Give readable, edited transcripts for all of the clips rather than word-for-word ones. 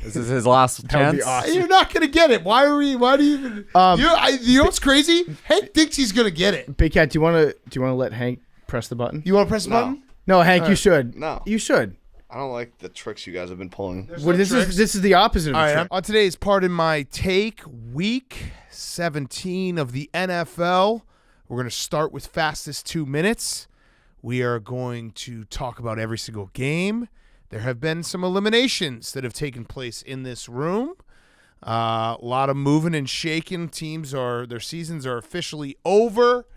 This is his last chance. Awesome. You're not going to get it. Why do you even? You know what's crazy? Hank thinks he's going to get it. Big Cat, do you want to let Hank press the button? You want to press the button? No, Hank, you should. No. You should. I don't like the tricks you guys have been pulling. This is the opposite of a trick. On today's Pardon My Take, Week 17 of the NFL, we're going to start with fastest 2 minutes. We are going to talk about every single game. There have been some eliminations that have taken place in this room. A lot of moving and shaking. Their seasons are officially over.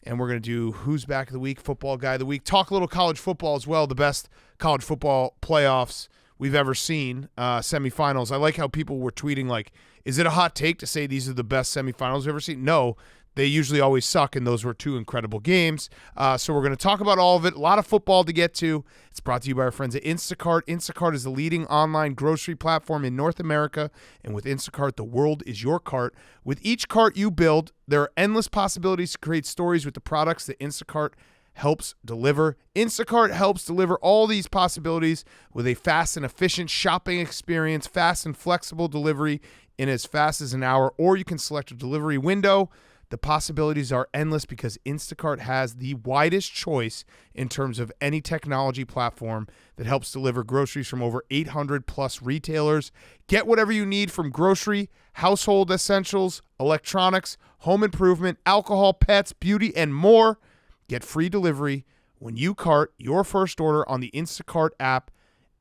And we're going to do Who's Back of the Week, Football Guy of the Week. Talk a little college football as well, the best college football playoffs we've ever seen, semifinals. I like how people were tweeting like, is it a hot take to say these are the best semifinals we've ever seen? No, they usually always suck, and those were two incredible games. So we're going to talk about all of it. A lot of football to get to. It's brought to you by our friends at Instacart. Instacart is the leading online grocery platform in North America, and with Instacart, the world is your cart. With each cart you build, there are endless possibilities to create stories with the products that Instacart helps deliver. Instacart helps deliver all these possibilities with a fast and efficient shopping experience, fast and flexible delivery in as fast as an hour, or you can select a delivery window. The possibilities are endless because Instacart has the widest choice in terms of any technology platform that helps deliver groceries from over 800 plus retailers. Get whatever you need from grocery, household essentials, electronics, home improvement, alcohol, pets, beauty, and more. Get free delivery when you cart your first order on the Instacart app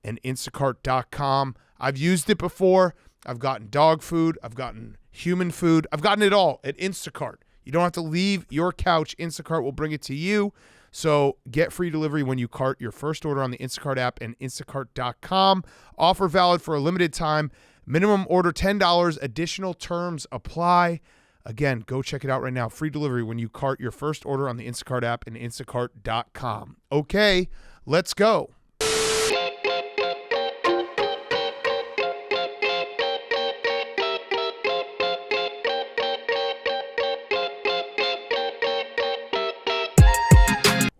and instacart.com. I've used it before. I've gotten dog food. I've gotten human food. I've gotten it all at Instacart. You don't have to leave your couch. Instacart will bring it to you. So get free delivery when you cart your first order on the Instacart app and instacart.com. Offer valid for a limited time. Minimum order $10. Additional terms apply. Again, go check it out right now. Free delivery when you cart your first order on the Instacart app and instacart.com. Okay, let's go.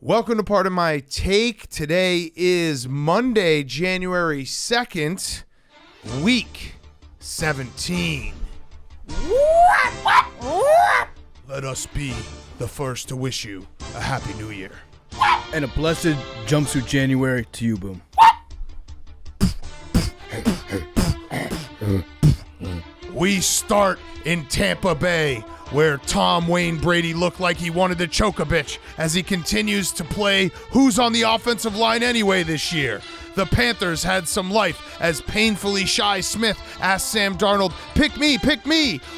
Welcome to Pardon My Take. Today is Monday, January 2nd, week 17. Let us be the first to wish you a happy new year. And a blessed jumpsuit January to you, Boom. We start in Tampa Bay, where Tom Wayne Brady looked like he wanted to choke a bitch as he continues to play who's on the offensive line anyway this year. The Panthers had some life as painfully shy Smith asked Sam Darnold, pick me,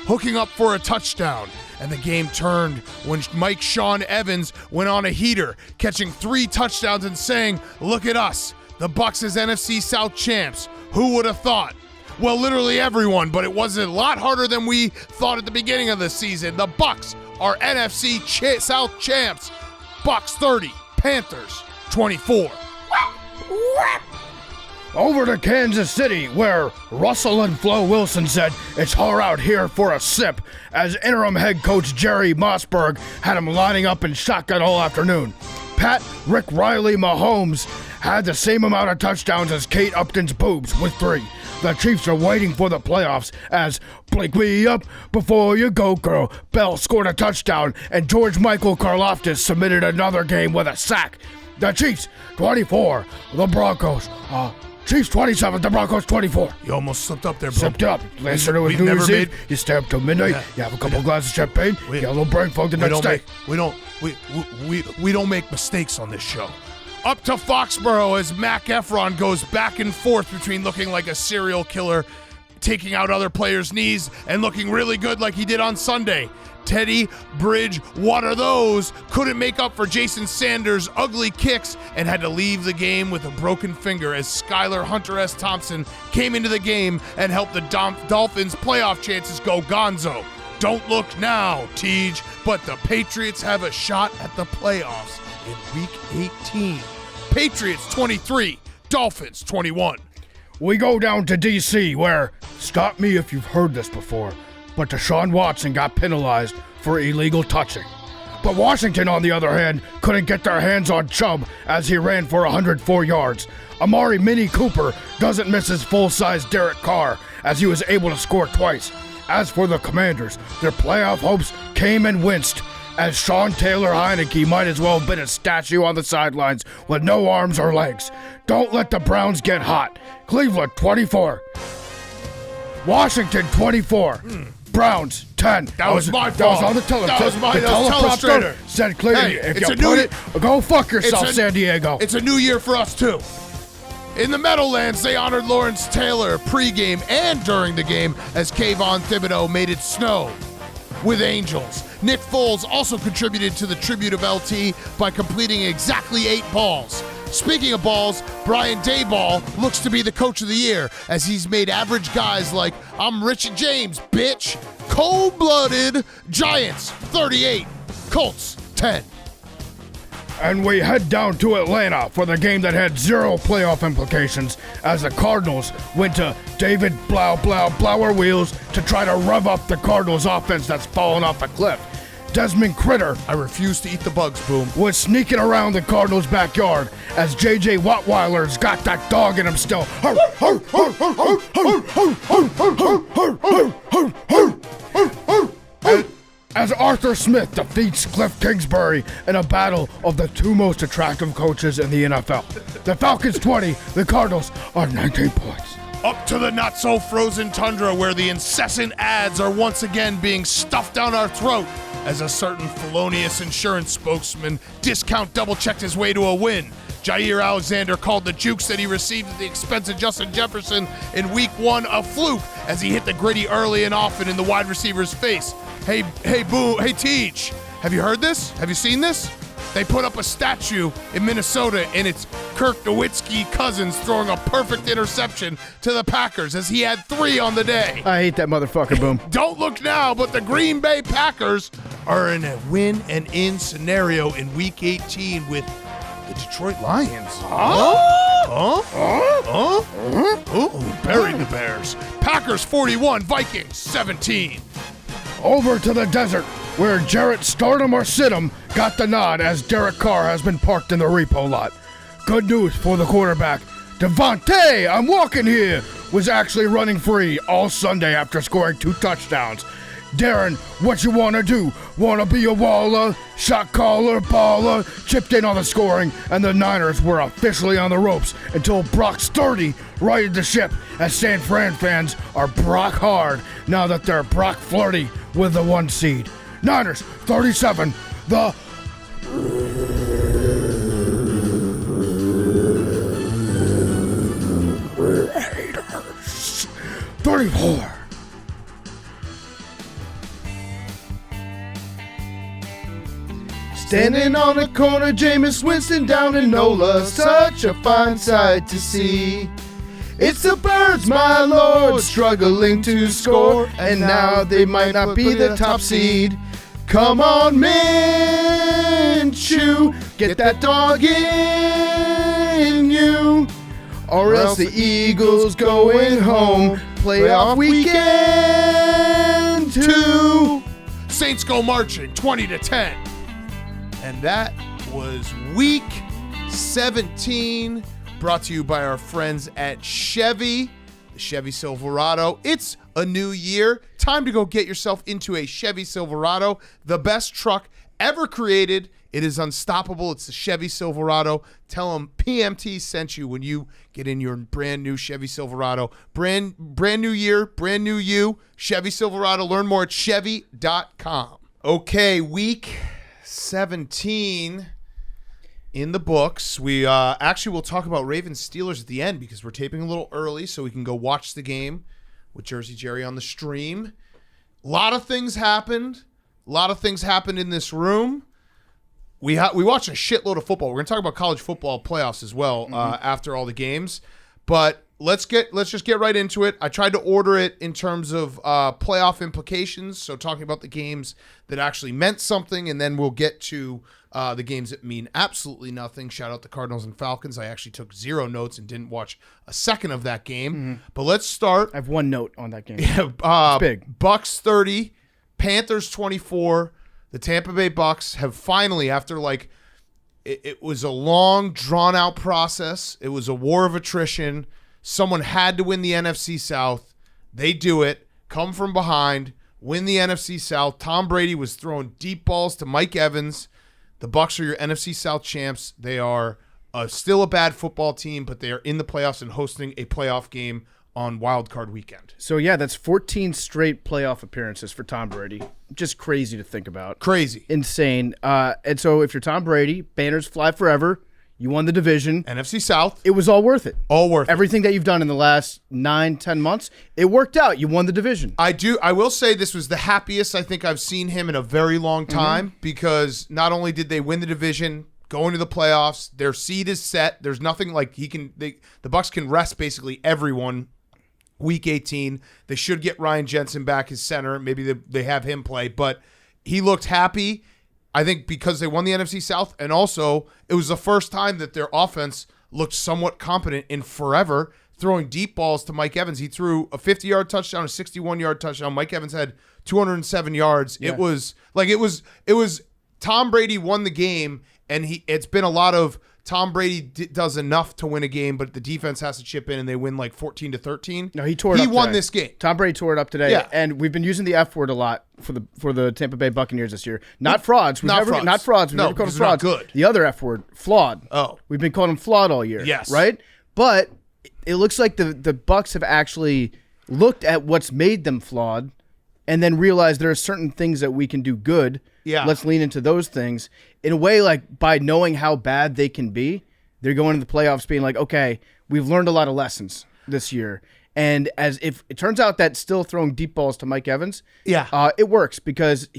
hooking up for a touchdown. And the game turned when Mike Sean Evans went on a heater, catching 3 touchdowns and saying, look at us, the Bucs as NFC South champs. Who would have thought? Well, literally everyone, but it was a lot harder than we thought at the beginning of the season. The Bucs are NFC South champs. Bucs 30, Panthers 24. Over to Kansas City, where Russell and Flo Wilson said it's hard out here for a sip, as interim head coach Jerry Mossberg had him lining up in shotgun all afternoon. Rick Riley Mahomes had the same amount of touchdowns as Kate Upton's boobs with 3. The Chiefs are waiting for the playoffs as blink me up before you go, girl. Bell scored a touchdown, and George Michael Karlaftis submitted another game with a sack. The Chiefs 24, the Broncos. Chiefs 27, the Broncos 24. You almost slipped up there, bro. Slipped up. Last night it was New Year's Eve. You stay up till midnight. You have a couple glasses of champagne. You get a little brain fog the next day. We don't make mistakes on this show. Up to Foxborough as Mac Efron goes back and forth between looking like a serial killer, taking out other players' knees, and looking really good like he did on Sunday. Teddy Bridge, what are those? Couldn't make up for Jason Sanders' ugly kicks and had to leave the game with a broken finger as Skylar Hunter S. Thompson came into the game and helped the Dolphins' playoff chances go gonzo. Don't look now, Tej, but the Patriots have a shot at the playoffs in Week 18. Patriots 23, Dolphins 21. We go down to D.C. where, stop me if you've heard this before, but Deshaun Watson got penalized for illegal touching. But Washington, on the other hand, couldn't get their hands on Chubb as he ran for 104 yards. Amari Mini Cooper doesn't miss his full-size Derek Carr as he was able to score twice. As for the Commanders, their playoff hopes came and winced as Sean Taylor Heineke might as well have been a statue on the sidelines with no arms or legs. Don't let the Browns get hot. Cleveland 24. Washington 24. Browns 10. That was my fault. That was on the teleprompter. Said clearly, Hey, if it's you a new put it, go fuck yourself, San Diego. It's a new year for us, too. In the Meadowlands, they honored Lawrence Taylor pregame and during the game as Kayvon Thibodeau made it snow with Angels. Nick Foles also contributed to the tribute of LT by completing exactly 8 balls. Speaking of balls, Brian Daboll looks to be the coach of the year as he's made average guys like, I'm Richard James, bitch. Cold-blooded Giants, 38. Colts, 10. And we head down to Atlanta for the game that had 0 playoff implications as the Cardinals went to David Blower Wheels to try to rev up the Cardinals offense that's fallen off a cliff. Desmond Critter, I refuse to eat the bugs, Boom, was sneaking around the Cardinals' backyard as J.J. Wattweiler's got that dog in him still. As Arthur Smith defeats Cliff Kingsbury in a battle of the 2 most attractive coaches in the NFL. The Falcons 20, the Cardinals are 19 points. Up to the not-so-frozen tundra where the incessant ads are once again being stuffed down our throat as a certain felonious insurance spokesman discount double-checked his way to a win. Jair Alexander called the jukes that he received at the expense of Justin Jefferson in Week 1 a fluke as he hit the gritty early and often in the wide receiver's face. Hey, Teach, have you heard this? Have you seen this? They put up a statue in Minnesota, and it's Kirk Nowitzki Cousins throwing a perfect interception to the Packers as he had 3 on the day. I hate that motherfucker, Boom. Don't look now, but the Green Bay Packers are in a win-and-in scenario in Week 18 with the Detroit Lions. Buried the Bears. Packers 41, Vikings 17. Over to the desert, where Jarrett Stardom or Sidham got the nod as Derek Carr has been parked in the repo lot. Good news for the quarterback. Devontae, I'm walking here, was actually running free all Sunday after scoring 2 touchdowns. Darren, what you want to do? Want to be a waller, shot caller, baller? Chipped in on the scoring, and the Niners were officially on the ropes until Brock Sturdy righted the ship as San Fran fans are Brock hard now that they're Brock flirty with the 1 seed. Niners 37, the Raiders 34. Standing on the corner, Jameis Winston down in NOLA, such a fine sight to see. It's the Birds, my lord, struggling to score, and now they might not be the top seed. Come on, Minshew, get that dog in you, or else the Eagles going home, playoff weekend 2. Saints go marching 20-10. And that was Week 17, brought to you by our friends at Chevy, the Chevy Silverado. It's a new year. Time to go get yourself into a Chevy Silverado, the best truck ever created. It is unstoppable. It's the Chevy Silverado. Tell them PMT sent you when you get in your brand new Chevy Silverado. Brand new year, brand new you. Chevy Silverado. Learn more at Chevy.com. Okay, Week 17 in the books. We actually will talk about Ravens Steelers at the end because we're taping a little early so we can go watch the game with Jersey Jerry on the stream. A lot of things happened. A lot of things happened in this room. We watched a shitload of football. We're going to talk about college football playoffs as well after all the games. But let's just get right into it. I tried to order it in terms of playoff implications, so talking about the games that actually meant something, and then we'll get to the games that mean absolutely nothing. Shout out the Cardinals and Falcons. I actually took 0 notes and didn't watch a second of that game. But let's start. I have 1 note on that game. It's big. Bucs 30, Panthers 24. The Tampa Bay Bucs have finally, after it was a long, drawn-out process. It was a war of attrition. Someone had to win the NFC South. They do it, come from behind, win the NFC South. Tom Brady was throwing deep balls to Mike Evans. The Bucs are your NFC South champs. They are still a bad football team, but they are in the playoffs and hosting a playoff game on Wild Card Weekend. So, yeah, that's 14 straight playoff appearances for Tom Brady. Just crazy to think about. Crazy. Insane. And so if you're Tom Brady, banners fly forever. You won the division. NFC South. It was all worth it. All worth it. Everything that you've done in the last 9-10 months, it worked out. You won the division. I will say this was the happiest I think I've seen him in a very long time because not only did they win the division, go into the playoffs, their seed is set. There's nothing like the Bucs can rest basically everyone. Week 18, they should get Ryan Jensen back as center. Maybe they have him play, but he looked happy. I think because they won the NFC South, and also it was the first time that their offense looked somewhat competent in forever, throwing deep balls to Mike Evans. He threw a 50-yard touchdown, a 61-yard touchdown. Mike Evans had 207 yards. Yeah. It was Tom Brady won the game, and it's been a lot of Tom Brady does enough to win a game, but the defense has to chip in, and they win 14-13. No, he tore it up. He won today. This game. Tom Brady tore it up today, yeah. And we've been using the F word a lot for the Tampa Bay Buccaneers this year. Not frauds. Not frauds. Not frauds. We've never called them frauds. Not good. The other F word, flawed. Oh, we've been calling them flawed all year. Yes, right. But it looks like the Bucs have actually looked at what's made them flawed, and then realized there are certain things that we can do good. Yeah, let's lean into those things in a way. Like by knowing how bad they can be. They're going into the playoffs being like, okay, we've learned a lot of lessons this year. And as if it turns out that still throwing deep balls to Mike Evans, it works because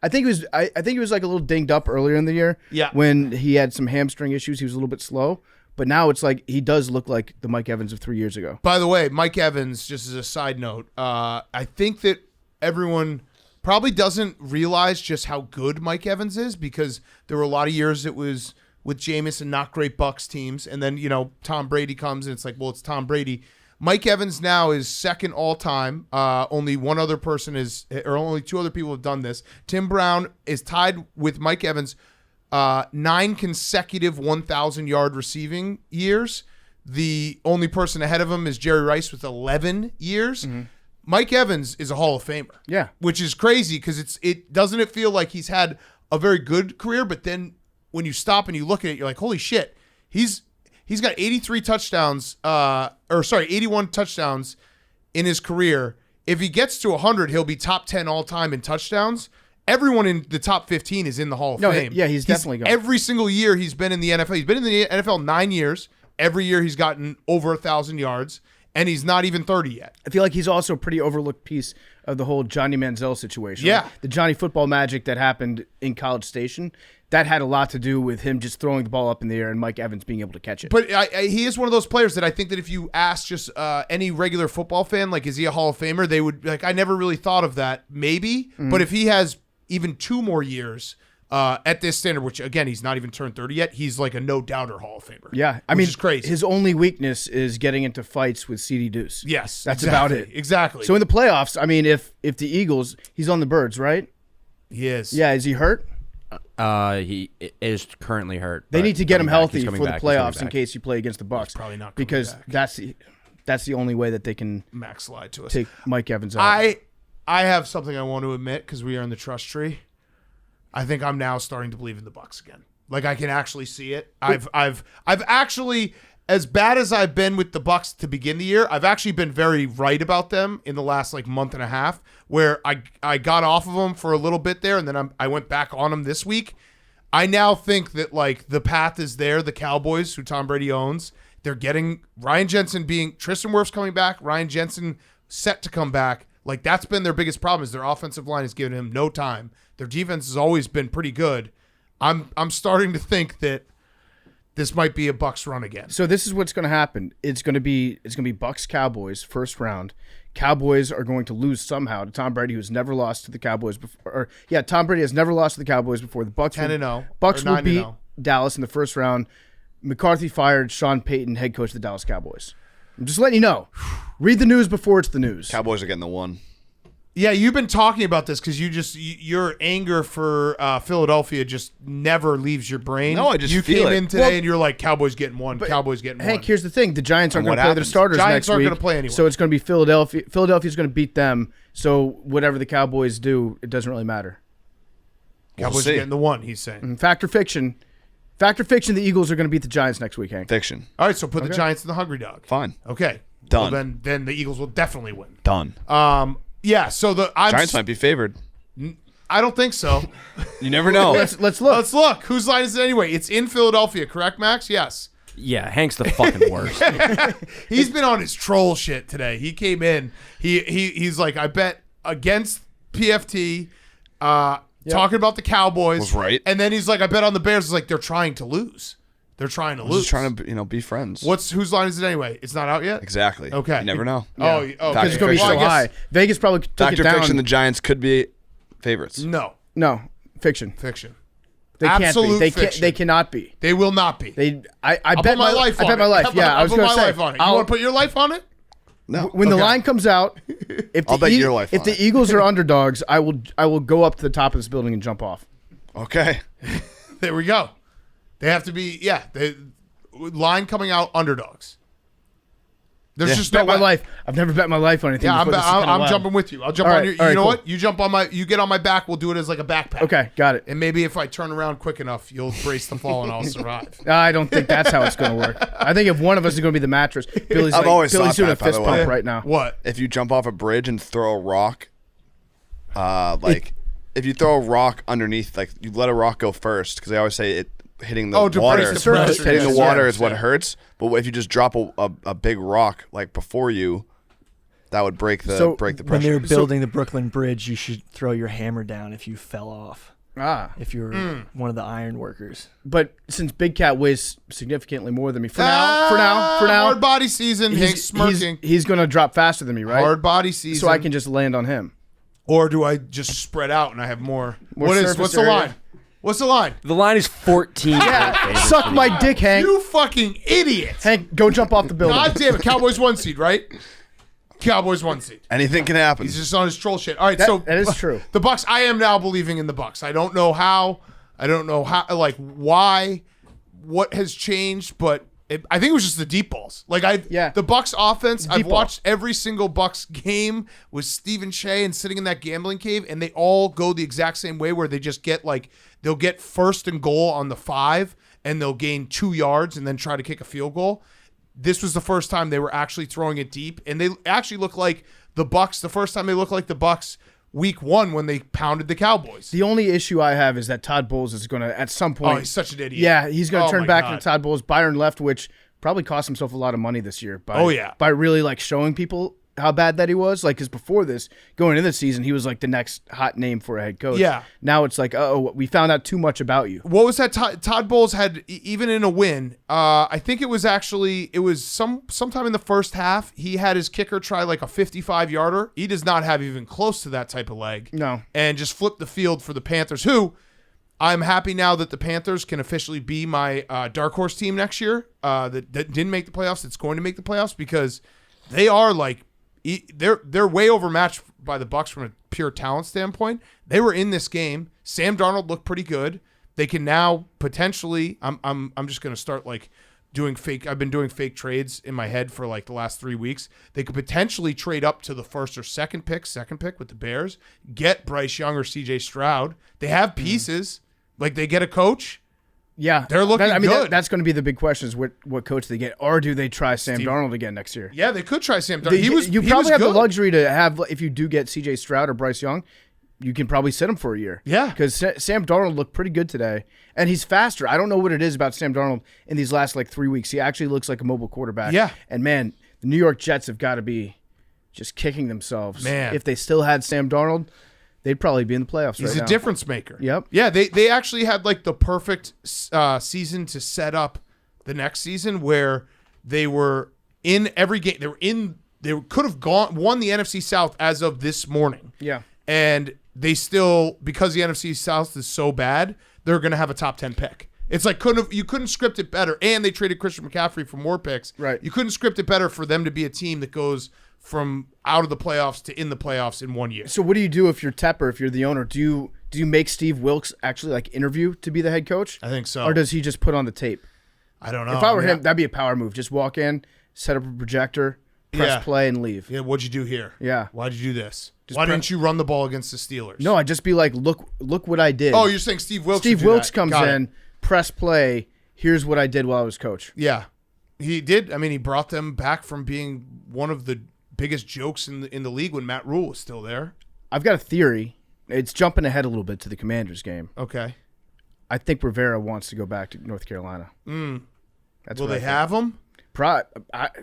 I think he was like a little dinged up earlier in the year. Yeah. When he had some hamstring issues, he was a little bit slow. But now it's like he does look like the Mike Evans of 3 years ago. By the way, Mike Evans, just as a side note, I think that everyone probably doesn't realize just how good Mike Evans is because there were a lot of years it was with Jameis and not great Bucs teams. And then, Tom Brady comes and it's like, well, it's Tom Brady. Mike Evans now is second all time. Only one other person only two other people have done this. Tim Brown is tied with Mike Evans 9 consecutive 1,000-yard receiving years. The only person ahead of him is Jerry Rice with 11 years. Mm-hmm. Mike Evans is a Hall of Famer. Yeah. Which is crazy because doesn't it feel like he's had a very good career, but then when you stop and you look at it, you're like, holy shit, he's got 81 touchdowns in his career. If he gets to 100, he'll be top 10 all time in touchdowns. Everyone in the top 15 is in the Hall of Fame. Yeah, he's definitely going. Every single year he's been in the NFL. He's been in the NFL 9 years. Every year he's gotten over 1,000 yards, and he's not even 30 yet. I feel like he's also a pretty overlooked piece of the whole Johnny Manziel situation. Yeah. Like the Johnny football magic that happened in College Station, that had a lot to do with him just throwing the ball up in the air and Mike Evans being able to catch it. But he is one of those players that I think that if you ask just any regular football fan, like, is he a Hall of Famer? They would, like, I never really thought of that. Maybe. Mm-hmm. But if he has even 2 more years at this standard, which, again, he's not even turned 30 yet, he's like a no-doubter Hall of Famer. Yeah. Which is crazy. His only weakness is getting into fights with CD Deuce. Yes. That's exactly, about it. Exactly. So in the playoffs, I mean, if the Eagles, he's on the Birds, right? He is. Yeah. Is he hurt? He is currently hurt. They need to get him healthy for the back. playoffs in case you play against the Bucs. He's probably not because back. that's the only way that they can max slide to us. Take Mike Evans out. I have something I want to admit because we are in the trust tree. I think I'm now starting to believe in the Bucs again. Like, I can actually see it. I've actually, as bad as I've been with the Bucs to begin the year, I've actually been very right about them in the last month and a half, where I got off of them for a little bit there, and then I went back on them this week. I now think that the path is there. The Cowboys, who Tom Brady owns, they're getting Ryan Jensen Tristan Wirfs coming back. Ryan Jensen set to come back. That's been their biggest problem is their offensive line has given him no time. Their defense has always been pretty good. I'm starting to think that this might be a Bucs run again. So this is what's going to happen. It's going to be Bucs Cowboys first round. Cowboys are going to lose somehow to Tom Brady, who's never lost to the Cowboys before. Tom Brady has never lost to the Cowboys before. The Bucs 10-0. Bucs will beat Dallas in the first round. McCarthy fired Sean Payton, head coach of the Dallas Cowboys. I'm just letting you know. Read the news before it's the news. Cowboys are getting the 1. Yeah, you've been talking about this because your anger for Philadelphia just never leaves your brain. No, I just you feel came it. in today and you're like, Cowboys getting one. Cowboys getting Hank, one. here's the thing: the Giants aren't And going to what play their happens? starters Giants next aren't week, gonna play anyone. so it's going to be Philadelphia. Philadelphia's going to beat them. So whatever the Cowboys do, it doesn't really matter. Cowboys see. are getting the one. He's saying. And Factor fiction. The Eagles are going to beat the Giants next week, Hank. Fiction. All right, so put the Giants in the hungry dog. Fine. Okay, Done. Well, then the Eagles will definitely win. Done. Yeah. So Giants might be favored. I don't think so. You never know. Let's look. Let's look. Whose line is it anyway? It's in Philadelphia, correct, Max? Yes. Yeah, Hank's the fucking worst. He's been on his troll shit today. He came in. He's like, I bet against PFT. Talking about the Cowboys. Was right. And then he's like, I bet on the Bears. It's like they're trying to lose. They're trying to lose. Just trying to be friends. Whose line is it anyway? It's not out yet. Exactly. Okay. You never know. Oh, Because Factor it's going to be fiction. so Well, I high. Vegas probably took Factor it down. fiction. The Giants could be favorites. No, No, fiction. fiction. They can't Absolute be. fiction. They cannot be. They will not be. I I'll bet put my life on I bet it. my life. Yeah, I was I'll going put to my say. life on it. You want to put your life on it? No. When the Okay. line comes out, if I'll the bet your life if on the it. Eagles are underdogs, I will go up to the top of this building and jump off. Okay. There we go. They have to be. Yeah. Line coming out underdogs. There's just no Bet my way. life. I've never bet my life on anything. Yeah, before. This is kinda I'm wild. jumping with you. I'll jump All on right, your. all right, You know cool. what? You jump on my. You get on my back. We'll do it as like a backpack. Okay, got it. And maybe if I turn around quick enough, you'll brace the fall and I'll survive. I don't think that's how it's going to work. I think if one of us is going to be the mattress, Billy's I've always Billy's thought doing that, a by fist the pump way. right now. What? If you jump off a bridge and throw a rock, if you throw a rock underneath, like you let a rock go first, because they always say it hitting the to water, brace the pressure, hitting yes, the water yes, is what yeah. hurts. But if you just drop a big rock like before you, that would break the So pressure. when they were building the Brooklyn Bridge, you should throw your hammer down if you fell off. If you're one of the iron workers. But since Big Cat weighs significantly more than me, for now, hard body season. Hank's smirking. he's going to drop faster than me, right? Hard body season. So I can just land on him. Or do I just spread out and I have more? More What's surface the area. line? What's the line? The line is 14. Suck my dick, Hank. You fucking idiot! Hank, go jump off the building. God damn it! Cowboys 1 seed, right? Cowboys 1 seed. Anything can happen. He's just on his troll shit. All right, That- so that is true. The Bucs. I am now believing in the Bucs. I don't know how. I don't know how. Like why? What has changed? But I think it was just the deep balls. Like the Bucs offense. I've ball. watched every single Bucs game with Stephen Shea and sitting in that gambling cave, and they all go the exact same way, where they just get they'll get first and goal on the 5, and they'll gain 2 yards and then try to kick a field goal. This was the first time they were actually throwing it deep, and they actually look like the Bucs. The first time they looked like the Bucs week 1 when they pounded the Cowboys. The only issue I have is that Todd Bowles is going to, at some point. Oh, he's such an idiot. Yeah, he's going to Oh turn my back God. into Todd Bowles. Byron Leftwich probably cost himself a lot of money this year. By, Oh, yeah. By really showing people how bad that he was. Because before this, going into the season, he was the next hot name for a head coach. Yeah. Now it's we found out too much about you. What was that? Todd Bowles had, even in a win, I think it was sometime in the first half, he had his kicker try a 55-yarder. He does not have even close to that type of leg. No. And just flipped the field for the Panthers, who I'm happy now that the Panthers can officially be my dark horse team next year that didn't make the playoffs. It's going to make the playoffs because they are they're way overmatched by the Bucs from a pure talent standpoint. They were in this game. Sam Darnold looked pretty good. They can now potentially. I'm just gonna start doing fake. I've been doing fake trades in my head for the last 3 weeks. They could potentially trade up to the first or second pick with the Bears. Get Bryce Young or C.J. Stroud. They have pieces. They get a coach. Yeah. They're looking good. That's going to be the big question is what coach they get. Or do they try Sam Darnold again next year? Yeah, they could try Sam Darnold. You he probably was have good. the luxury to have, if you do get C.J. Stroud or Bryce Young, you can probably sit him for a year. Yeah. Because Sam Darnold looked pretty good today, and he's faster. I don't know what it is about Sam Darnold in these last 3 weeks. He actually looks like a mobile quarterback. Yeah. And, man, the New York Jets have got to be just kicking themselves. Man. If they still had Sam Darnold, they'd probably be in the playoffs He's right now. a difference maker. Yep. Yeah, they actually had the perfect season to set up the next season where they were in every game. They could have won the NFC South as of this morning. Yeah. And they still, because the NFC South is so bad, they're going to have a top 10 pick. It's you couldn't script it better. And they traded Christian McCaffrey for more picks. Right. You couldn't script it better for them to be a team that goes from out of the playoffs to in the playoffs in 1 year. So what do you do if you're Tepper, if you're the owner? Do you make Steve Wilkes actually like interview to be the head coach? I think so. Or does he just put on the tape? I don't know. If I were him, that'd be a power move. Just walk in, set up a projector, press play, and leave. Yeah, what'd you do here? Yeah. Why'd you do this? Just Why didn't you run the ball against the Steelers? No, I'd just be like, look what I did. Oh, you're saying Steve Wilkes? Steve Wilkes comes in, press play. Here's what I did while I was coach. Yeah, he did. I mean, he brought them back from being one of the biggest jokes in the league when Matt Rule was still there. I've got a theory. It's jumping ahead a little bit to the Commanders game. Okay. I think Rivera wants to go back to North Carolina. That's Will they have him?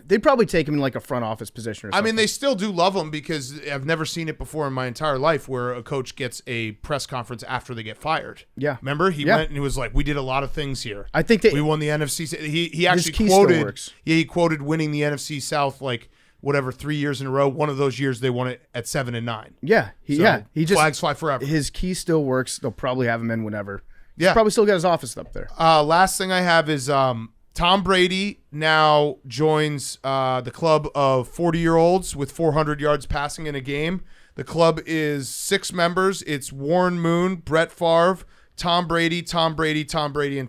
They'd probably take him in like a front office position or something. I mean, they still do love him because I've never seen it before in my entire life where a coach gets a press conference after they get fired. Yeah. Remember? He went and he was like, we did a lot of things here. I think we won the NFC. He actually key still quoted. works. Yeah, he quoted winning the NFC South like whatever 3 years in a row. One of those years they won it at 7-9. Yeah. He just flags fly forever. His key still works. They'll probably have him in whenever. Yeah. He's probably still got his office up there. Last thing I have is Tom Brady now joins the club of 40-year-olds with 400 yards passing in a game. The club is 6 members. It's Warren Moon, Brett Favre, Tom Brady, and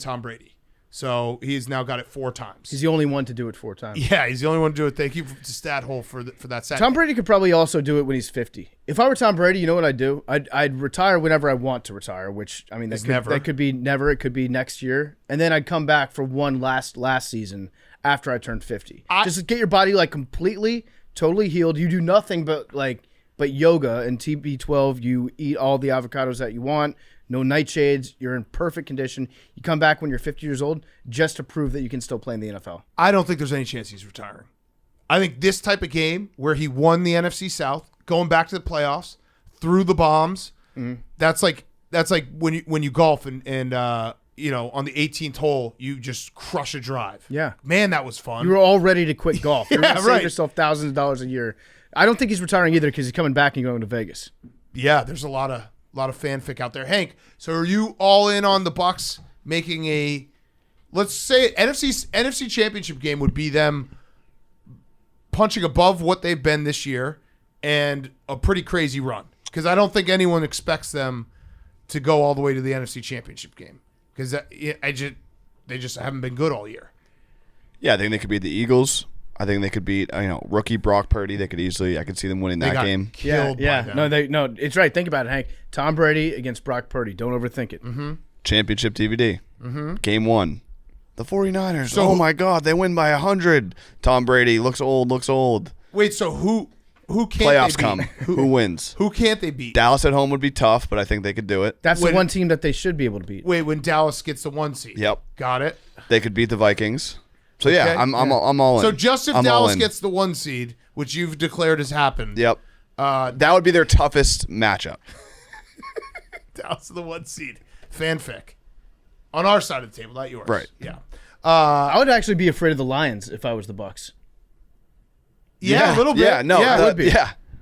Tom Brady. So he's now got it 4 times. He's the only one to do it 4 times. Yeah, he's the only one to do it. Thank you to Stat Hole for that stat. Tom Brady could probably also do it when he's 50. If I were Tom Brady, you know what I'd do? I'd retire whenever I want to retire, which, I mean, that could be never. It could be next year. And then I'd come back for one last season after I turned 50. Just get your body, like, completely, totally healed. You do nothing but yoga and TB12. You eat all the avocados that you want. No nightshades. You're in perfect condition. You come back when you're 50 years old just to prove that you can still play in the NFL. I don't think there's any chance he's retiring. I think this type of game where he won the NFC South, going back to the playoffs, threw the bombs, that's like when you golf and on the 18th hole you just crush a drive. Yeah. Man, that was fun. You were all ready to quit golf. You're going to right. save yourself thousands of dollars a year. I don't think he's retiring either because he's coming back and going to Vegas. Yeah, there's a lot of fanfic out there. Hank, so are you all in on the Bucs making a, let's say, NFC Championship game would be them punching above what they've been this year and a pretty crazy run? Because I don't think anyone expects them to go all the way to the NFC Championship game because they just haven't been good all year. Yeah, I think they could beat the Eagles. I think they could beat rookie Brock Purdy. I could see them winning that game. Killed by them. No, it's right. Think about it, Hank. Tom Brady against Brock Purdy. Don't overthink it. Mm-hmm. Championship DVD. Mm-hmm. Game 1. The 49ers. So, oh my God, they win by 100. Tom Brady looks old. Wait, so who can't playoffs they beat? Come? Who wins? Who can't they beat? Dallas at home would be tough, but I think they could do it. That's the one team that they should be able to beat. Wait, when Dallas gets the 1 seed. Yep. Got it. They could beat the Vikings. So yeah, I'm all in. So just if Dallas gets the 1 seed, which you've declared has happened. Yep. That would be their toughest matchup. Dallas the 1 seed. Fanfic. On our side of the table, not yours. Right. Yeah. I would actually be afraid of the Lions if I was the Bucs. Yeah, a little bit. Yeah, no, yeah. would be.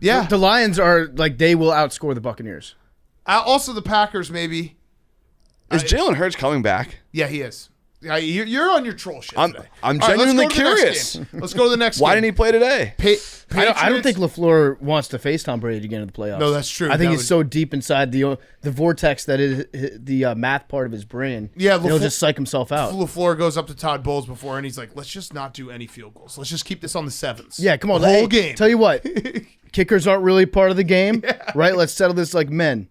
Yeah. The Lions are like they will outscore the Buccaneers. Also, the Packers maybe. Is Jalen Hurts coming back? Yeah, he is. You're on your troll shit today. I'm All right, genuinely let's go to the curious. next game. Let's go to the next Why game. didn't he play today? I don't think LaFleur wants to face Tom Brady again in the playoffs. No, that's true. I think he's so deep inside the vortex that is the math part of his brain. Yeah, he'll just psych himself out. LaFleur goes up to Todd Bowles before, and he's like, let's just not do any field goals. Let's just keep this on the 7s. Yeah, come on. The whole game. Tell you what, kickers aren't really part of the game, right? Let's settle this like men.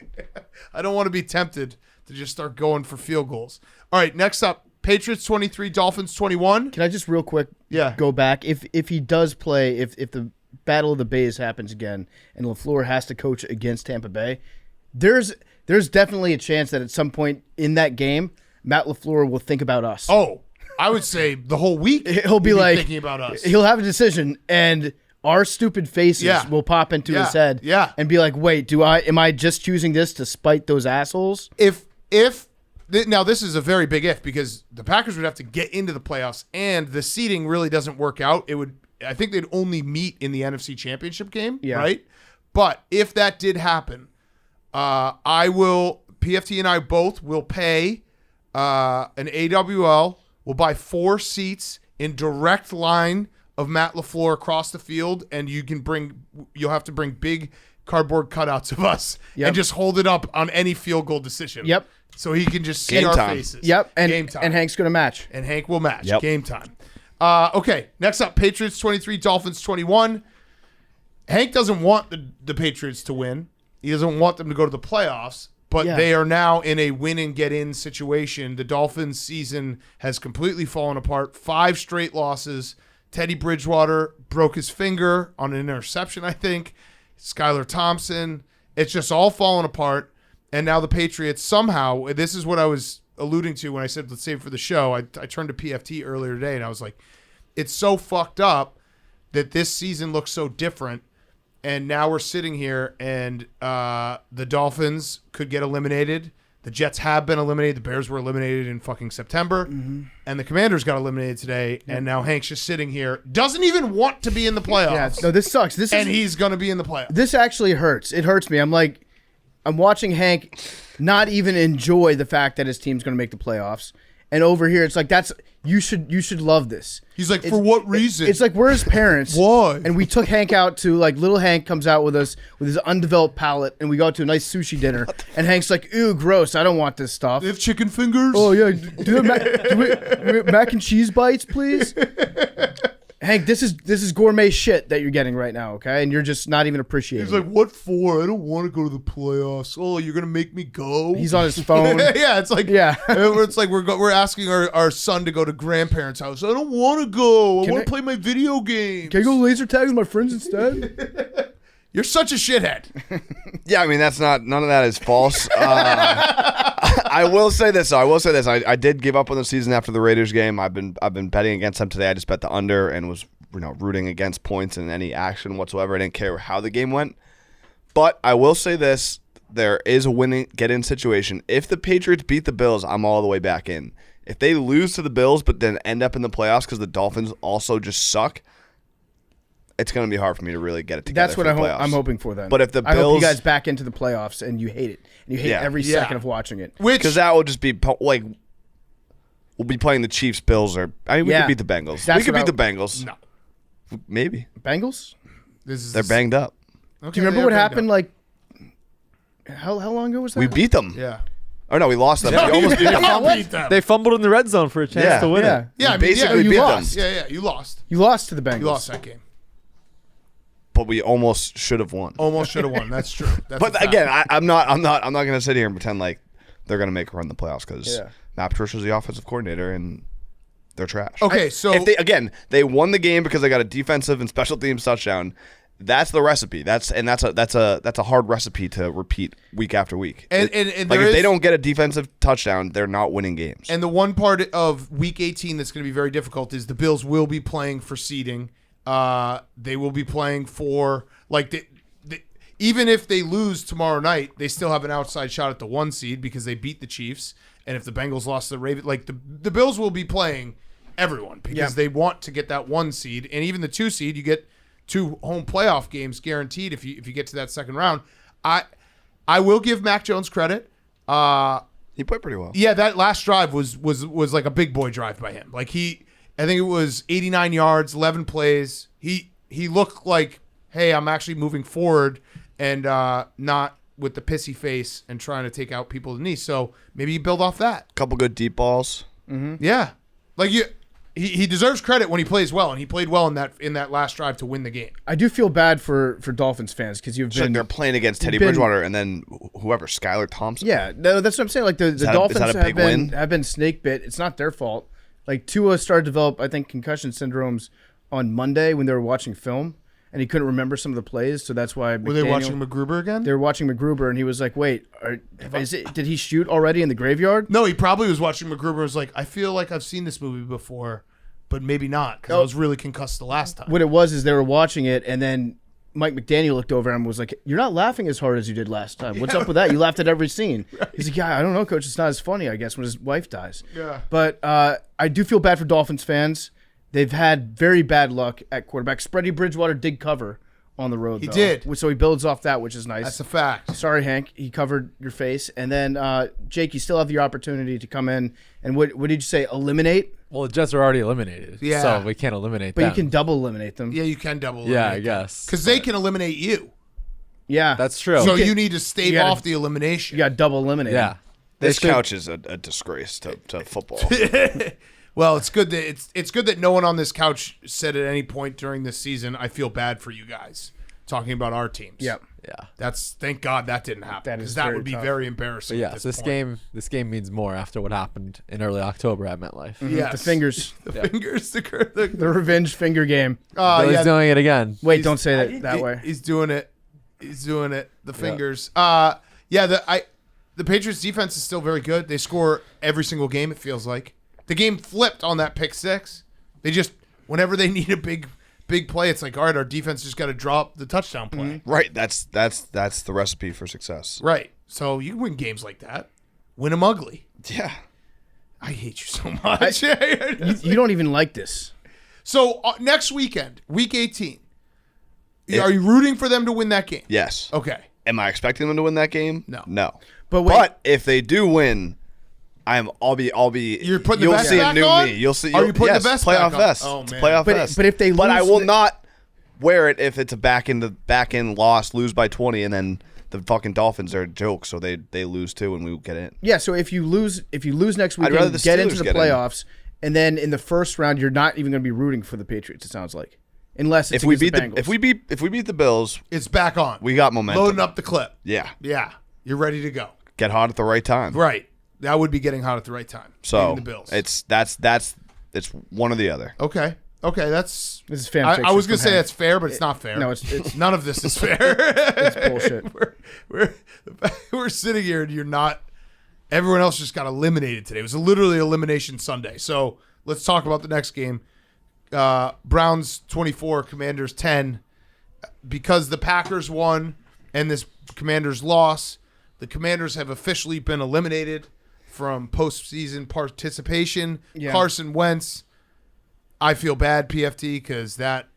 I don't want to be tempted to just start going for field goals. All right, next up, Patriots 23, Dolphins 21. Can I just real quick Yeah. go back? If he does play, if the Battle of the Bays happens again and LaFleur has to coach against Tampa Bay, there's definitely a chance that at some point in that game, Matt LaFleur will think about us. Oh, I would say the whole week He'll be like thinking about us. He'll have a decision and our stupid faces will pop into his head and be like, wait, am I just choosing this to spite those assholes? Now, this is a very big if because the Packers would have to get into the playoffs and the seeding really doesn't work out. I think they'd only meet in the NFC Championship game, right? But if that did happen, PFT and I both will pay an AWL. We'll buy 4 seats in direct line of Matt LaFleur across the field, and you'll have to bring big cardboard cutouts of us and just hold it up on any field goal decision. Yep. So he can just see Game our time. faces. Yep. And Game time. And Hank's gonna match. And Hank will match. Yep. Game time. Okay, next up, Patriots 23, Dolphins 21. Hank doesn't want the Patriots to win. He doesn't want them to go to the playoffs, but they are now in a win and get in situation. The Dolphins season has completely fallen apart. 5 straight losses. Teddy Bridgewater broke his finger on an interception, I think. Skylar Thompson. It's just all fallen apart. And now the Patriots somehow, this is what I was alluding to when I said let's save it for the show. I turned to PFT earlier today and I was like, it's so fucked up that this season looks so different. And now we're sitting here and the Dolphins could get eliminated. The Jets have been eliminated. The Bears were eliminated in fucking September. Mm-hmm. And the Commanders got eliminated today. And now Hank's just sitting here. Doesn't even want to be in the playoffs. Yeah, no, this sucks. He's going to be in the playoffs. This actually hurts. It hurts me. I'm watching Hank not even enjoy the fact that his team's going to make the playoffs. And over here, it's like, you should love this. He's like, for what reason? It's like we're his parents. Why? And we took Hank out to, like, little Hank comes out with us with his undeveloped palate, and we go out to a nice sushi dinner. And Hank's like, ew, gross. I don't want this stuff. They have chicken fingers? Oh, yeah. Do we mac and cheese bites, please? Hank, this is gourmet shit that you're getting right now, okay? And you're just not even appreciating He's like, what for? I don't want to go to the playoffs. Oh, you're going to make me go? He's on his phone. Yeah, it's like it's like we're asking our son to go to grandparents' house. I don't want to go. I want to play my video games. Can I go laser tag with my friends instead? You're such a shithead. Yeah, I mean, none of that is false. I will say this. I did give up on the season after the Raiders game. I've been betting against them today. I just bet the under and was rooting against points and any action whatsoever. I didn't care how the game went. But I will say this. There is a get-in situation. If the Patriots beat the Bills, I'm all the way back in. If they lose to the Bills but then end up in the playoffs because the Dolphins also just suck, it's going to be hard for me to really get it together. That's what I'm hoping for then. But if the Bills, I hope you guys back into the playoffs and you hate it. And you hate every second of watching it. Because that will just be like, we'll be playing the Chiefs, Bills, or we could beat the Bengals. We could beat the Bengals. No. Maybe. Bengals? They're banged up. Okay, do you remember what happened like how long ago was that? We beat them. Yeah. Oh, no, we lost them. No, we almost beat them. They fumbled in the red zone for a chance to win it. Yeah, basically you beat lost. them. Yeah, you lost. You lost to the Bengals. You lost that game. But we almost should have won. Almost should have won. That's true. That's but again, I'm not going to sit here and pretend like they're going to make a run in the playoffs because Matt Patricia's the offensive coordinator and they're trash. Okay, so if they won the game because they got a defensive and special teams touchdown. That's the recipe. That's a hard recipe to repeat week after week. And if they don't get a defensive touchdown, they're not winning games. And the one part of week 18 that's going to be very difficult is the Bills will be playing for seeding. They will be playing for even if they lose tomorrow night, they still have an outside shot at the 1 seed because they beat the Chiefs. And if the Bengals lost to the Ravens, the Bills will be playing everyone because they want to get that 1 seed. And even the 2 seed, you get 2 home playoff games guaranteed if you get to that second round. I will give Mac Jones credit. He played pretty well. Yeah, that last drive was like a big boy drive by him. Like I think it was 89 yards, 11 plays. He looked like, hey, I'm actually moving forward and not with the pissy face and trying to take out people in the knee. So maybe you build off that. Couple good deep balls. Mm-hmm. Yeah, He deserves credit when he plays well, and he played well in that last drive to win the game. I do feel bad for Dolphins fans because they're playing against Teddy Bridgewater and then whoever, Skylar Thompson. Yeah, no, that's what I'm saying. Like the Dolphins have been snake bit. It's not their fault. Like Tua started to develop, I think, concussion syndromes on Monday when they were watching film, and he couldn't remember some of the plays, so that's why. Were they watching McGruber again? They were watching McGruber, and he was like, "Wait, did he shoot already in the graveyard?" No, he probably was watching McGruber. And was like, "I feel like I've seen this movie before." But maybe not, because I was really concussed the last time. What it was is they were watching it, and then Mike McDaniel looked over and was like, "You're not laughing as hard as you did last time. What's up with that? You laughed at every scene." Right. He's like, "Yeah, I don't know, Coach. It's not as funny, I guess, when his wife dies." Yeah. But I do feel bad for Dolphins fans. They've had very bad luck at quarterback. Teddy Bridgewater did cover on the road, He though. did. So he builds off that, which is nice. That's a fact. Sorry, Hank. He covered your face. And then, Jake, you still have the opportunity to come in and what did you say, eliminate Well, the Jets are already eliminated. Yeah. So we can't eliminate But them. you can double eliminate them. Yeah, you can double eliminate. Yeah, I guess. Because they can eliminate you. Yeah. That's true. So You can- you need to stave gotta- off the elimination. You got double eliminated. yeah. This They should- couch is a disgrace to football. Well, it's good that it's good that no one on this couch said at any point during this season, I feel bad for you guys. Talking about our teams. Yep. Yeah. Thank God that didn't happen. That Because is that very would be tough. very But embarrassing. yeah, at so this game means more after what happened in early October at MetLife. Yes. The fingers. The Yeah. fingers. The revenge finger game. Billy's doing it again. Wait, He's- don't say that way. He's doing it. He's doing it. The fingers. The Patriots defense is still very good. They score every single game, it feels like. The game flipped on that pick six. They just, whenever they need a big play, it's like, all right, our defense just got to drop the touchdown play. Right. That's the recipe for success. Right. So you win games like that. Win them ugly. Yeah. I hate you so much. You don't even like this. So next weekend, week 18, are you rooting for them to win that game? Yes. Okay. Am I expecting them to win that game? No. No. But wait. But if they do win, I'll be. You're putting the you'll vest see back a new on? me. You'll see. Are you putting yes, the vest playoff back on? vest? Oh, It's a man. playoff But- vest. but if they But I lose will the- not wear it if it's a back end loss, lose by 20, and then the fucking Dolphins are a joke, so they lose too, and we get in. Yeah, so if you lose next I'd rather weekend, the get into Steelers the get in. playoffs, and then in the first round, you're not even going to be rooting for the Patriots. It sounds like, unless it's If we against beat the Bengals. if we beat the Bills, It's back on. we got momentum. Loading up the clip. Yeah. Yeah. You're ready to go. Get hot at the right time. Right. That would be getting hot at the right time. So Beating the Bills. it's one or the other. Okay. That's. This is fan I fiction was gonna from say Hank. that's fair, but it's not fair. No, it's none of this is fair. it's bullshit. we're sitting here and you're not. Everyone else just got eliminated today. It was literally Elimination Sunday. So let's talk about the next game. Browns 24, Commanders 10. Because the Packers won and this Commanders loss, the Commanders have officially been eliminated from postseason participation. Yeah. Carson Wentz, I feel bad, PFT, because that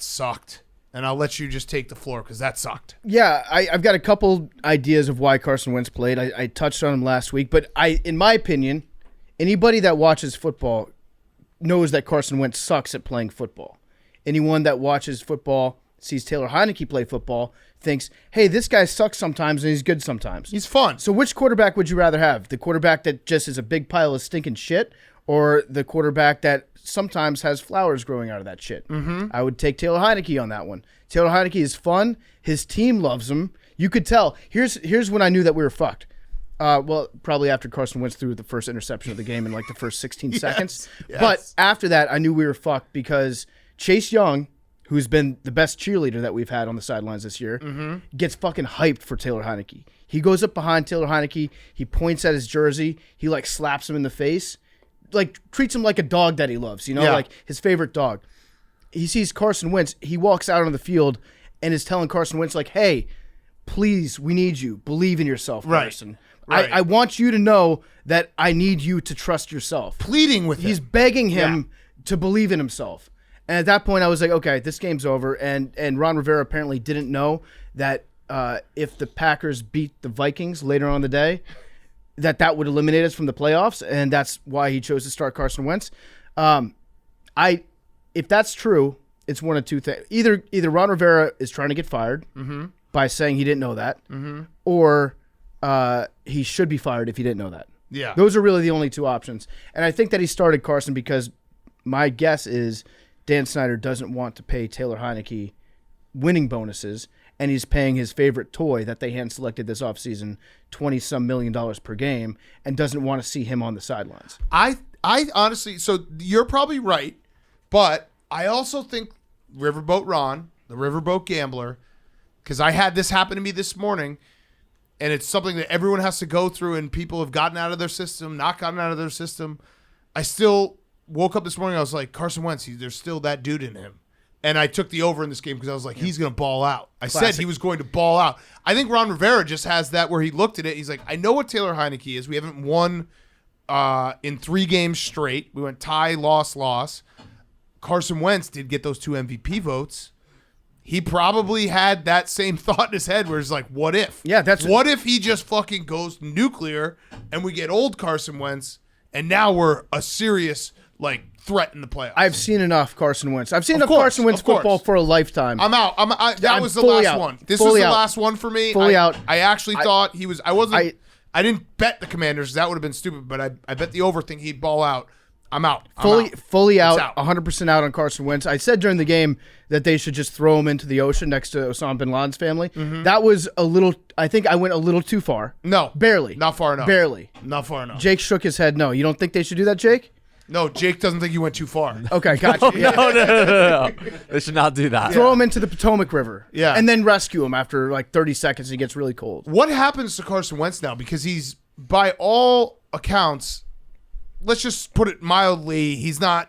sucked. And I'll let you just take the floor because that sucked. Yeah, I've got a couple ideas of why Carson Wentz played. I touched on him last week, but in my opinion, anybody that watches football knows that Carson Wentz sucks at playing football. Anyone that watches football, sees Taylor Heineke play football, thinks, hey, this guy sucks sometimes and he's good sometimes. He's fun. So which quarterback would you rather have? The quarterback that just is a big pile of stinking shit, or the quarterback that sometimes has flowers growing out of that shit? Mm-hmm. I would take Taylor Heineke on that one. Taylor Heineke is fun. His team loves him. You could tell. Here's when I knew that we were fucked. Well, probably after Carson Wentz threw the first interception of the game in like the first 16 seconds. yes. But after that, I knew we were fucked because Chase Young, who's been the best cheerleader that we've had on the sidelines this year, gets fucking hyped for Taylor Heineke. He goes up behind Taylor Heineke. He points at his jersey. He like slaps him in the face, like treats him like a dog that he loves, like his favorite dog. He sees Carson Wentz. He walks out on the field and is telling Carson Wentz like, hey, please, we need you. Believe in yourself, Carson. Right. I want you to know that I need you to trust yourself. Pleading with He's him. begging him to believe in himself. And at that point, I was like, okay, this game's over. And Ron Rivera apparently didn't know that if the Packers beat the Vikings later on in the day, that would eliminate us from the playoffs. And that's why he chose to start Carson Wentz. If that's true, it's one of two things. Either Ron Rivera is trying to get fired by saying he didn't know that, or he should be fired if he didn't know that. Yeah. Those are really the only two options. And I think that he started Carson because my guess is Dan Snyder doesn't want to pay Taylor Heineke winning bonuses, and he's paying his favorite toy that they hand-selected this offseason $20-some million per game, and doesn't want to see him on the sidelines. I honestly, so you're probably right, but I also think Riverboat Ron, the Riverboat Gambler, because I had this happen to me this morning, and it's something that everyone has to go through, and people have gotten out of their system, not gotten out of their system. I still woke up this morning, I was like, Carson Wentz, there's still that dude in him. And I took the over in this game because I was like, he's going to ball out. I said he was going to ball out. I think Ron Rivera just has that where he looked at it. He's like, I know what Taylor Heineke is. We haven't won in 3 games straight. We went tie, loss. Carson Wentz did get those 2 MVP votes. He probably had that same thought in his head where it's like, what if? Yeah, what if he just fucking goes nuclear and we get old Carson Wentz and now we're a serious like threaten the playoffs. I've seen enough Carson Wentz. I've seen Of enough course, Carson Wentz of course. football for a lifetime. I'm out. That I'm was the fully last out. one. This Fully was the out. last one for me. Fully out. I actually thought he was. I didn't bet the Commanders. That would have been stupid. But I bet the over thing he'd ball out. I'm out. Fully out. out. 100% out on Carson Wentz. I said during the game that they should just throw him into the ocean next to Osama bin Laden's family. That was a little. I think I went a little too far. No, barely. Not far enough. Barely. Not far enough. Jake shook his head. No, you don't think they should do that, Jake? No, Jake doesn't think you went too far. Okay, gotcha. No. They should not do that. Throw him into the Potomac River. Yeah. And then rescue him after like 30 seconds. He gets really cold. What happens to Carson Wentz now? Because he's, by all accounts, let's just put it mildly,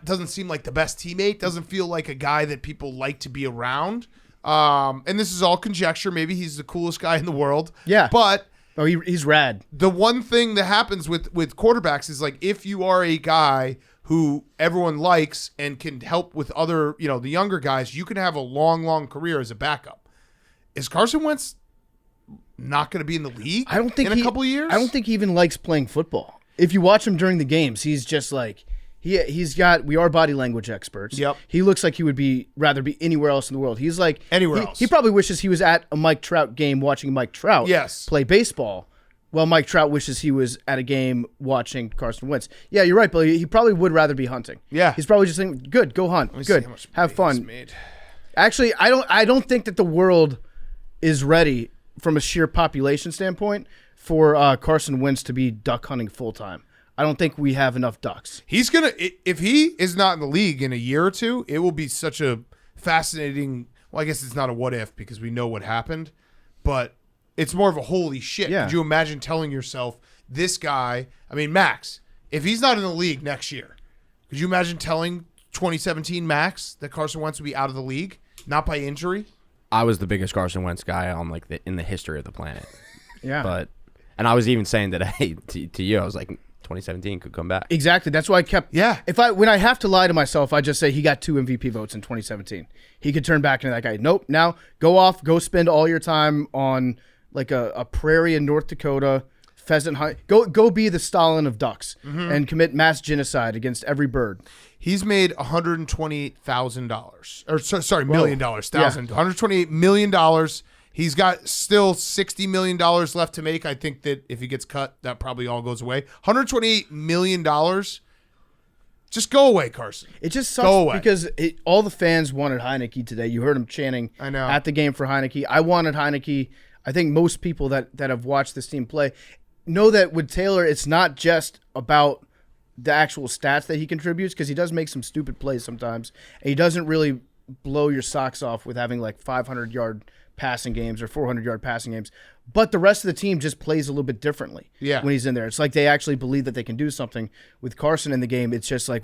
doesn't seem like the best teammate, doesn't feel like a guy that people like to be around. And this is all conjecture. Maybe he's the coolest guy in the world. Yeah. But Oh, he's rad. the one thing that happens with quarterbacks is like if you are a guy who everyone likes and can help with other, the younger guys, you can have a long, long career as a backup. Is Carson Wentz not going to be in the league I don't think in a couple of years? I don't think he even likes playing football. If you watch him during the games, he's just like we are body language experts. Yep. He looks like he would rather be anywhere else in the world. He's like Anywhere else. He probably wishes he was at a Mike Trout game watching Mike Trout play baseball. Well, Mike Trout wishes he was at a game watching Carson Wentz. Yeah, you're right, Billy. He probably would rather be hunting. Yeah. He's probably just thinking, good, go hunt. Let me see Good. how much Have money he's fun. made. Actually, I don't think that the world is ready from a sheer population standpoint for Carson Wentz to be duck hunting full time. I don't think we have enough ducks. He's going to, if he is not in the league in a year or two, it will be such a fascinating, well, I guess it's not a what if because we know what happened, but it's more of a holy shit. Yeah. Could you imagine telling yourself, this guy, Max, if he's not in the league next year, could you imagine telling 2017 Max that Carson Wentz would be out of the league, not by injury? I was the biggest Carson Wentz guy on in the history of the planet. Yeah. And I was even saying today to you, I was like, 2017 could come back. Exactly. That's why I kept. Yeah. When I have to lie to myself, I just say he got 2 MVP votes in 2017. He could turn back into that guy. Nope. Now go spend all your time on like a prairie in North Dakota, pheasant hunt. Go be the Stalin of ducks and commit mass genocide against every bird. He's made $128,000, or $1 million, $128 million. He's got still $60 million left to make. I think that if he gets cut, that probably all goes away. $128 million. Just go away, Carson. It just Go away. sucks because all the fans wanted Heineke today. You heard him chanting at the game for Heineke. I wanted Heineke. I think most people that have watched this team play know that with Taylor, it's not just about the actual stats that he contributes because he does make some stupid plays sometimes. And he doesn't really blow your socks off with having like 500-yard passing games or 400-yard passing games. But the rest of the team just plays a little bit differently when he's in there. It's like they actually believe that they can do something. With Carson in the game, it's just like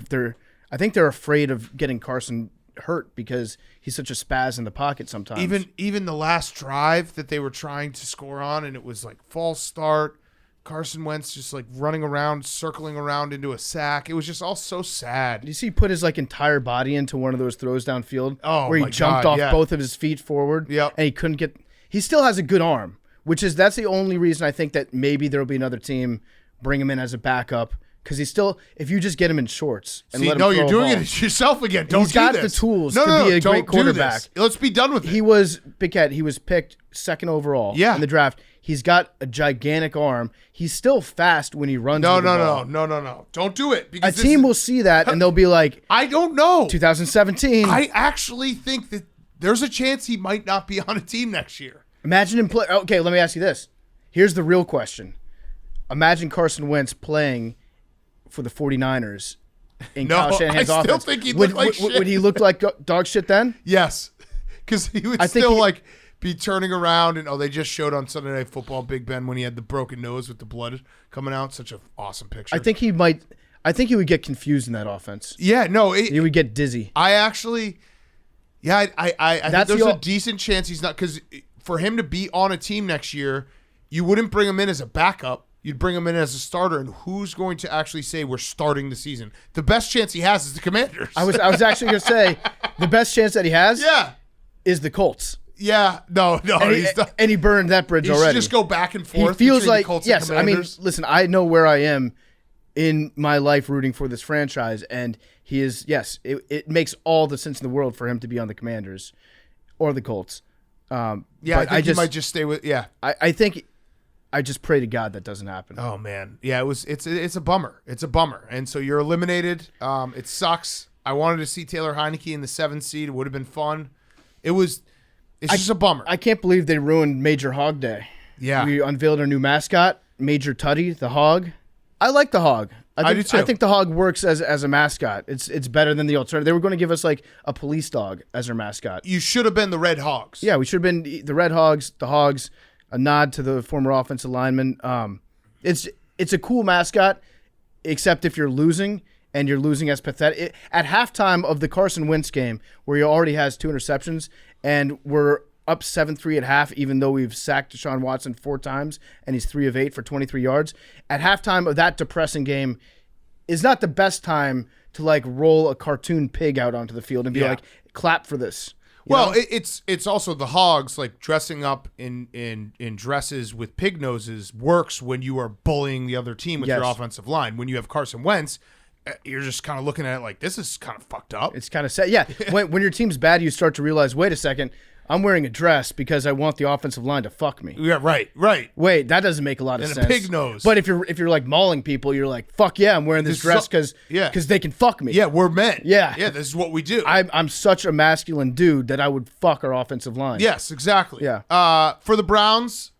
I think they're afraid of getting Carson hurt because he's such a spaz in the pocket sometimes. Even the last drive that they were trying to score on, and it was like false start. Carson Wentz just like running around, circling around into a sack. It was just all so sad. You see, he put his like entire body into one of those throws downfield where he my jumped God, off both of his feet forward. Yep. And he couldn't get. He still has a good arm, that's the only reason I think that maybe there'll be another team bring him in as a backup because he's still. If you just get him in shorts and let him throw you're a doing ball, it yourself again. Don't he's do got this. the tools No, to be a don't great quarterback. do this. Let's be done with it. He was Big Cat. He was picked 2nd overall in the draft. He's got a gigantic arm. He's still fast when he runs. No. Don't do it. A team will see that and they'll be like, I don't know. 2017. I actually think that there's a chance he might not be on a team next year. Imagine him play. Okay, let me ask you this. Here's the real question. Imagine Carson Wentz playing for the 49ers in Kyle Shanahan's offense. I still think he'd look like shit. Would he look like dog shit then? Yes. Because he would be turning around and they just showed on Sunday Night Football Big Ben when he had the broken nose with the blood coming out. Such an awesome picture. I think he would get confused in that offense. Yeah, no. He would get dizzy. I think there's a decent chance he's not, because for him to be on a team next year, you wouldn't bring him in as a backup. You'd bring him in as a starter, and who's going to actually say we're starting the season? The best chance he has is the Commanders. I was actually going to say the best chance that he has is the Colts. Yeah, no. And he burned that bridge already. He should just go back and forth. He feels between like, the Colts yes, and Commanders. listen, I know where I am in my life rooting for this franchise, and he is, yes, it makes all the sense in the world for him to be on the Commanders or the Colts. I think he might just stay with. Yeah, I think I just pray to God that doesn't happen. Oh man, yeah, it's a bummer. It's a bummer, and so you're eliminated. It sucks. I wanted to see Taylor Heineke in the 7th seed. It would have been fun. It's just a bummer. I can't believe they ruined Major Hog Day. Yeah, we unveiled our new mascot, Major Tutty, the hog. I like the hog. I do too. I think the hog works as a mascot. It's better than the alternative. They were going to give us like a police dog as our mascot. You should have been the Red Hogs. Yeah, we should have been the Red Hogs, the Hogs. A nod to the former offensive lineman. It's a cool mascot, except if you're losing and you're losing as pathetic. At halftime of the Carson Wentz game, where he already has 2 interceptions, and we're up 7-3 at half, even though we've sacked Deshaun Watson 4 times and he's 3 of 8 for 23 yards. At halftime of that depressing game is not the best time to like roll a cartoon pig out onto the field and be like, clap for this. Well, it's also the Hogs, like dressing up in dresses with pig noses works when you are bullying the other team with your offensive line. When you have Carson Wentz, you're just kind of looking at it like, this is kind of fucked up. It's kind of sad. Yeah, when your team's bad, you start to realize, wait a second, I'm wearing a dress because I want the offensive line to fuck me. Yeah, right. Wait, that doesn't make a lot of sense. And a pig nose. But if you're like mauling people, you're like, fuck yeah, I'm wearing this dress because they can fuck me. Yeah, we're men. Yeah. Yeah, this is what we do. I'm such a masculine dude that I would fuck our offensive line. Yes, exactly. Yeah. For the Browns,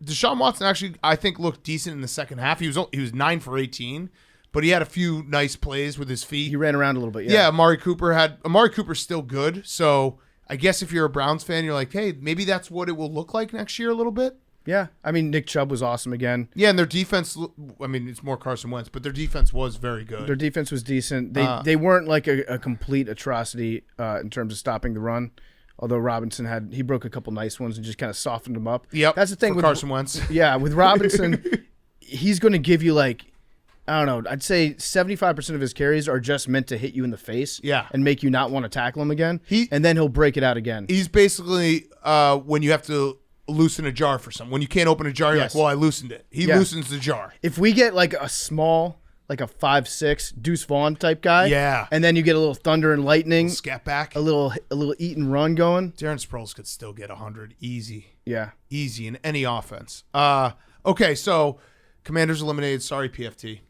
Deshaun Watson actually, I think, looked decent in the second half. He was 9 for 18, but he had a few nice plays with his feet. He ran around a little bit. Yeah, Amari Cooper's still good, so I guess if you're a Browns fan, you're like, hey, maybe that's what it will look like next year a little bit. Yeah. I mean, Nick Chubb was awesome again. Yeah, and their defense, I mean, it's more Carson Wentz, but their defense was very good. Their defense was decent. They weren't like a complete atrocity in terms of stopping the run, although Robinson he broke a couple nice ones and just kind of softened them up. Yep, that's the thing with Carson Wentz. Yeah, with Robinson, he's going to give you like, I don't know, I'd say 75% of his carries are just meant to hit you in the face and make you not want to tackle him again, and then he'll break it out again. He's basically when you have to loosen a jar for something. When you can't open a jar, you're like, well, I loosened it. He loosens the jar. If we get like a small, like a 5'6" Deuce Vaughn type guy, and then you get a little thunder and lightning, scat back, a little eat and run going, Darren Sproles could still get 100 easy. Yeah. Easy in any offense. Okay, so Commanders eliminated. Sorry, PFT.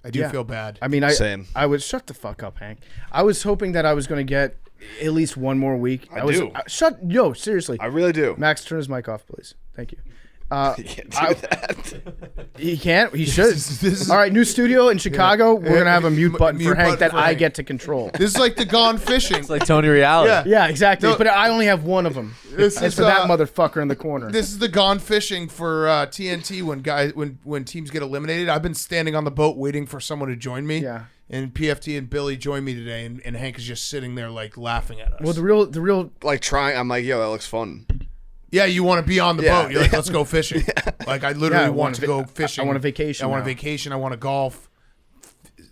I do feel bad. I mean, I was shut the fuck up, Hank. I was hoping that I was going to get at least one more week. Seriously. I really do. Max, turn his mic off, please. Thank you. He can't do that. He can't. He should. All right, new studio in Chicago. We're gonna have a mute button for Hank that I get to control. This is like the Gone Fishing. It's like Tony Reality. Yeah, exactly. No, but I only have one of them. It's for that motherfucker in the corner. This is the Gone Fishing for TNT when teams get eliminated. I've been standing on the boat waiting for someone to join me. Yeah. And PFT and Billy joined me today, and Hank is just sitting there like laughing at us. Well, the real like trying. I'm like, yo, that looks fun. Yeah, you want to be on the boat. You're like, let's go fishing. Like, I literally want to go fishing. I want a vacation. I want a vacation. I want to golf.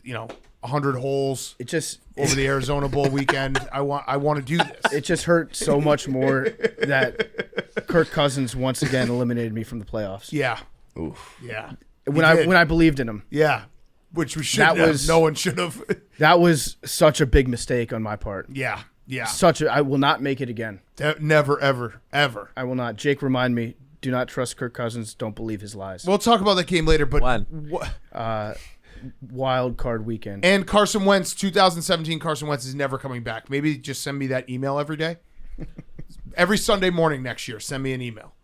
100 holes. It just over the Arizona Bowl weekend. I want to do this. It just hurt so much more that Kirk Cousins once again eliminated me from the playoffs. Yeah. Oof. Yeah. When I believed in him. Yeah. Which we should have. No one should have. That was such a big mistake on my part. Yeah. Yeah. I will not make it again. Never, ever, ever. I will not. Jake, remind me, do not trust Kirk Cousins. Don't believe his lies. We'll talk about that game later, but when? Wild card weekend. And Carson Wentz, 2017 Carson Wentz is never coming back. Maybe just send me that email every day. Every Sunday morning next year, send me an email.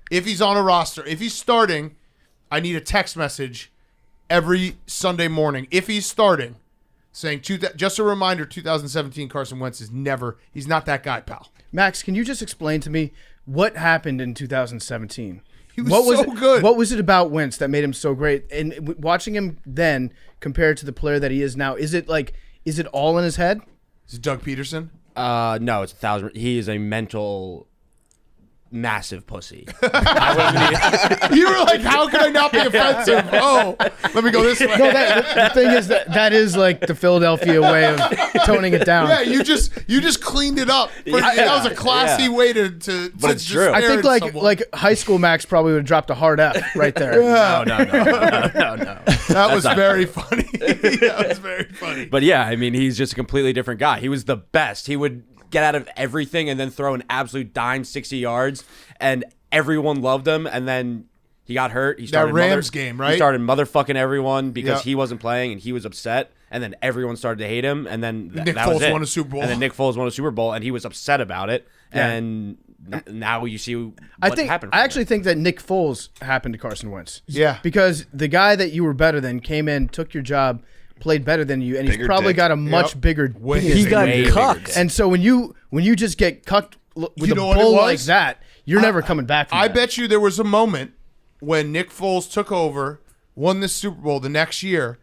If he's on a roster, if he's starting, I need a text message every Sunday morning. If he's starting, saying, just a reminder, 2017 Carson Wentz he's not that guy, pal. Max, can you just explain to me what happened in 2017? He was so good. What was it about Wentz that made him so great? And watching him then compared to the player that he is now, is it all in his head? Is it Doug Peterson? No, it's 1,000. He is a mental massive pussy. I wouldn't You were like, how can I not be offensive? Oh, let me go this way. No, the thing is that is like the Philadelphia way of toning it down. Yeah, you just cleaned it up. That was a classy way to But it's true. I think someone. like high school Max probably would have dropped a hard F right there. No. That was very funny. That was very funny. But yeah, I mean, he's just a completely different guy. He was the best. He would get out of everything and then throw an absolute dime 60 yards, and everyone loved him. And then he got hurt. He started Rams game, right? He started motherfucking everyone because Yep. he wasn't playing and he was upset. And then everyone started to hate him. And then Nick that was Foles it. won a Super Bowl. And then Nick Foles won a Super Bowl, and he was upset about it. Yeah. And now you see what happened. I actually think that Nick Foles happened to Carson Wentz. Yeah. Because the guy that you were better than came in, took your job, played better than you, and he's Bigger probably dick. got a much Yep. bigger Way penis. He bigger. got Way cucked. bigger. And so when you just get cucked with You a know what it bull like was? that, you're never coming back from I that. bet you there was a moment when Nick Foles took over, won the Super Bowl the next year.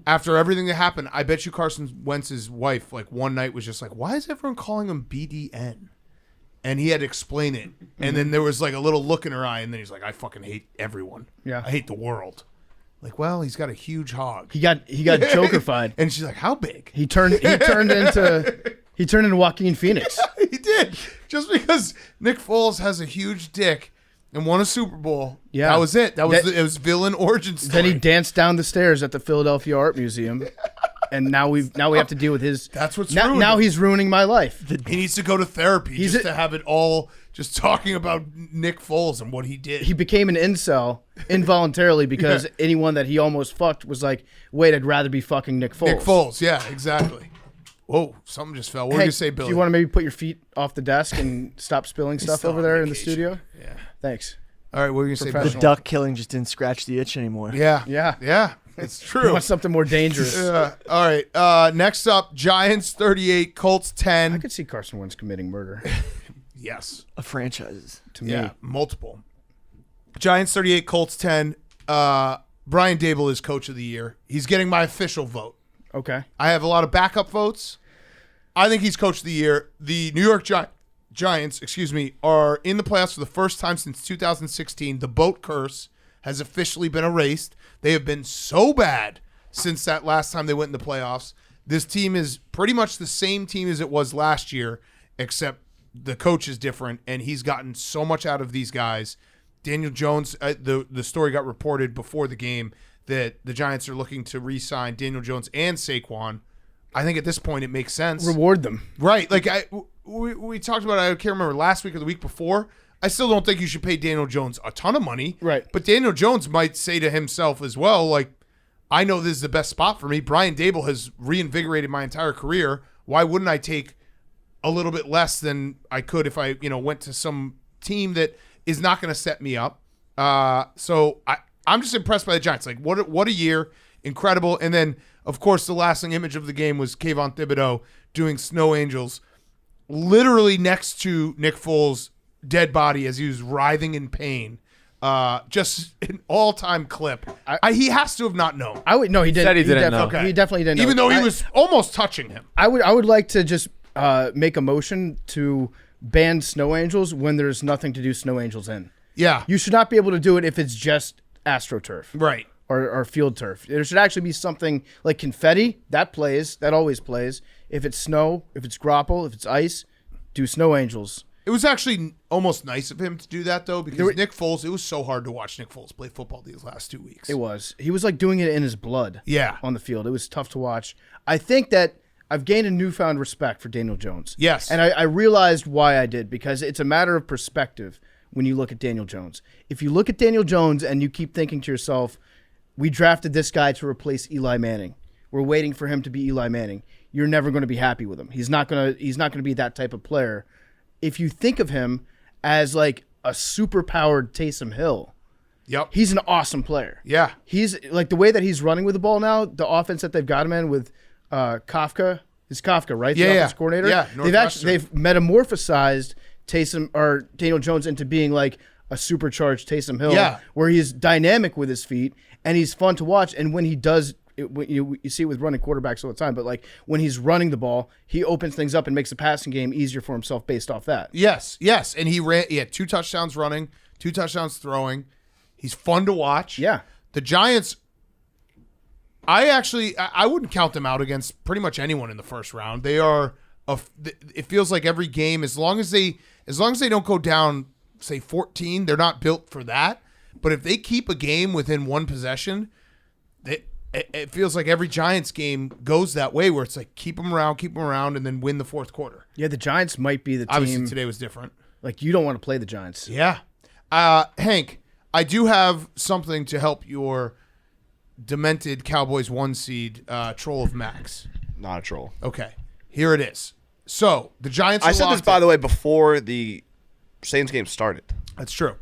After everything that happened, I bet you Carson Wentz's wife, like one night, was just like, "Why is everyone calling him BDN?" And he had to explain it. And then there was like a little look in her eye, and then he's like, "I fucking hate everyone. Yeah. I hate the world." Like, well, he's got a huge hog, He got Joker-fied. and she's like, "How big?" He turned into Joaquin Phoenix. He did, just because Nick Foles has a huge dick and won a Super Bowl. Yeah. That was it. It was villain origin story. Then he danced down the stairs at the Philadelphia Art Museum, and now we have to deal with his. That's what's now. ruined Now him. he's ruining my life. He needs to go to therapy He's just to have it all just talking about Nick Foles and what he did. He became an incel involuntarily because anyone that he almost fucked was like, "Wait, I'd rather be fucking Nick Foles." Nick Foles, yeah, exactly. Whoa, something just fell. What were Hey, you say, Billy? do you want to maybe put your feet off the desk and stop spilling stuff still over on there in the vacation. studio? Yeah. Thanks. All right, what were you going to say, The Billy? Professional. duck killing just didn't scratch the itch anymore. Yeah. Yeah. Yeah, it's You true. want something more dangerous? All right, next up, Giants 38, Colts 10. I could see Carson Wentz committing murder. Yes. Of franchises. To me, Yeah, multiple. Giants 38, Colts 10. Brian Dable is coach of the year. He's getting my official vote. okay. I have a lot of backup votes. I think he's coach of the year. The New York Giants, are in the playoffs for the first time since 2016. The boat curse has officially been erased. They have been so bad since that last time they went in the playoffs. This team is pretty much the same team as it was last year, except the coach is different, and he's gotten so much out of these guys. Daniel Jones, the story got reported before the game that the Giants are looking to re-sign Daniel Jones and Saquon. I think at this point it makes sense. Reward them. Right. Like we talked about, I can't remember, last week or the week before. I still don't think you should pay Daniel Jones a ton of money. Right. But Daniel Jones might say to himself as well, like, I know this is the best spot for me. Brian Dable has reinvigorated my entire career. Why wouldn't I take a little bit less than I could if I, went to some team that is not going to set me up? So I'm just impressed by the Giants. Like, what a year. Incredible. And then, of course, the lasting image of the game was Kayvon Thibodeau doing Snow Angels literally next to Nick Foles' dead body as he was writhing in pain. Just an all-time clip. He has to have not known. He didn't. Said he didn't know. Okay. He definitely didn't know. Even though he was almost touching him. I would like to just make a motion to ban snow angels when there's nothing to do snow angels in. Yeah. You should not be able to do it if it's just AstroTurf Right. or field turf. There should actually be something like confetti that always plays. If it's snow, if it's grapple, if it's ice, do snow angels. It was actually almost nice of him to do that, though, because Nick Foles, it was so hard to watch Nick Foles play football these last 2 weeks. It was. He was like doing it in his blood. Yeah. On the field. It was tough to watch. I think that I've gained a newfound respect for Daniel Jones. Yes. And I realized why I did, because it's a matter of perspective when you look at Daniel Jones. If you look at Daniel Jones and you keep thinking to yourself, we drafted this guy to replace Eli Manning. We're waiting for him to be Eli Manning. You're never going to be happy with him. He's not going to be that type of player. If you think of him as like a super-powered Taysom Hill, Yep. he's an awesome player. Yeah. He's like the way that he's running with the ball now, the offense that they've got him in with Kafka. It's Kafka, right? The Yeah, offense yeah. coordinator. Yeah, they've metamorphosized Taysom or Daniel Jones into being like a supercharged Taysom Hill, Yeah. where he's dynamic with his feet and he's fun to watch. And when he does you see it with running quarterbacks all the time, but like when he's running the ball, he opens things up and makes the passing game easier for himself based off that. Yes, and he had 2 touchdowns running, 2 touchdowns throwing. He's fun to watch. Yeah. The Giants, I wouldn't count them out against pretty much anyone in the first round. They are it feels like every game, as long as they don't go down, say 14, they're not built for that. But if they keep a game within 1 possession, it feels like every Giants game goes that way, where it's like keep them around, and then win the fourth quarter. Yeah, the Giants might be the team. Obviously, today was different. Like, you don't want to play the Giants. Yeah. Hank, I do have something to help your demented Cowboys 1 seed troll of Max. Not a troll. Okay, here it is. So the Giants. I said this, by the way, before the Saints game started. That's true.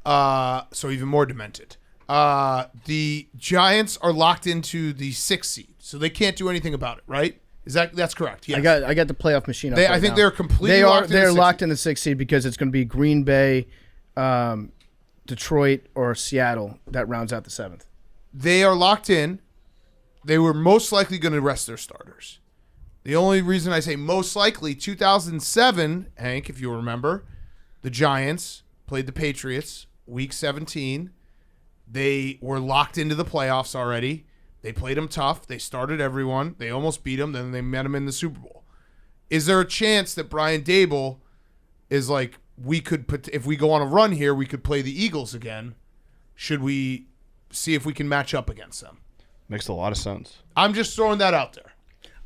So even more demented. The Giants are locked into the 6th seed, so they can't do anything about it, right? That's correct? Yes. I got the playoff machine up I think now. they're completely locked in the 6th locked in the 6th seed because it's going to be Green Bay, Detroit, or Seattle that rounds out the 7th. They are locked in. They were most likely going to rest their starters. The only reason I say most likely, 2007, Hank, if you remember, the Giants played the Patriots week 17. They were locked into the playoffs already. They played them tough. They started everyone. They almost beat them. Then they met them in the Super Bowl. Is there a chance that Brian Dable is like, we could put, if we go on a run here, we could play the Eagles again? Should we see if we can match up against them? Makes a lot of sense. I'm just throwing that out there.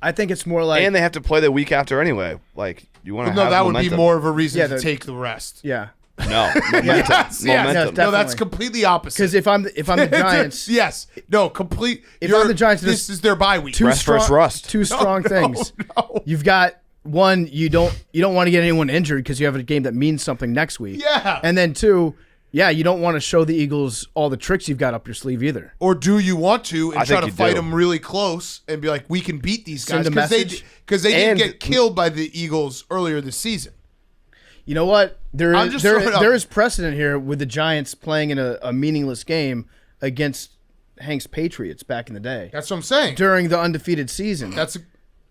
I think it's more like, and they have to play the week after anyway. Like, you want to have that momentum. would be more of a reason to take the rest. Yeah. No, momentum. Yes, yes. Momentum. No, that's completely opposite. Because if I'm the Giants, yes, no, complete. If I'm the Giants, this is their bye week. Rest versus rust. Two strong things. No. You've got one. You don't want to get anyone injured because you have a game that means something next week. Yeah. And then 2, you don't want to show the Eagles all the tricks you've got up your sleeve either. Or do you want to and try to fight do. them really close and be like, we can beat these guys? Send a message. Because they didn't get killed by the Eagles earlier this season. You know what? There is up. precedent here with the Giants playing in a meaningless game against Hank's Patriots back in the day. That's what I'm saying. During the undefeated season. That's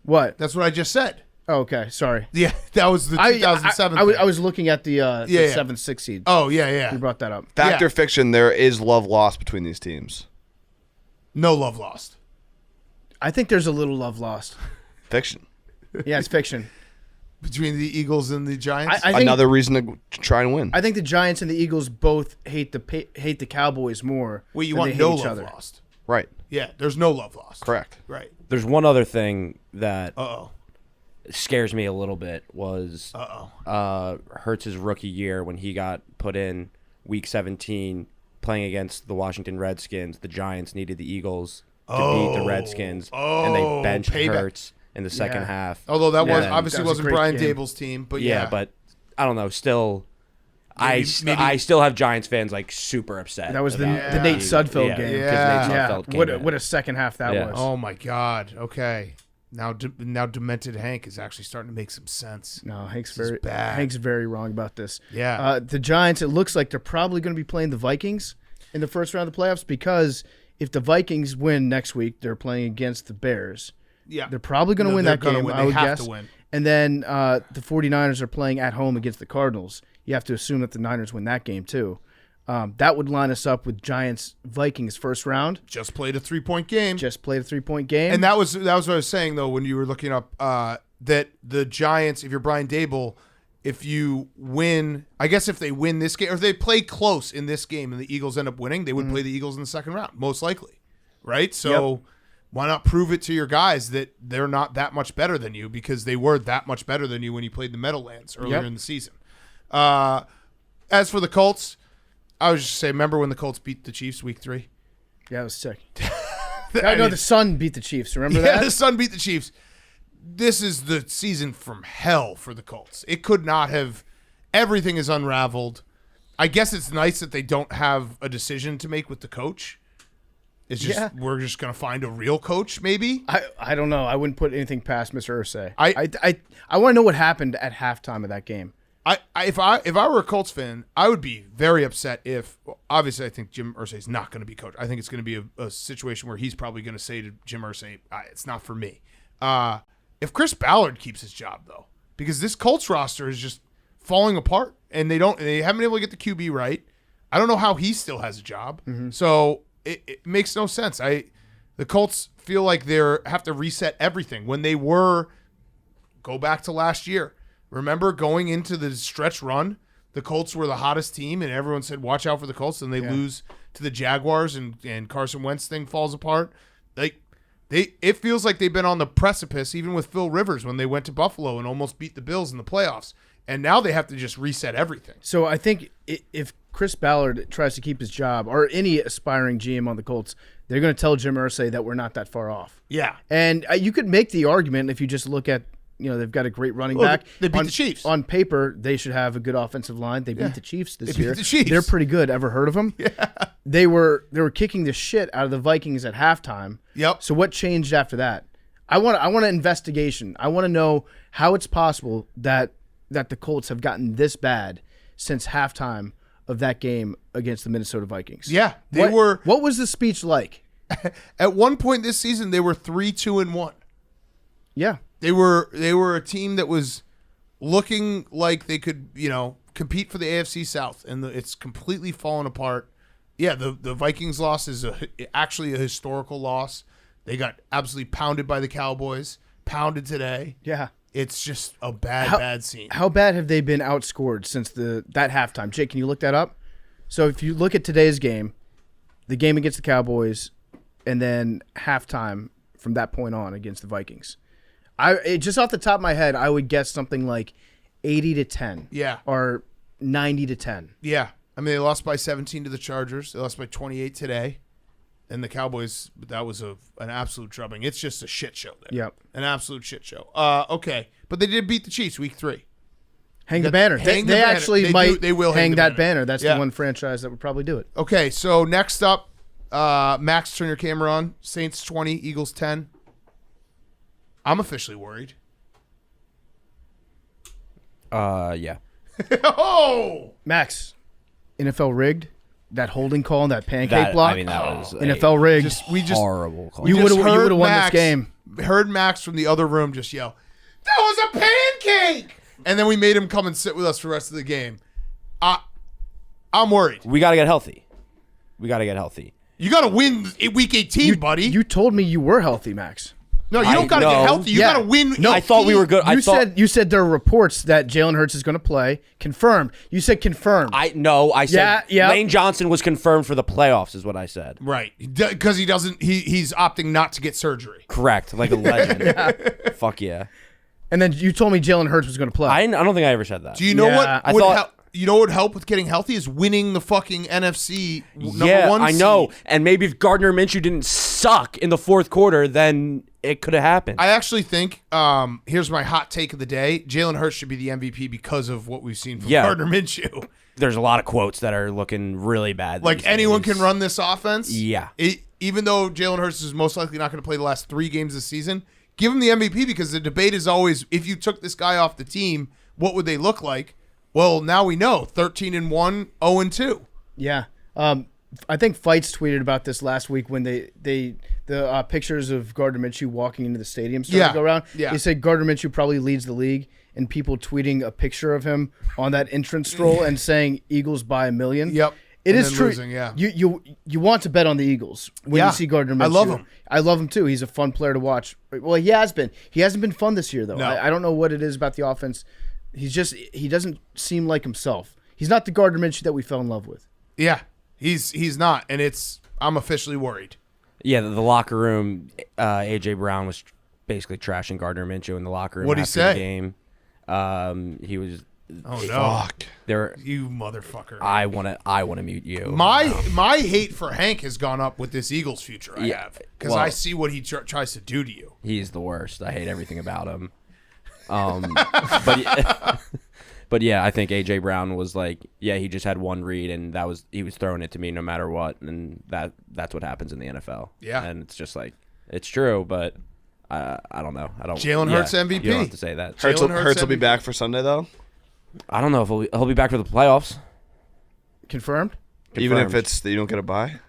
what I just said. Oh, okay, sorry. Yeah, that was the 2007. I was looking at the 7th, 6th seed. Oh, yeah. You brought that up. Fact or fiction, there is love lost between these teams. No love lost. I think there's a little love lost. Fiction. Yeah, it's fiction. Between the Eagles and the Giants? I think, another reason to try and win. I think the Giants and the Eagles both hate the Cowboys more. Well, you than want they no hate each love other. lost. Right. Yeah, there's no love lost. Correct. Right. There's one other thing that Uh-oh. scares me a little bit was Hurts's rookie year when he got put in week 17 playing against the Washington Redskins. The Giants needed the Eagles to beat the Redskins, and they benched Hurts in the second half. Although that wasn't wasn't Brian Dable's team, but but I don't know. Still, maybe- I still have Giants fans like super upset. That was the about Nate Sudfeld game. Yeah. 'cause Nate Sudfeld came What in. a second half that Yeah. was. Oh my God. Okay. Now demented Hank is actually starting to make some sense. No, This is bad. Hank's very wrong about this. Yeah. The Giants, it looks like they're probably going to be playing the Vikings in the first round of the playoffs because if the Vikings win next week, they're playing against the Bears. Yeah. They're probably going to win they're that gonna game, win. I They would have guess. to win. And then the 49ers are playing at home against the Cardinals. You have to assume that the Niners win that game too. That would line us up with Giants-Vikings first round. Just played a 3-point game. Just played a 3-point game. And that was what I was saying, though, when you were looking up that the Giants, if you're Brian Dable, if you win, I guess if they win this game, or if they play close in this game and the Eagles end up winning, they would play the Eagles in the second round, most likely. Right? So why not prove it to your guys that they're not that much better than you, because they were that much better than you when you played the Meadowlands earlier in the season. As for the Colts, I was just saying, remember when the Colts beat the Chiefs week 3? Yeah, it was sick. The Sun beat the Chiefs. Remember Yeah, that? the Sun beat the Chiefs. This is the season from hell for the Colts. It could not have. Everything is unraveled. I guess it's nice that they don't have a decision to make with the coach. It's just we're just gonna find a real coach, maybe. I don't know. I wouldn't put anything past Mr. Irsay. I want to know what happened at halftime of that game. If I were a Colts fan, I would be very upset if obviously I think Jim Irsay is not going to be coach. I think it's going to be a situation where he's probably going to say to Jim Irsay, it's not for me. If Chris Ballard keeps his job, though, because this Colts roster is just falling apart, and they haven't been able to get the QB right. I don't know how he still has a job. So it makes no sense. The Colts feel like they have to reset everything when they were – go back to last year. Remember going into the stretch run, the Colts were the hottest team, and everyone said, watch out for the Colts, and they lose to the Jaguars, and Carson Wentz thing falls apart. It feels like they've been on the precipice, even with Phil Rivers when they went to Buffalo and almost beat the Bills in the playoffs. And now they have to just reset everything. So I think if Chris Ballard tries to keep his job, or any aspiring GM on the Colts, they're going to tell Jim Irsay that we're not that far off. Yeah. And you could make the argument if you just look at, they've got a great running back. They beat the Chiefs. On paper, they should have a good offensive line. They beat the Chiefs this year. Beat the Chiefs. They're pretty good. Ever heard of them? Yeah. They were kicking the shit out of the Vikings at halftime. Yep. So what changed after that? I want an investigation. I want to know how it's possible that the Colts have gotten this bad since halftime of that game against the Minnesota Vikings. Yeah. What was the speech like? At one point this season, they were 3-2-1. Yeah. They were a team that was looking like they could, compete for the AFC South, and it's completely fallen apart. Yeah, the Vikings loss is actually a historical loss. They got absolutely pounded by the Cowboys, pounded today. Yeah. It's just a bad scene. How bad have they been outscored since that halftime? Jake, can you look that up? So if you look at today's game, the game against the Cowboys, and then halftime from that point on against the Vikings. Just off the top of my head, I would guess something like 80-10. Yeah. Or 90-10. Yeah. I mean, they lost by 17 to the Chargers. They lost by 28 today. And the Cowboys, that was an absolute drubbing. It's just a shit show there. Yep. An absolute shit show. Okay. But they did beat the Chiefs week 3. Hang the banner. Hang They the banner. actually They will hang the that banner. That's Yeah. the one franchise that would probably do it. Okay, so next up, Max, turn your camera on. Saints 20, Eagles 10. I'm officially worried. Yeah. Oh! Max, NFL rigged? That holding call and that pancake block? I mean, that was NFL rigged. horrible call. You Just would have won Max- this game. Heard Max from the other room just yell, "That was a pancake!" And then we made him come and sit with us for the rest of the game. I'm worried. We got to get healthy. You You got to win week 18, buddy. You told me you were healthy, Max. No, you don't got to get healthy. You Yeah. got to win. No, I thought we were good. You said there are reports that Jalen Hurts is going to play. Confirmed. You said confirmed. I said Yeah. Lane Johnson was confirmed for the playoffs is what I said. Right, because he doesn't. He's opting not to get surgery. Correct. Like a legend. Fuck yeah. And then you told me Jalen Hurts was going to play. I don't think I ever said that. Do you know Yeah. what? You know what would help with getting healthy is winning the fucking NFC number Yeah, one I know. seed. And maybe if Gardner Minshew didn't suck in the fourth quarter, then it could have happened. I actually think, here's my hot take of the day: Jalen Hurts should be the MVP because of what we've seen from Gardner Minshew. There's a lot of quotes that are looking really bad. Like these anyone days. can run this offense. Yeah. Even though Jalen Hurts is most likely not going to play the last 3 games this season, give him the MVP because the debate is always, if you took this guy off the team, what would they look like? Well, now we know 13-1, 0-2. Yeah. I think Fights tweeted about this last week when the pictures of Gardner Minshew walking into the stadium started to go around. Yeah. He said Gardner Minshew probably leads the league, and people tweeting a picture of him on that entrance stroll and saying Eagles by 1,000,000. Yep. It And is then true. losing, yeah. You want to bet on the Eagles when you see Gardner Minshew. I love him. I love him too. He's a fun player to watch. Well, he has been. He hasn't been fun this year though. No. I don't know what it is about the offense. He doesn't seem like himself. He's not the Gardner Minshew that we fell in love with. Yeah, he's not, and I'm officially worried. Yeah, the locker room, A.J. Brown was basically trashing Gardner Minshew in the locker room What'd he after say? the game. He was... Oh no! There, You motherfucker! I want to mute you. My hate for Hank has gone up with this Eagles future I Yeah, have because well- I see what he tries to do to you. He's the worst. I hate everything about him. But yeah, I think AJ Brown was like, yeah, he just had one read, and he was throwing it to me no matter what, and that's what happens in the NFL. Yeah, and it's just like it's true, but I don't know. Jalen Hurts MVP. You don't have to say that. Hurts will MVP. be back for Sunday though. I don't know if he'll be back for the playoffs. Confirmed? Even if Confirmed. it's that you don't get a bye?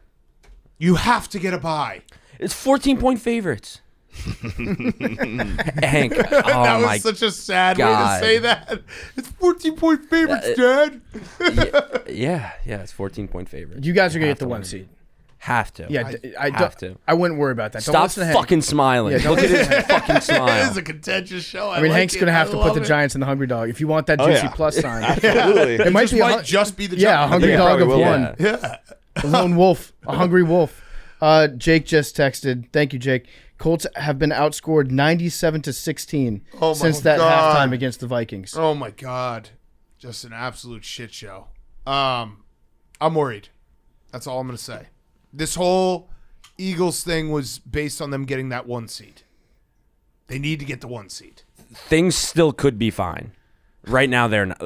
You have to get a bye. It's 14-point favorites. Hank, oh That was my such a sad God. way to say that. It's 14-point favorites, Dad. yeah, it's 14-point favorites. You guys are gonna Have get the to 1 win. seed. Have to. Yeah, I have to. I wouldn't worry about that. Don't Stop listen to Hank. fucking smiling. Yeah, don't Look at his fucking It is smile. a contentious show. I mean, Hank's gonna have to put the giant. Giants in the hungry dog if you want that juicy plus sign. Absolutely. It might Just be might just be the yeah, a Giants. hungry Yeah, dog probably of will. one. Yeah. A lone wolf, a hungry wolf. Jake just texted. Thank you, Jake. Colts have been outscored 97-16 Oh my since that God. halftime against the Vikings. Oh my God, just an absolute shit show. I'm worried. That's all I'm gonna say. This whole Eagles thing was based on them getting that 1 seed. They need to get the 1 seed. Things still could be fine. Right now, they're not.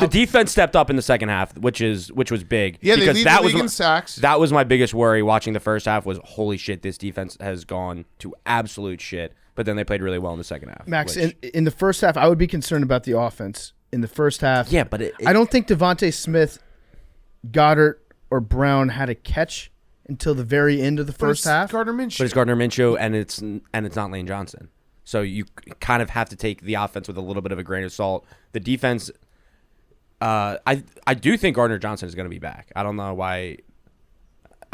The defense stepped up in the second half, which was big. Yeah, they because lead that the was league my, in sacks. That was my biggest worry watching the first half. Was holy shit, this defense has gone to absolute shit. But then they played really well in the second half. Max, which- in the first half, I would be concerned about the offense. In the first half, yeah, but I don't think Devontae Smith, Goddard, or Brown had a catch until the very end of the first half. Gardner Minshew. But it's Gardner Minshew, and it's not Lane Johnson. So you kind of have to take the offense with a little bit of a grain of salt. The defense, I do think Gardner Johnson is going to be back. I don't know why.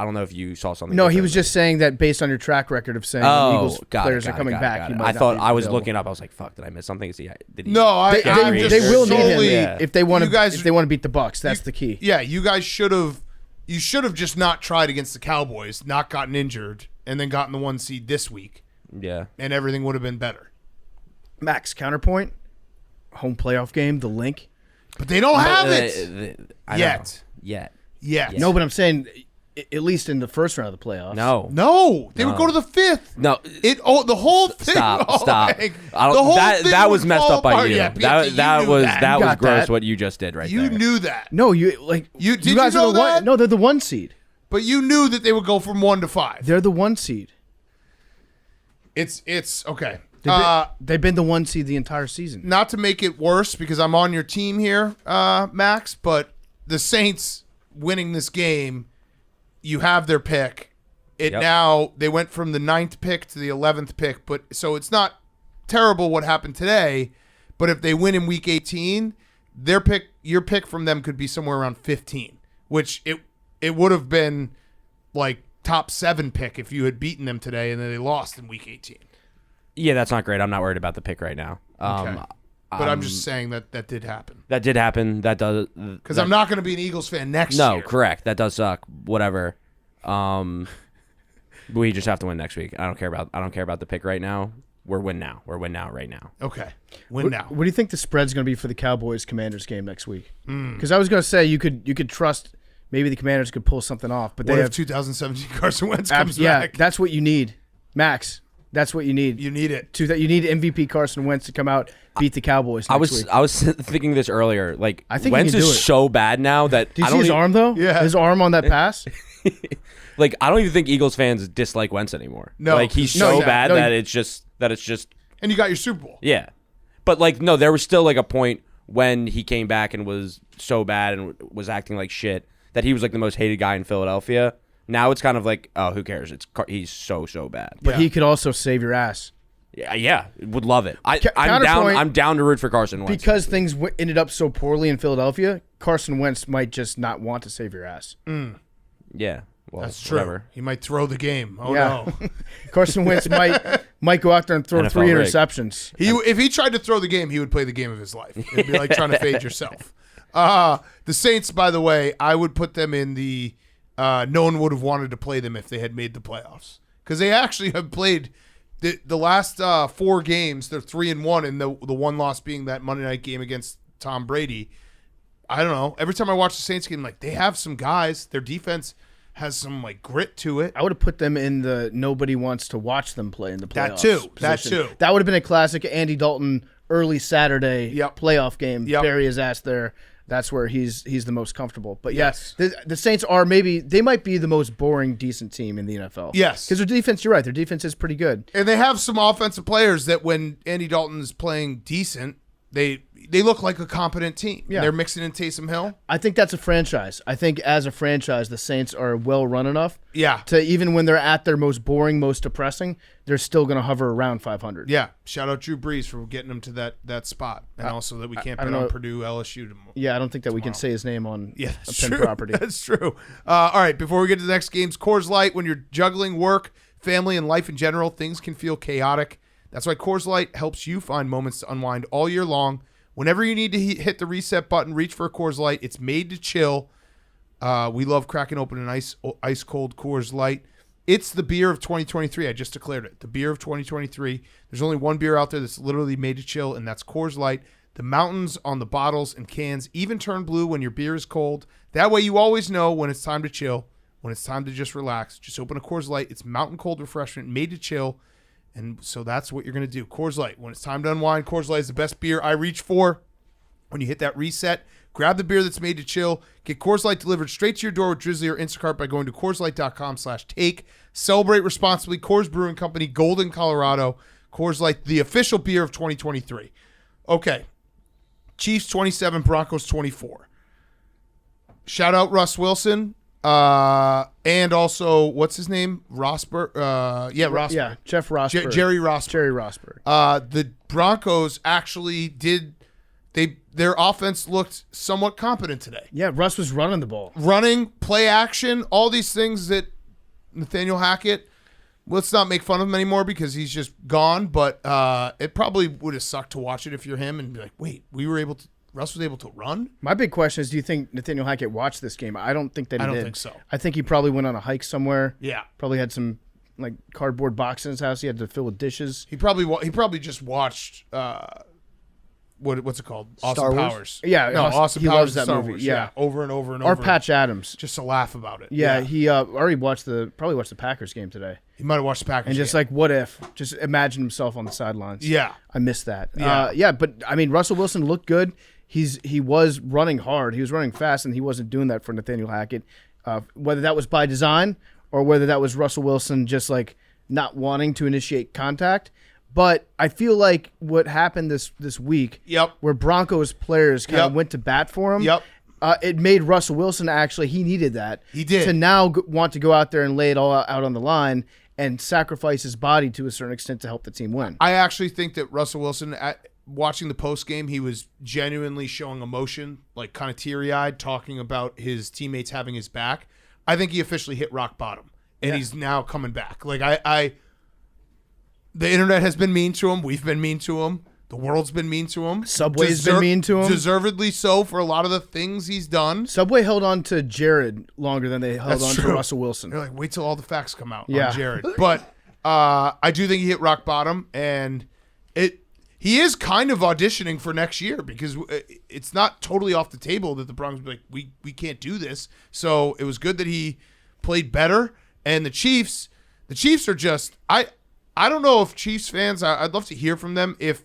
I don't know if you saw something. No, he different. was just saying that based on your track record of saying when Eagles players are coming back. He might I not thought be I was available. looking up. I was like, "Fuck, did I miss something?" Did he? No, I. They, I'm they, just they will need solely- him if they want You guys- to. If they want to beat the Bucs, that's the key. Yeah, you guys should have. You should have just not tried against the Cowboys, not gotten injured, and then gotten the 1 seed this week, Yeah. and everything would have been better. Max, counterpoint, home playoff game, the link. But they don't have it Yet. yet. No, but I'm saying at least in the first round of the playoffs. No, they would go to the 5th. No. The whole thing. Stop. Hank, I don't, the whole that thing that was would messed fall up by apart. you. Yeah, that you that knew was that. that You was got gross that. what you just did right You there. knew that. No, you like Did you guys you know are the one. that? No, they're the 1 seed. But you knew that they would go from 1 to 5. They're the 1 seed. It's okay. They've been the 1 seed the entire season. Not to make it worse because I'm on your team here, Max, but the Saints winning this game, you have their pick. Now they went from the 9th pick to the 11th pick, but so it's not terrible what happened today, but if they win in week 18, your pick from them could be somewhere around 15, which it would have been like top 7 pick if you had beaten them today and then they lost in week 18. Yeah, that's not great. I'm not worried about the pick right now. Okay. But I'm just saying that did happen. That did happen. That does Because I'm not going to be an Eagles fan next year. No, correct. That does suck. Whatever. We just have to win next week. I don't care about the pick right now. We're win now. We're win now right now. Okay. Win now. What do you think the spread's going to be for the Cowboys Commanders game next week? Because I was going to say you could trust maybe the Commanders could pull something off, but What they if have 2017 Carson Wentz comes yeah, back? that's what you need, Max. That's what you need. You need it. You need MVP Carson Wentz to come out, beat the Cowboys next week. I was thinking this earlier. Like I think Wentz he can do is it. so bad now that Do you I see don't his even, arm though? Yeah. His arm on that pass. like I don't even think Eagles fans dislike Wentz anymore. No, like he's no, so yeah, bad no, that it's just And you got your Super Bowl. yeah. But like no, there was still like a point when he came back and was so bad and was acting like shit that he was like the most hated guy in Philadelphia. Now it's kind of like, oh, who cares? He's so bad. But he could also save your ass. Yeah, would love it. I'm Counterpoint, down. I'm down to root for Carson Wentz Because things ended up so poorly in Philadelphia, Carson Wentz might just not want to save your ass. Yeah, well, That's true. whatever. He might throw the game. Oh, Yeah. no. Carson Wentz might go out there and throw NFL 3 rig. interceptions. If he tried to throw the game, he would play the game of his life. It'd be like trying to fade yourself. The Saints, by the way, I would put them in the no one would have wanted to play them if they had made the playoffs. Because they actually have played the last 4 games. They're 3-1, and the one loss being that Monday night game against Tom Brady. I don't know. Every time I watch the Saints game, like they have some guys. Their defense has some like grit to it. I would have put them in the nobody wants to watch them play in the That playoffs. too. That position. too. That would have been a classic Andy Dalton early Saturday Yep. playoff game. Yep. Bury his ass there. That's where he's the most comfortable. But Yes. yes, the Saints they might be the most boring, decent team in the NFL. Yes. Because their defense, you're right, their defense is pretty good. And they have some offensive players that when Andy Dalton is playing decent, they they look like a competent team. Yeah. They're mixing in Taysom Hill. I think that's a franchise. I think as a franchise, the Saints are well run enough. Yeah. To even when they're at their most boring, most depressing, they're still going to hover around 500. Yeah. Shout out Drew Brees for getting them to that spot, and also that we can't bet on Purdue LSU tomorrow. Yeah, I don't think that we can say his name on Yeah, a that's pin true. property. That's true. All right, before we get to the next games, Coors Light, when you're juggling work, family, and life in general, things can feel chaotic. That's why Coors Light helps you find moments to unwind all year long. Whenever you need to hit the reset button, reach for a Coors Light. It's made to chill. We love cracking open an ice cold Coors Light. It's the beer of 2023. I just declared it. The beer of 2023. There's only one beer out there that's literally made to chill, and that's Coors Light. The mountains on the bottles and cans even turn blue when your beer is cold. That way you always know when it's time to chill, when it's time to just relax. Just open a Coors Light. It's mountain cold refreshment made to chill. And so that's what you're going to do. Coors Light. When it's time to unwind, Coors Light is the best beer I reach for. When you hit that reset, grab the beer that's made to chill. Get Coors Light delivered straight to your door with Drizzly or Instacart by going to CoorsLight.com/take. Celebrate responsibly. Coors Brewing Company, Golden, Colorado. Coors Light, the official beer of 2023. Okay. Chiefs 27, Broncos 24. Shout out Russ Wilson. And also, what's his name? Rosberg. Rosberg. Yeah, Jeff Rosberg. Jerry Rosberg. Jerry Rosberg. The Broncos actually their offense looked somewhat competent today. Yeah, Russ was running the ball. Running, play action, all these things that Nathaniel Hackett, let's not make fun of him anymore because he's just gone, but it probably would have sucked to watch it if you're him and be like, wait, Russ was able to run? My big question is, do you think Nathaniel Hackett watched this game? I don't think that he did. I don't think so. I think he probably went on a hike somewhere. Yeah. Probably had some like cardboard box in his house he had to fill with dishes. He probably just watched what's it called? Star Awesome Wars? Powers. Yeah, No, Awesome he Powers loves and that Star movie. Wars. Yeah. Over and over and Or over. Patch Adams. Just to laugh about it. Yeah, he already watched the Packers game today. He might have watched the Packers And just game. like, what if? Just imagine himself on the sidelines. Yeah. I missed that. Yeah. But I mean, Russell Wilson looked good. He was running hard. He was running fast, and he wasn't doing that for Nathaniel Hackett. Whether that was by design or whether that was Russell Wilson just like not wanting to initiate contact. But I feel like what happened this week, Yep. where Broncos players kind of Yep. went to bat for him, Yep. it made Russell Wilson he needed that. He did. To now want to go out there and lay it all out on the line and sacrifice his body to a certain extent to help the team win. I actually think that Russell Wilson, watching the post game, he was genuinely showing emotion, like kind of teary-eyed, talking about his teammates having his back. I think he officially hit rock bottom, and he's now coming back. Like the internet has been mean to him. We've been mean to him. The world's been mean to him. Subway's been mean to him. Deservedly so for a lot of the things he's done. Subway held on to Jared longer than they held That's on true. to Russell Wilson. They're like, wait till all the facts come out Yeah. on Jared. But I do think he hit rock bottom, and he is kind of auditioning for next year because it's not totally off the table that the Broncos be like, we can't do this. So it was good that he played better. And the Chiefs are just I don't know if Chiefs fans, I'd love to hear from them if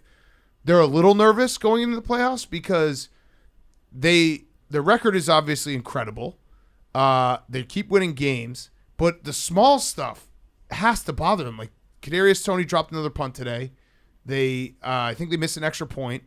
they're a little nervous going into the playoffs because their record is obviously incredible. They keep winning games, but the small stuff has to bother them. Like Kadarius Toney dropped another punt today. I think they missed an extra point.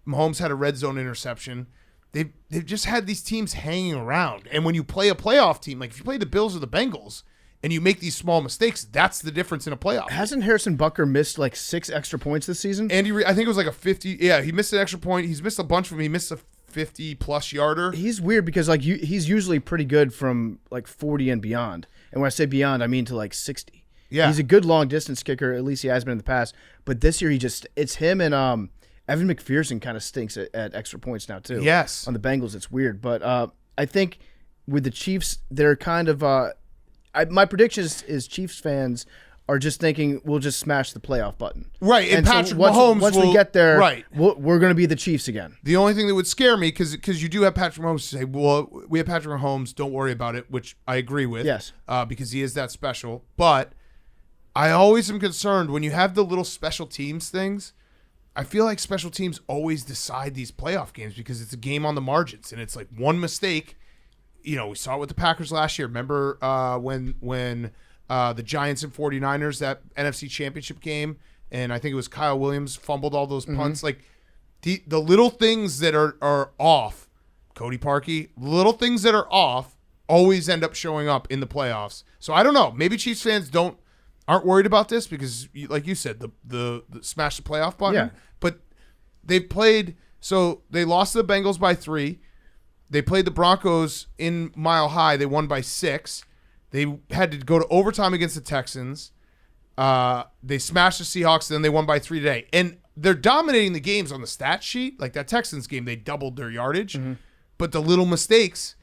Mahomes had a red zone interception. They've just had these teams hanging around. And when you play a playoff team, like if you play the Bills or the Bengals and you make these small mistakes, that's the difference in a playoff. Hasn't Harrison Butker missed like 6 extra points this season? Andy Reid, I think it was like a 50. Yeah, he missed an extra point. He's missed a bunch of them. He missed a 50-plus yarder. He's weird because like he's usually pretty good from like 40 and beyond. And when I say beyond, I mean to like 60. Yeah. He's a good long distance kicker. At least he has been in the past. But this year it's him and Evan McPherson kind of stinks at extra points now too. Yes. On the Bengals, it's weird. But I think with the Chiefs, they're kind of my prediction is Chiefs fans are just thinking we'll just smash the playoff button. Right, and so Patrick once Mahomes we will- get there, right. we're going to be the Chiefs again. The only thing that would scare me, because you do have Patrick Mahomes to say, well, we have Patrick Mahomes, don't worry about it, which I agree with. Yes. Because he is that special. But I always am concerned when you have the little special teams things. I feel like special teams always decide these playoff games because it's a game on the margins, and it's like one mistake. You know, we saw it with the Packers last year. Remember when the Giants and 49ers, that NFC Championship game, and I think it was Kyle Williams fumbled all those punts. Like, the little things that are off, Cody Parkey, little things that are off always end up showing up in the playoffs. So I don't know. Maybe Chiefs fans aren't worried about this because, like you said, the smash the playoff button. Yeah. But they played. So they lost to the Bengals by 3. They played the Broncos in Mile High. They won by 6. They had to go to overtime against the Texans. They smashed the Seahawks, and then they won by 3 today. And they're dominating the games on the stat sheet. Like that Texans game, they doubled their yardage. Mm-hmm. But the little mistakes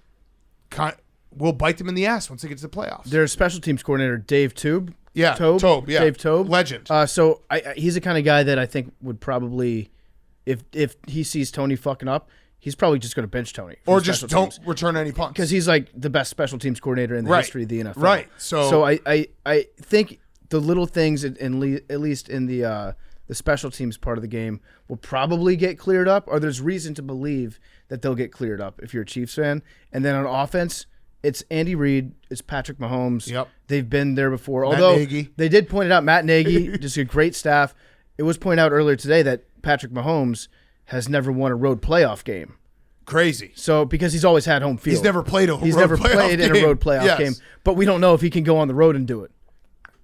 will bite them in the ass once they get to the playoffs. Their special teams coordinator, Dave Toub. Yeah, Toub, yeah. Dave Toub. Legend. So he's the kind of guy that I think would probably, if he sees Tony fucking up, he's probably just going to bench Tony. Or just don't return any punts. Because he's like the best special teams coordinator in the history of the NFL. Right. So I think the little things, at least in the special teams part of the game, will probably get cleared up, or there's reason to believe that they'll get cleared up if you're a Chiefs fan. And then on offense, it's Andy Reid, it's Patrick Mahomes. Yep. They've been there before. Although they did point it out, Matt Nagy, just a great staff. It was pointed out earlier today that Patrick Mahomes has never won a road playoff game. Crazy. So because he's always had home field. He's never played in a road playoff game. But we don't know if he can go on the road and do it.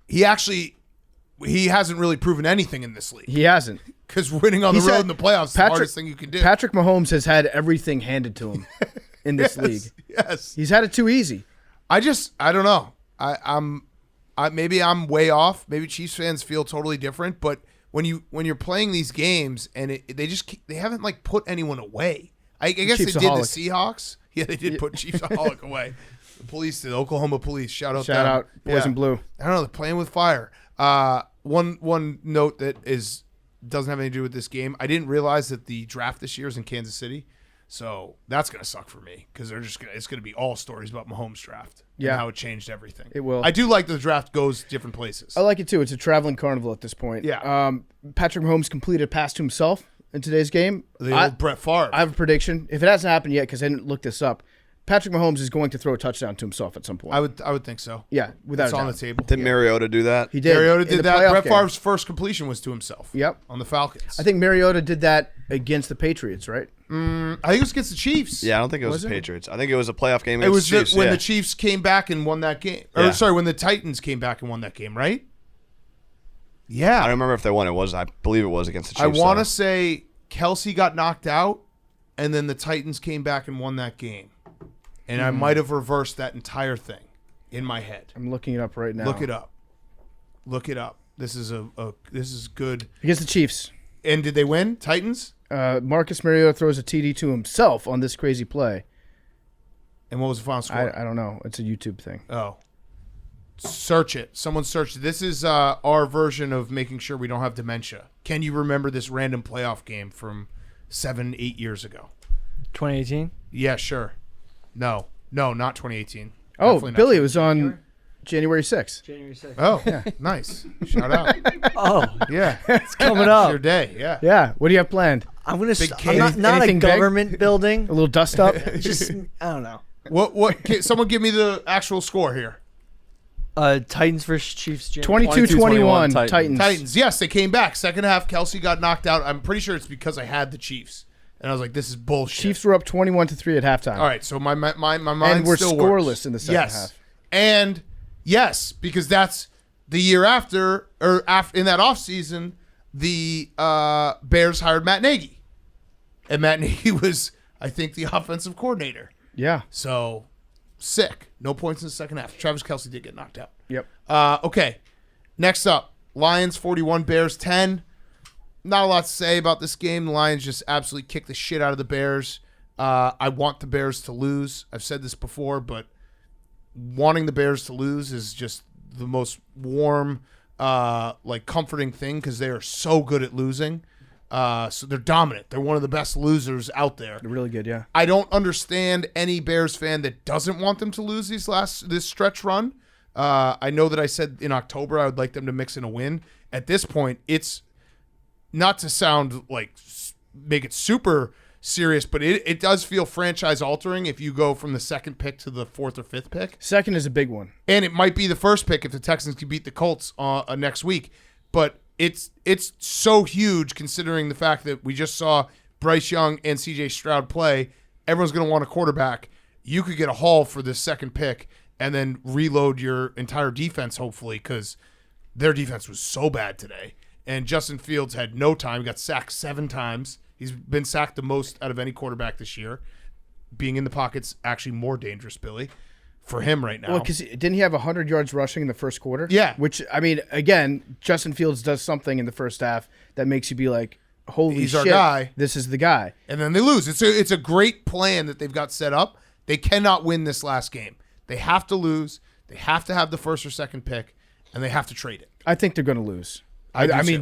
He hasn't really proven anything in this league. He hasn't. Because winning on the road in the playoffs is the hardest thing you can do. Patrick Mahomes has had everything handed to him in this league. Yes. He's had it too easy. I don't know. Maybe I'm way off. Maybe Chiefs fans feel totally different. But when you're playing these games and they haven't like put anyone away. I guess they did the Seahawks. Yeah, they did put Chiefs-aholic away. The police did. Oklahoma police. Shout out Boys in Blue. I don't know. They're playing with fire. One note that doesn't have anything to do with this game. I didn't realize that the draft this year is in Kansas City. So that's going to suck for me because it's going to be all stories about Mahomes' draft and how it changed everything. It will. I do like the draft goes different places. I like it too. It's a traveling carnival at this point. Yeah. Patrick Mahomes completed a pass to himself in today's game. The old Brett Favre. I have a prediction. If it hasn't happened yet, because I didn't look this up, Patrick Mahomes is going to throw a touchdown to himself at some point. I would think so. Yeah, without It's a doubt. on the table. Did Mariota do that? He did. Mariota did that. Brett game. Favre's first completion was to himself. Yep. On the Falcons. I think Mariota did that against the Patriots, right? I think it was against the Chiefs. Yeah, I don't think it was the Patriots. I think it was a playoff game against It was the Chiefs. when the Chiefs came back and won that game. Or Yeah. sorry, when the Titans came back and won that game, right? Yeah. I don't remember if they won. I believe it was against the Chiefs. I want to say Kelsey got knocked out, and then the Titans came back and won that game. And I might have reversed that entire thing in my head. I'm looking it up right now. Look it up. Look it up. This is this is good. Against the Chiefs. And did they win? Titans? Marcus Mariota throws a TD to himself on this crazy play. And what was the final score? I don't know. It's a YouTube thing. Oh. Search it. Someone search it. This is our version of making sure we don't have dementia. Can you remember this random playoff game from 7-8 years ago? 2018? Yeah, sure. No, not 2018. Oh, Definitely not Billy, it was on January 6th. January 6th. Oh, nice. Shout out. Oh, Yeah. it's coming It's up. your day. Yeah. Yeah. What do you have planned? I'm gonna. Big I'm cave. not a Anything big? government building. A little dust up? Just I don't know. Someone give me the actual score here. Titans versus Chiefs. January 22-21 Titans. Titans. Titans. Yes, they came back. Second half, Kelsey got knocked out. I'm pretty sure it's because I had the Chiefs. And I was like, this is bullshit. Chiefs were up 21-3 at halftime. All right, so my mind And we're still scoreless works. in the second yes. half. And yes, because that's the year after, or in that offseason, the Bears hired Matt Nagy. And Matt Nagy was, I think, the offensive coordinator. Yeah. So, sick. No points in the second half. Travis Kelce did get knocked out. Yep. Okay, next up, Lions 41, Bears 10. Not a lot to say about this game. The Lions just absolutely kicked the shit out of the Bears. I want the Bears to lose. I've said this before, but wanting the Bears to lose is just the most warm, comforting thing because they are so good at losing. So they're dominant. They're one of the best losers out there. They're really good, yeah. I don't understand any Bears fan that doesn't want them to lose this stretch run. I know that I said in October I would like them to mix in a win. At this point, it's not to sound like make it super serious, but it does feel franchise altering if you go from the second pick to the fourth or fifth pick. Second is a big one. And it might be the first pick if the Texans can beat the Colts next week. But it's so huge considering the fact that we just saw Bryce Young and C.J. Stroud play, everyone's going to want a quarterback. You could get a haul for this second pick and then reload your entire defense, hopefully, because their defense was so bad today. And Justin Fields had no time. He got sacked 7 times. He's been sacked the most out of any quarterback this year. Being in the pocket's actually more dangerous, Billy, for him right now. Well, because didn't he have 100 yards rushing in the first quarter? Yeah. Which, I mean, again, Justin Fields does something in the first half that makes you be like, holy He's shit, our guy. this is the guy. And then they lose. It's a great plan that they've got set up. They cannot win this last game. They have to lose. They have to have the first or second pick, and they have to trade it. I think they're going to lose. I I do mean, too.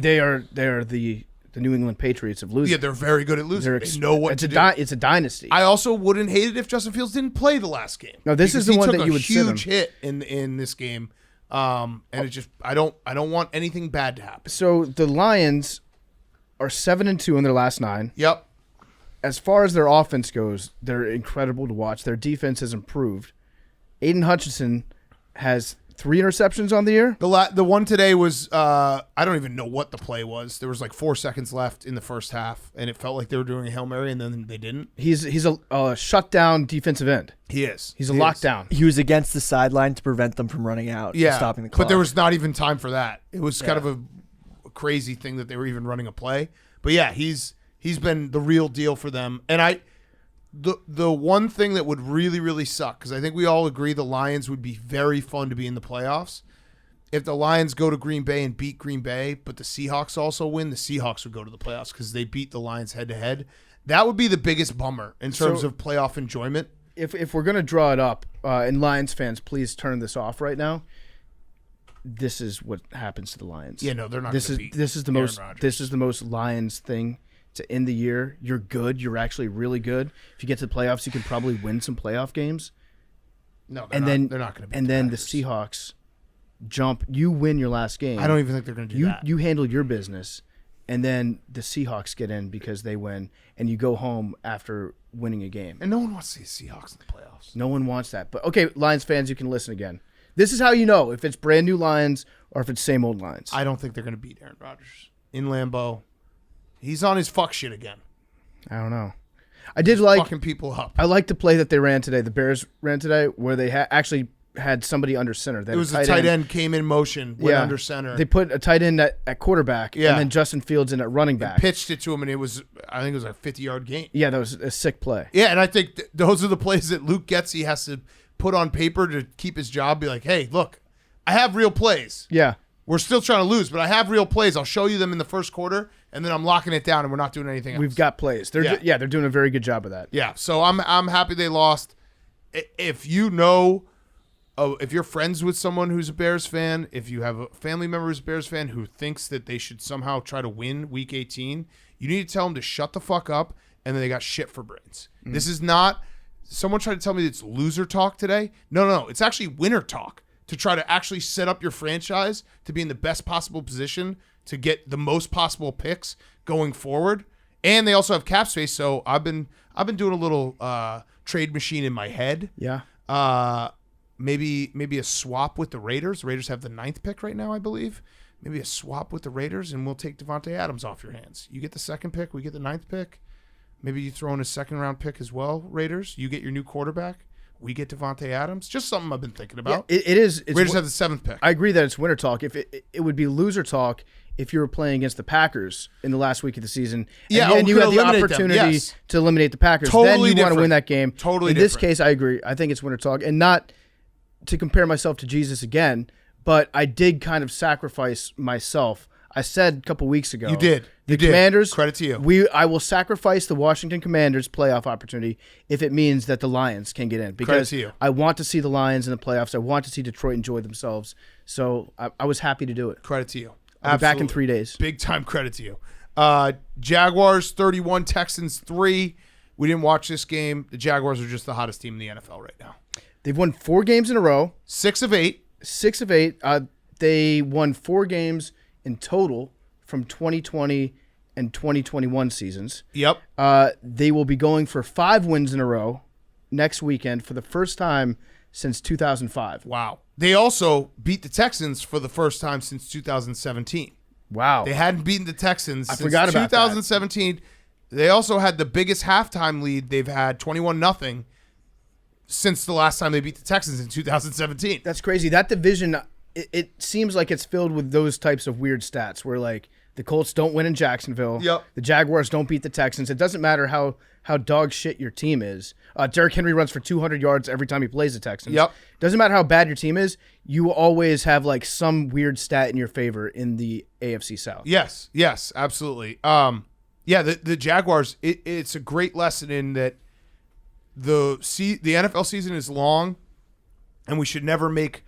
they are the New England Patriots of losing. Yeah, they're very good at losing. They know what it's to a do. It's a dynasty. I also wouldn't hate it if Justin Fields didn't play the last game. No, this is Because the one he that took you a would sit him. huge hit in this game, and it just I don't want anything bad to happen. So the Lions are 7-2 in their last 9. Yep. As far as their offense goes, they're incredible to watch. Their defense has improved. Aiden Hutchinson has 3 interceptions on the year. The one today was I don't even know what the play was. There was like 4 seconds left in the first half, and it felt like they were doing a Hail Mary, and then they didn't. He's a shutdown defensive end. He is. He's a He is. lockdown. He was against the sideline to prevent them from running out. Yeah, and stopping the clock. but there was not even time for that. It was kind of a crazy thing that they were even running a play. But yeah, he's been the real deal for them. And the one thing that would really, really suck, because I think we all agree the Lions would be very fun to be in the playoffs. If the Lions go to Green Bay and beat Green Bay, but the Seahawks also win, the Seahawks would go to the playoffs because they beat the Lions head-to-head. That would be the biggest bummer in terms of playoff enjoyment. If we're gonna draw it up, and Lions fans, please turn this off right now. This is what happens to the Lions. Yeah, no, they're not. This gonna is beat this is the Aaron most Rodgers. this is the most Lions thing to end the year. You're good. You're actually really good. If you get to the playoffs, you can probably win some playoff games. No, They're not going to beat And the then the Packers. Seahawks jump. You win your last game. I don't even think they're going to do that. You handle your business, and then the Seahawks get in because they win, and you go home after winning a game. And no one wants to see the Seahawks in the playoffs. No one wants that. But okay, Lions fans, you can listen again. This is how you know if it's brand new Lions or if it's same old Lions. I don't think they're going to beat Aaron Rodgers in Lambeau. He's on his fuck shit again. I don't know. I did like Fucking people up. I like the play that they ran today. The Bears ran today where they actually had somebody under center. They It had was a the tight end came in motion, went under center, They put a tight end at quarterback, Yeah. and then Justin Fields in at running back. pitched it to him, and I think it was a 50-yard gain. Yeah, that was a sick play. Yeah, and I think those are the plays that Luke Getsy has to put on paper to keep his job. Be like, hey, look, I have real plays. Yeah. We're still trying to lose, but I have real plays. I'll show you them in the first quarter, and then I'm locking it down, and we're not doing anything else. We've got plays. They're they're doing a very good job of that. Yeah, so I'm happy they lost. If you know, if you're friends with someone who's a Bears fan, if you have a family member who's a Bears fan who thinks that they should somehow try to win Week 18, you need to tell them to shut the fuck up, and then they got shit for brains. This is not. Someone tried to tell me it's loser talk today. No, it's actually winner talk to try to actually set up your franchise to be in the best possible position to get the most possible picks going forward. And they also have cap space, so I've been doing a little trade machine in my head. Yeah. Maybe a swap with the Raiders. The Raiders have the 9th pick right now, I believe. Maybe a swap with the Raiders, and we'll take Devontae Adams off your hands. You get the 2nd pick, we get the 9th pick. Maybe you throw in a 2nd-round pick as well, Raiders. You get your new quarterback. We get Devontae Adams. Just something I've been thinking about. Yeah, it is. Raiders have the 7th pick. I agree that it's winter talk. If it would be loser talk if you were playing against the Packers in the last week of the season, Yeah, and you could had the eliminate them, opportunity yes. to eliminate the Packers, Totally then you want to different. win that game. Totally In this different. case, I agree. I think it's winter talk, and not to compare myself to Jesus again, but I did kind of sacrifice myself. I said a couple weeks ago. You did. The You did. Commanders. Credit to you. I will sacrifice the Washington Commanders playoff opportunity if it means that the Lions can get in. Because to you. I want to see the Lions in the playoffs. I want to see Detroit enjoy themselves. So I was happy to do it. Credit to you. I'll be back in Absolutely. 3 days. Big time credit to you. Jaguars 31, Texans 3. We didn't watch this game. The Jaguars are just the hottest team in the NFL right now. They've won 4 games in a row. 6 of 8. 6 of 8. They won 4 games in total from 2020 and 2021 seasons. Yep. They will be going for 5 wins in a row next weekend for the first time since 2005. Wow. They also beat the Texans for the first time since 2017. Wow. They hadn't beaten the Texans since forgot about that. 2017. they also had the biggest halftime lead they've had, 21-0, since the last time they beat the Texans in 2017. That's crazy. That division, it seems like it's filled with those types of weird stats where, like, the Colts don't win in Jacksonville. Yep. The Jaguars don't beat the Texans. It doesn't matter how dog shit your team is. Derrick Henry runs for 200 yards every time he plays the Texans. Yep. Doesn't matter how bad your team is. You always have, like, some weird stat in your favor in the AFC South. Yes, absolutely. The Jaguars, it's a great lesson in that the NFL season is long, and we should never make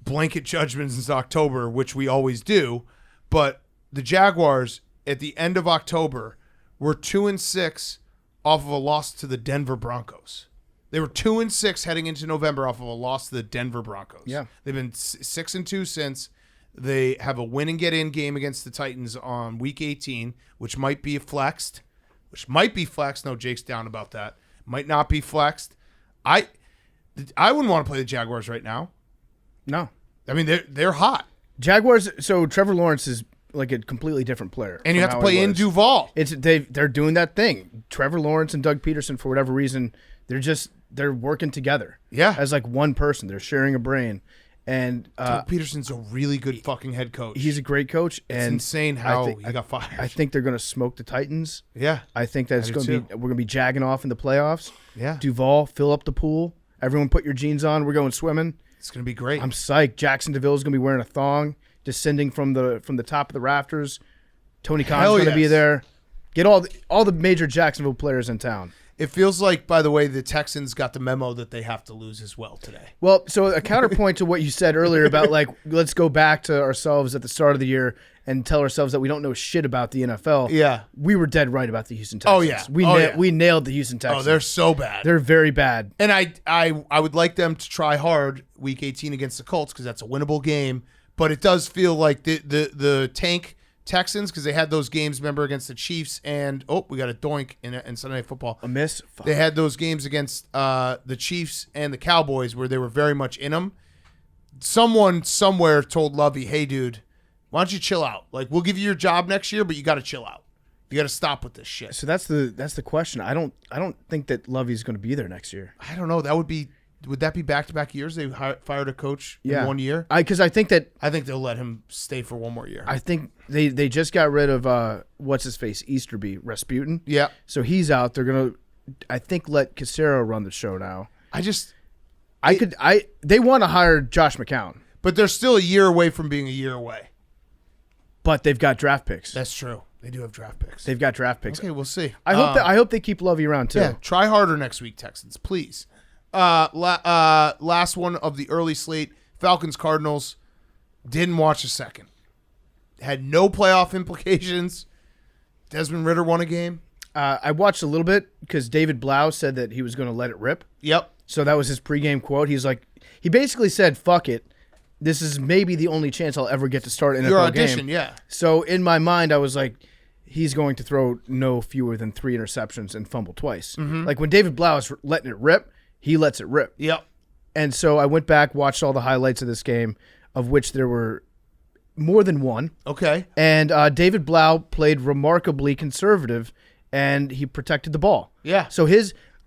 blanket judgments in October, which we always do. But the Jaguars, at the end of October, were 2-6 off of a loss to the Denver Broncos. They were 2-6 heading into November off of a loss to the Denver Broncos. Yeah. They've been 6-2 since. They have a win and get in game against the Titans on week 18, which might be flexed. No, Jake's down about that. Might not be flexed. I wouldn't want to play the Jaguars right now. No. I mean, they're hot. Jaguars, so Trevor Lawrence is like a completely different player. And you from have to how he play in was. Duval. They're doing that thing. Trevor Lawrence and Doug Peterson, for whatever reason, they're working together. Yeah. As like one person. They're sharing a brain. And Doug Peterson's a really good fucking head coach. He's a great coach. It's and insane how he got fired. I think they're going to smoke the Titans. Yeah. I think that's I do going to too. be we're going to be jagging off in the playoffs. Yeah. Duval, fill up the pool. Everyone put your jeans on. We're going swimming. It's going to be great. I'm psyched. Jackson DeVille's going to be wearing a thong, descending from the top of the rafters. Tony Khan's Hell going to be yes. there. Get all the major Jacksonville players in town. It feels like, by the way, the Texans got the memo that they have to lose as well today. Well, so a counterpoint to what you said earlier about, like, let's go back to ourselves at the start of the year and tell ourselves that we don't know shit about the NFL. Yeah. We were dead right about the Houston Texans. Oh, yeah. We nailed the Houston Texans. Oh, they're so bad. They're very bad. And I would like them to try hard week 18 against the Colts because that's a winnable game. But it does feel like the tank Texans, because they had those games, remember, against the Chiefs and we got a doink in Sunday Night Football. A miss. Fuck. They had those games against the Chiefs and the Cowboys where they were very much in them. Someone somewhere told Lovey, "Hey, dude, why don't you chill out? Like, we'll give you your job next year, but you got to chill out. You got to stop with this shit." So that's the question. I don't think that Lovey's going to be there next year. I don't know. Would that be back-to-back years? They fired a coach in 1 year? Because I think they'll let him stay for one more year. I think they just got rid of what's his face, Easterby, Rasputin. Yeah. So he's out. They're gonna, I think, let Casero run the show now. They want to hire Josh McCown, but they're still a year away from being a year away. But they've got draft picks. That's true. They do have draft picks. They've got draft picks. Okay, we'll see. I hope they keep Lovey around too. Yeah, try harder next week, Texans, please. Last one of the early slate, Falcons Cardinals. Didn't watch a second. Had no playoff implications. Desmond Ridder won a game. I watched a little bit because David Blau said that he was going to let it rip. Yep. So that was his pregame quote. He basically said, "Fuck it. This is maybe the only chance I'll ever get to start an NFL Your audition, game." yeah. So in my mind, I was like, he's going to throw no fewer than 3 interceptions and fumble twice. Mm-hmm. Like when David Blau is letting it rip, he lets it rip. Yep. And so I went back, watched all the highlights of this game, of which there were more than one. Okay. And David Blau played remarkably conservative, and he protected the ball. Yeah. So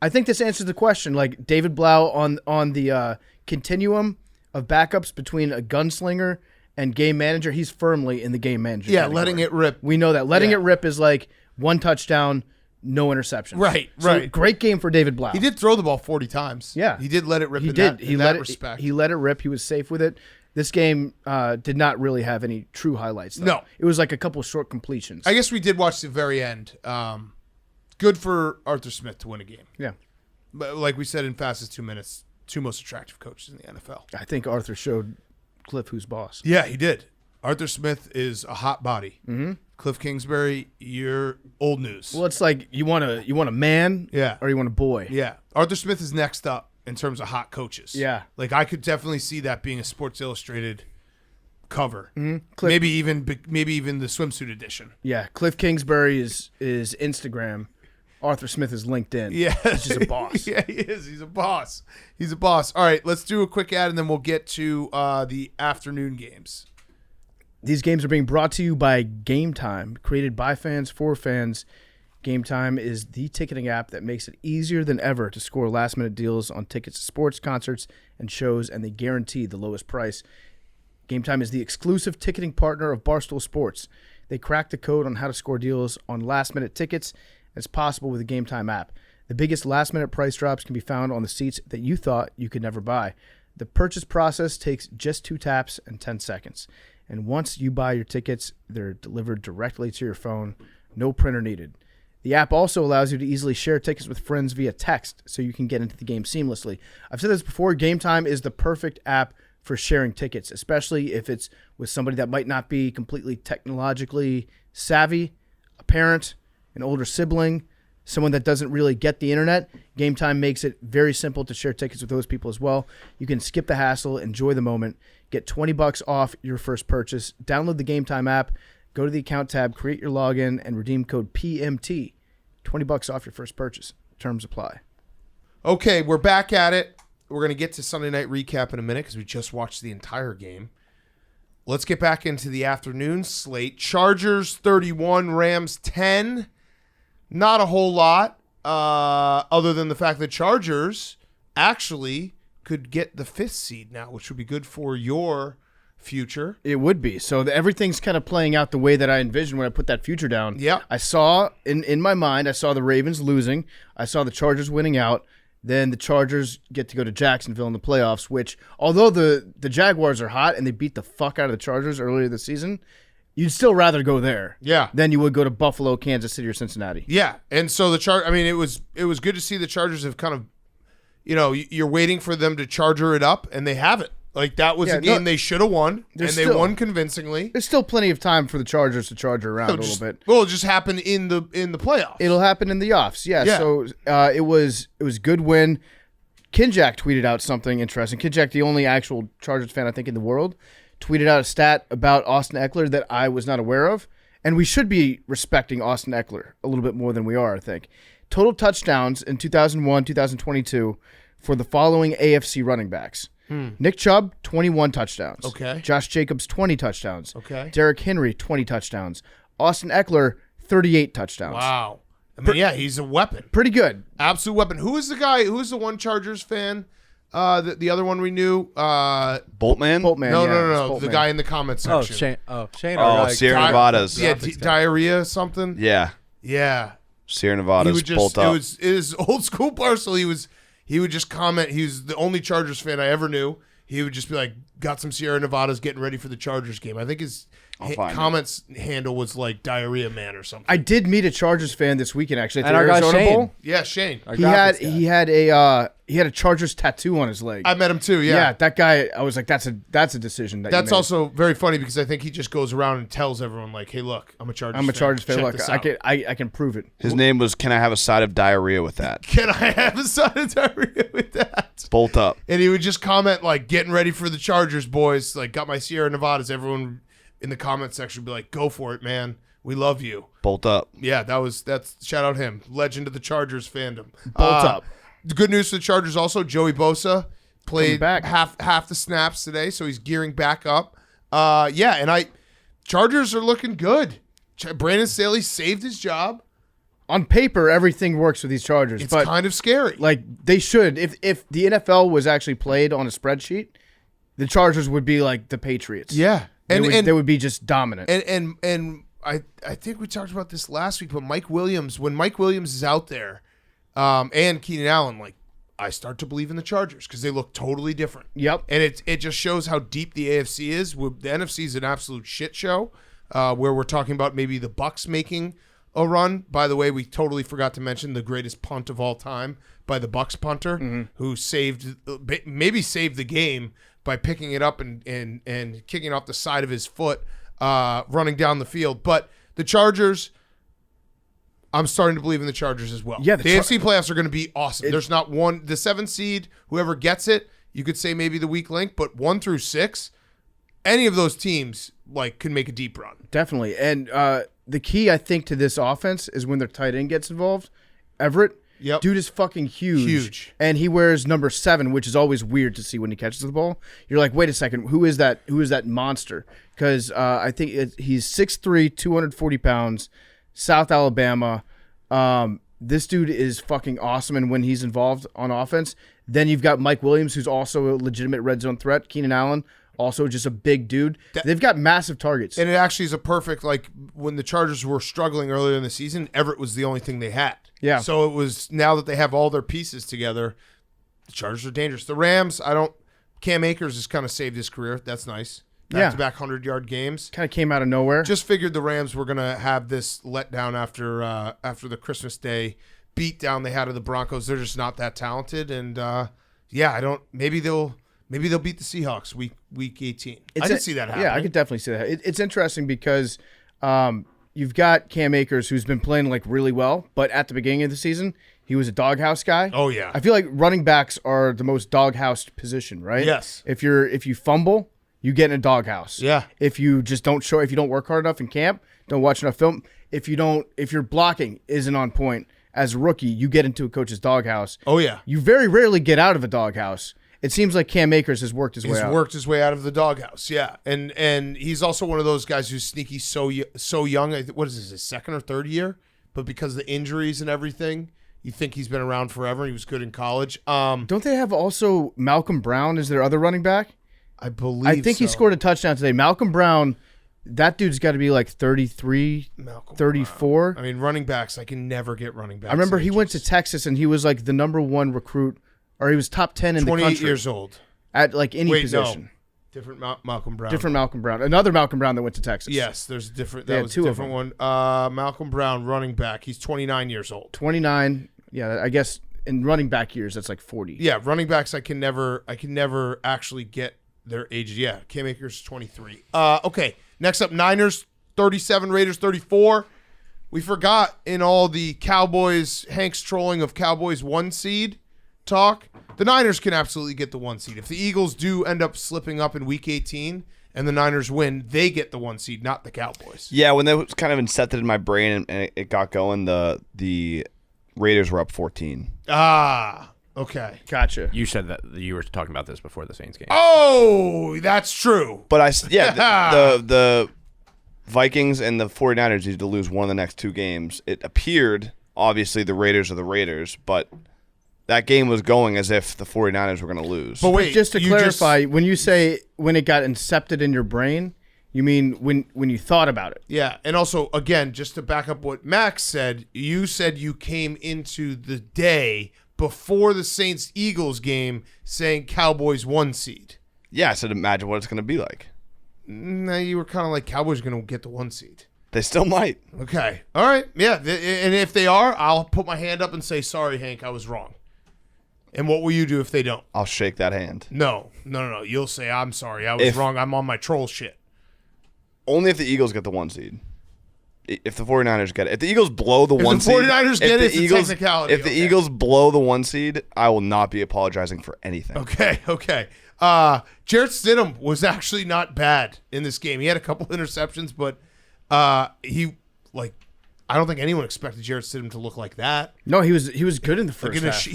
I think this answers the question. Like David Blau on the continuum of backups between a gunslinger and game manager, he's firmly in the game manager. Yeah, category. letting it rip. We know that. Letting it rip is like 1 touchdown, no interceptions. Right, So right. great game for David Blau. He did throw the ball 40 times. Yeah. He did let it rip He in did. that respect. He let it rip. He was safe with it. This game did not really have any true highlights, though. No. It was like a couple of short completions. I guess we did watch the very end. Good for Arthur Smith to win a game. Yeah. But like we said in fastest 2 minutes, 2 most attractive coaches in the NFL. I think Arthur showed Cliff who's boss. Yeah, he did. Arthur Smith is a hot body. Mm-hmm. Cliff Kingsbury, you're old news. Well, it's like you want a man, Yeah. or you want a boy. Yeah. Arthur Smith is next up in terms of hot coaches. Yeah. Like I could definitely see that being a Sports Illustrated cover. Mm-hmm. Maybe even the swimsuit edition. Yeah, Cliff Kingsbury is Instagram. Arthur Smith is LinkedIn. Yeah. He's just a boss. Yeah, he is. He's a boss. He's a boss. All right, let's do a quick ad and then we'll get to the afternoon games. These games are being brought to you by Game Time, created by fans for fans. Game Time is the ticketing app that makes it easier than ever to score last-minute deals on tickets to sports, concerts, and shows, and they guarantee the lowest price. Game Time is the exclusive ticketing partner of Barstool Sports. They cracked the code on how to score deals on last-minute tickets. It's possible with the Game Time app. The biggest last-minute price drops can be found on the seats that you thought you could never buy. The purchase process takes just 2 taps and 10 seconds. And once you buy your tickets, they're delivered directly to your phone. No printer needed. The app also allows you to easily share tickets with friends via text so you can get into the game seamlessly. I've said this before, Game Time is the perfect app for sharing tickets, especially if it's with somebody that might not be completely technologically savvy, a parent, an older sibling, someone that doesn't really get the internet. Game Time makes it very simple to share tickets with those people as well. You can skip the hassle, enjoy the moment, get $20 off your first purchase. Download the Game Time app, go to the account tab, create your login, and redeem code PMT. $20 off your first purchase. Terms apply. Okay, we're back at it. We're going to get to Sunday night recap in a minute because we just watched the entire game. Let's get back into the afternoon slate. Chargers 31, Rams 10. Not a whole lot other than the fact that Chargers actually could get the 5th seed now, which would be good for your future. It would be. So everything's kind of playing out the way that I envisioned when I put that future down. Yeah. I saw, in my mind, I saw the Ravens losing. I saw the Chargers winning out. Then the Chargers get to go to Jacksonville in the playoffs, which, although the Jaguars are hot and they beat the fuck out of the Chargers earlier this season, you'd still rather go there than you would go to Buffalo, Kansas City, or Cincinnati. Yeah, and so it was good to see the Chargers have kind of, you're waiting for them to charger it up, and they haven't. Like, that was a game they should have won, and they won convincingly. There's still plenty of time for the Chargers to charge around a little bit. Well, it just happened in the playoffs. It'll happen in the offs, yeah. So it was a good win. Kinjack tweeted out something interesting. Kinjack, the only actual Chargers fan I think in the world, tweeted out a stat about Austin Eckler that I was not aware of, and we should be respecting Austin Eckler a little bit more than we are, I think. Total touchdowns in 2001, 2022 for the following AFC running backs. Nick Chubb, 21 touchdowns. Okay. Josh Jacobs, 20 touchdowns. Okay. Derrick Henry, 20 touchdowns. Austin Eckler, 38 touchdowns. Wow. I mean, he's a weapon. Pretty good. Absolute weapon. Who is the guy? Who is the one Chargers fan? The other one we knew? Boltman? Boltman, No. Boltman. The guy in the comments section. Shane. Sierra Nevadas. Yeah, diarrhea something. Yeah. Yeah. Sierra Nevadas. He would just, bolt up. it was old school Barstool. He would just comment. He was the only Chargers fan I ever knew. He would just be like, got some Sierra Nevadas getting ready for the Chargers game. I think his comments handle was like Diarrhea Man or something. I did meet a Chargers fan this weekend actually at And the our guy Arizona Shane. Bowl. Yeah, Shane. He had a Chargers tattoo on his leg. I met him too. Yeah. That guy. I was like, that's a decision. That's also very funny because I think he just goes around and tells everyone like, "Hey, look, I'm a Chargers fan. Look, this I out." can prove it. His name was, "Can I have a side of diarrhea with that?" Can I have a side of diarrhea with that? Bolt up. And he would just comment like, "Getting ready for the Chargers, boys. Like, got my Sierra Nevadas." Everyone in the comment section would be like, "Go for it, man. We love you." Bolt up. Yeah, that's shout out him, legend of the Chargers fandom. Bolt up. Good news for the Chargers also. Joey Bosa played back. half the snaps today, so he's gearing back up. Chargers are looking good. Brandon Staley saved his job. On paper, everything works with these Chargers, It's but kind of scary. like they should. If the NFL was actually played on a spreadsheet, the Chargers would be like the Patriots. Yeah, They would be just dominant. And I think we talked about this last week, but when Mike Williams is out there, and Keenan Allen, like, I start to believe in the Chargers because they look totally different. Yep. And it just shows how deep the AFC is. The NFC is an absolute shit show, where we're talking about maybe the Bucs making a run. By the way, we totally forgot to mention the greatest punt of all time by the Bucs punter, who maybe saved the game by picking it up and kicking it off the side of his foot, running down the field. But the Chargers, I'm starting to believe in the Chargers as well. Yeah, the AFC playoffs are going to be awesome. There's not one. The 7th seed, whoever gets it, you could say maybe the weak link, but 1 through 6, any of those teams like can make a deep run. Definitely. And the key, I think, to this offense is when their tight end gets involved. Everett, Yep. dude is fucking huge. Huge. And he wears number 7, which is always weird to see when he catches the ball. You're like, wait a second, who is that? Who is that monster? Because I think he's 6'3", 240 pounds, South Alabama. This dude is fucking awesome, and when he's involved on offense, then you've got Mike Williams, who's also a legitimate red zone threat. Keenan Allen, also just a big dude. They've got massive targets. And it actually is a perfect, like, when the Chargers were struggling earlier in the season, Everett was the only thing they had. Yeah. So it was, now that they have all their pieces together, the Chargers are dangerous. The Rams, Cam Akers has kind of saved his career. That's nice. Back-to-back 100-yard games. Kind of came out of nowhere. Just figured the Rams were going to have this letdown after the Christmas Day beatdown they had of the Broncos. They're just not that talented, and maybe they'll beat the Seahawks week 18. I can see that happening. Yeah, I could definitely see that. It's interesting because you've got Cam Akers, who's been playing like really well, but at the beginning of the season, he was a doghouse guy. Oh yeah. I feel like running backs are the most doghoused position, right? Yes. If you fumble, you get in a doghouse. Yeah. If you just don't if you don't work hard enough in camp, don't watch enough film, if your blocking isn't on point as a rookie, you get into a coach's doghouse. Oh yeah. You very rarely get out of a doghouse. It seems like Cam Akers has worked his way out. He's worked his way out of the doghouse, yeah. And he's also one of those guys who's sneaky so young. What is this, his second or third year? But because of the injuries and everything, you think he's been around forever. He was good in college. Don't they have also Malcolm Brown as their other running back? I believe I think he so. scored a touchdown today. Malcolm Brown, that dude's got to be like 33, Malcolm 34. Brown. I mean, running backs, I can never get running backs. I remember he went to Texas and he was like the number one recruit, or he was top 10 in the country. 28 years old. At like any position. No. Different Malcolm Brown. Different Malcolm Brown. Another Malcolm Brown that went to Texas. Yes, there's different. They That had was a two of different one. Malcolm Brown, running back. He's 29 years old. 29. Yeah, I guess in running back years, that's like 40. Yeah, running backs, I can never actually get their age. Yeah, Cam Akers 23. Okay, next up, Niners 37, Raiders 34. We forgot in all the Cowboys, Hank's trolling of Cowboys 1 seed talk, the Niners can absolutely get the 1 seed. If the Eagles do end up slipping up in week 18 and the Niners win, they get the 1 seed, not the Cowboys. Yeah, when that was kind of incepted in my brain and it got going, the Raiders were up 14. Ah, okay. Gotcha. You said that you were talking about this before the Saints game. Oh, that's true. But the Vikings and the 49ers need to lose one of the next 2 games. It appeared, obviously, the Raiders are the Raiders, but that game was going as if the 49ers were going to lose. But wait, just to clarify, when you say when it got incepted in your brain, you mean when you thought about it? Yeah, and also, again, just to back up what Max said, you said you came into the day before the Saints-Eagles game saying Cowboys 1 seed. Yeah, I said imagine what it's going to be like. No, you were kind of like Cowboys are going to get the 1 seed. They still might. Okay. All right. Yeah, and if they are, I'll put my hand up and say, sorry, Hank, I was wrong. And what will you do if they don't? I'll shake that hand. No. You'll say, I'm sorry, I was wrong. I'm on my troll shit. Only if the Eagles get the 1 seed. If the 49ers get it. If the Eagles blow the 1 seed. If the 49ers get it, it's a technicality. If the Eagles blow the 1 seed, I will not be apologizing for anything. Okay. Jarrett Stidham was actually not bad in this game. He had a couple interceptions, but I don't think anyone expected Jarrett Stidham to look like that. No, he was good in the first half.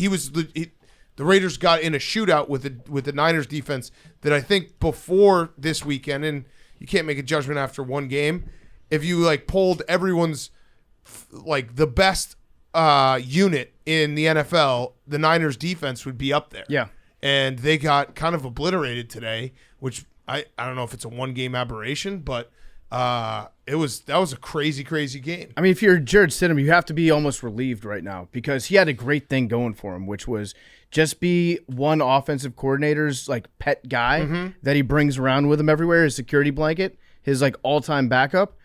The Raiders got in a shootout with the Niners defense that I think before this weekend, and you can't make a judgment after one game. If you polled everyone's the best unit in the NFL, the Niners defense would be up there. Yeah. And they got kind of obliterated today, which I don't know if it's a 1-game aberration, but that was a crazy game. I mean, if you're Jarrett Stidham, you have to be almost relieved right now because he had a great thing going for him, which was just be one offensive coordinator's pet guy that he brings around with him everywhere, his security blanket, his all-time backup,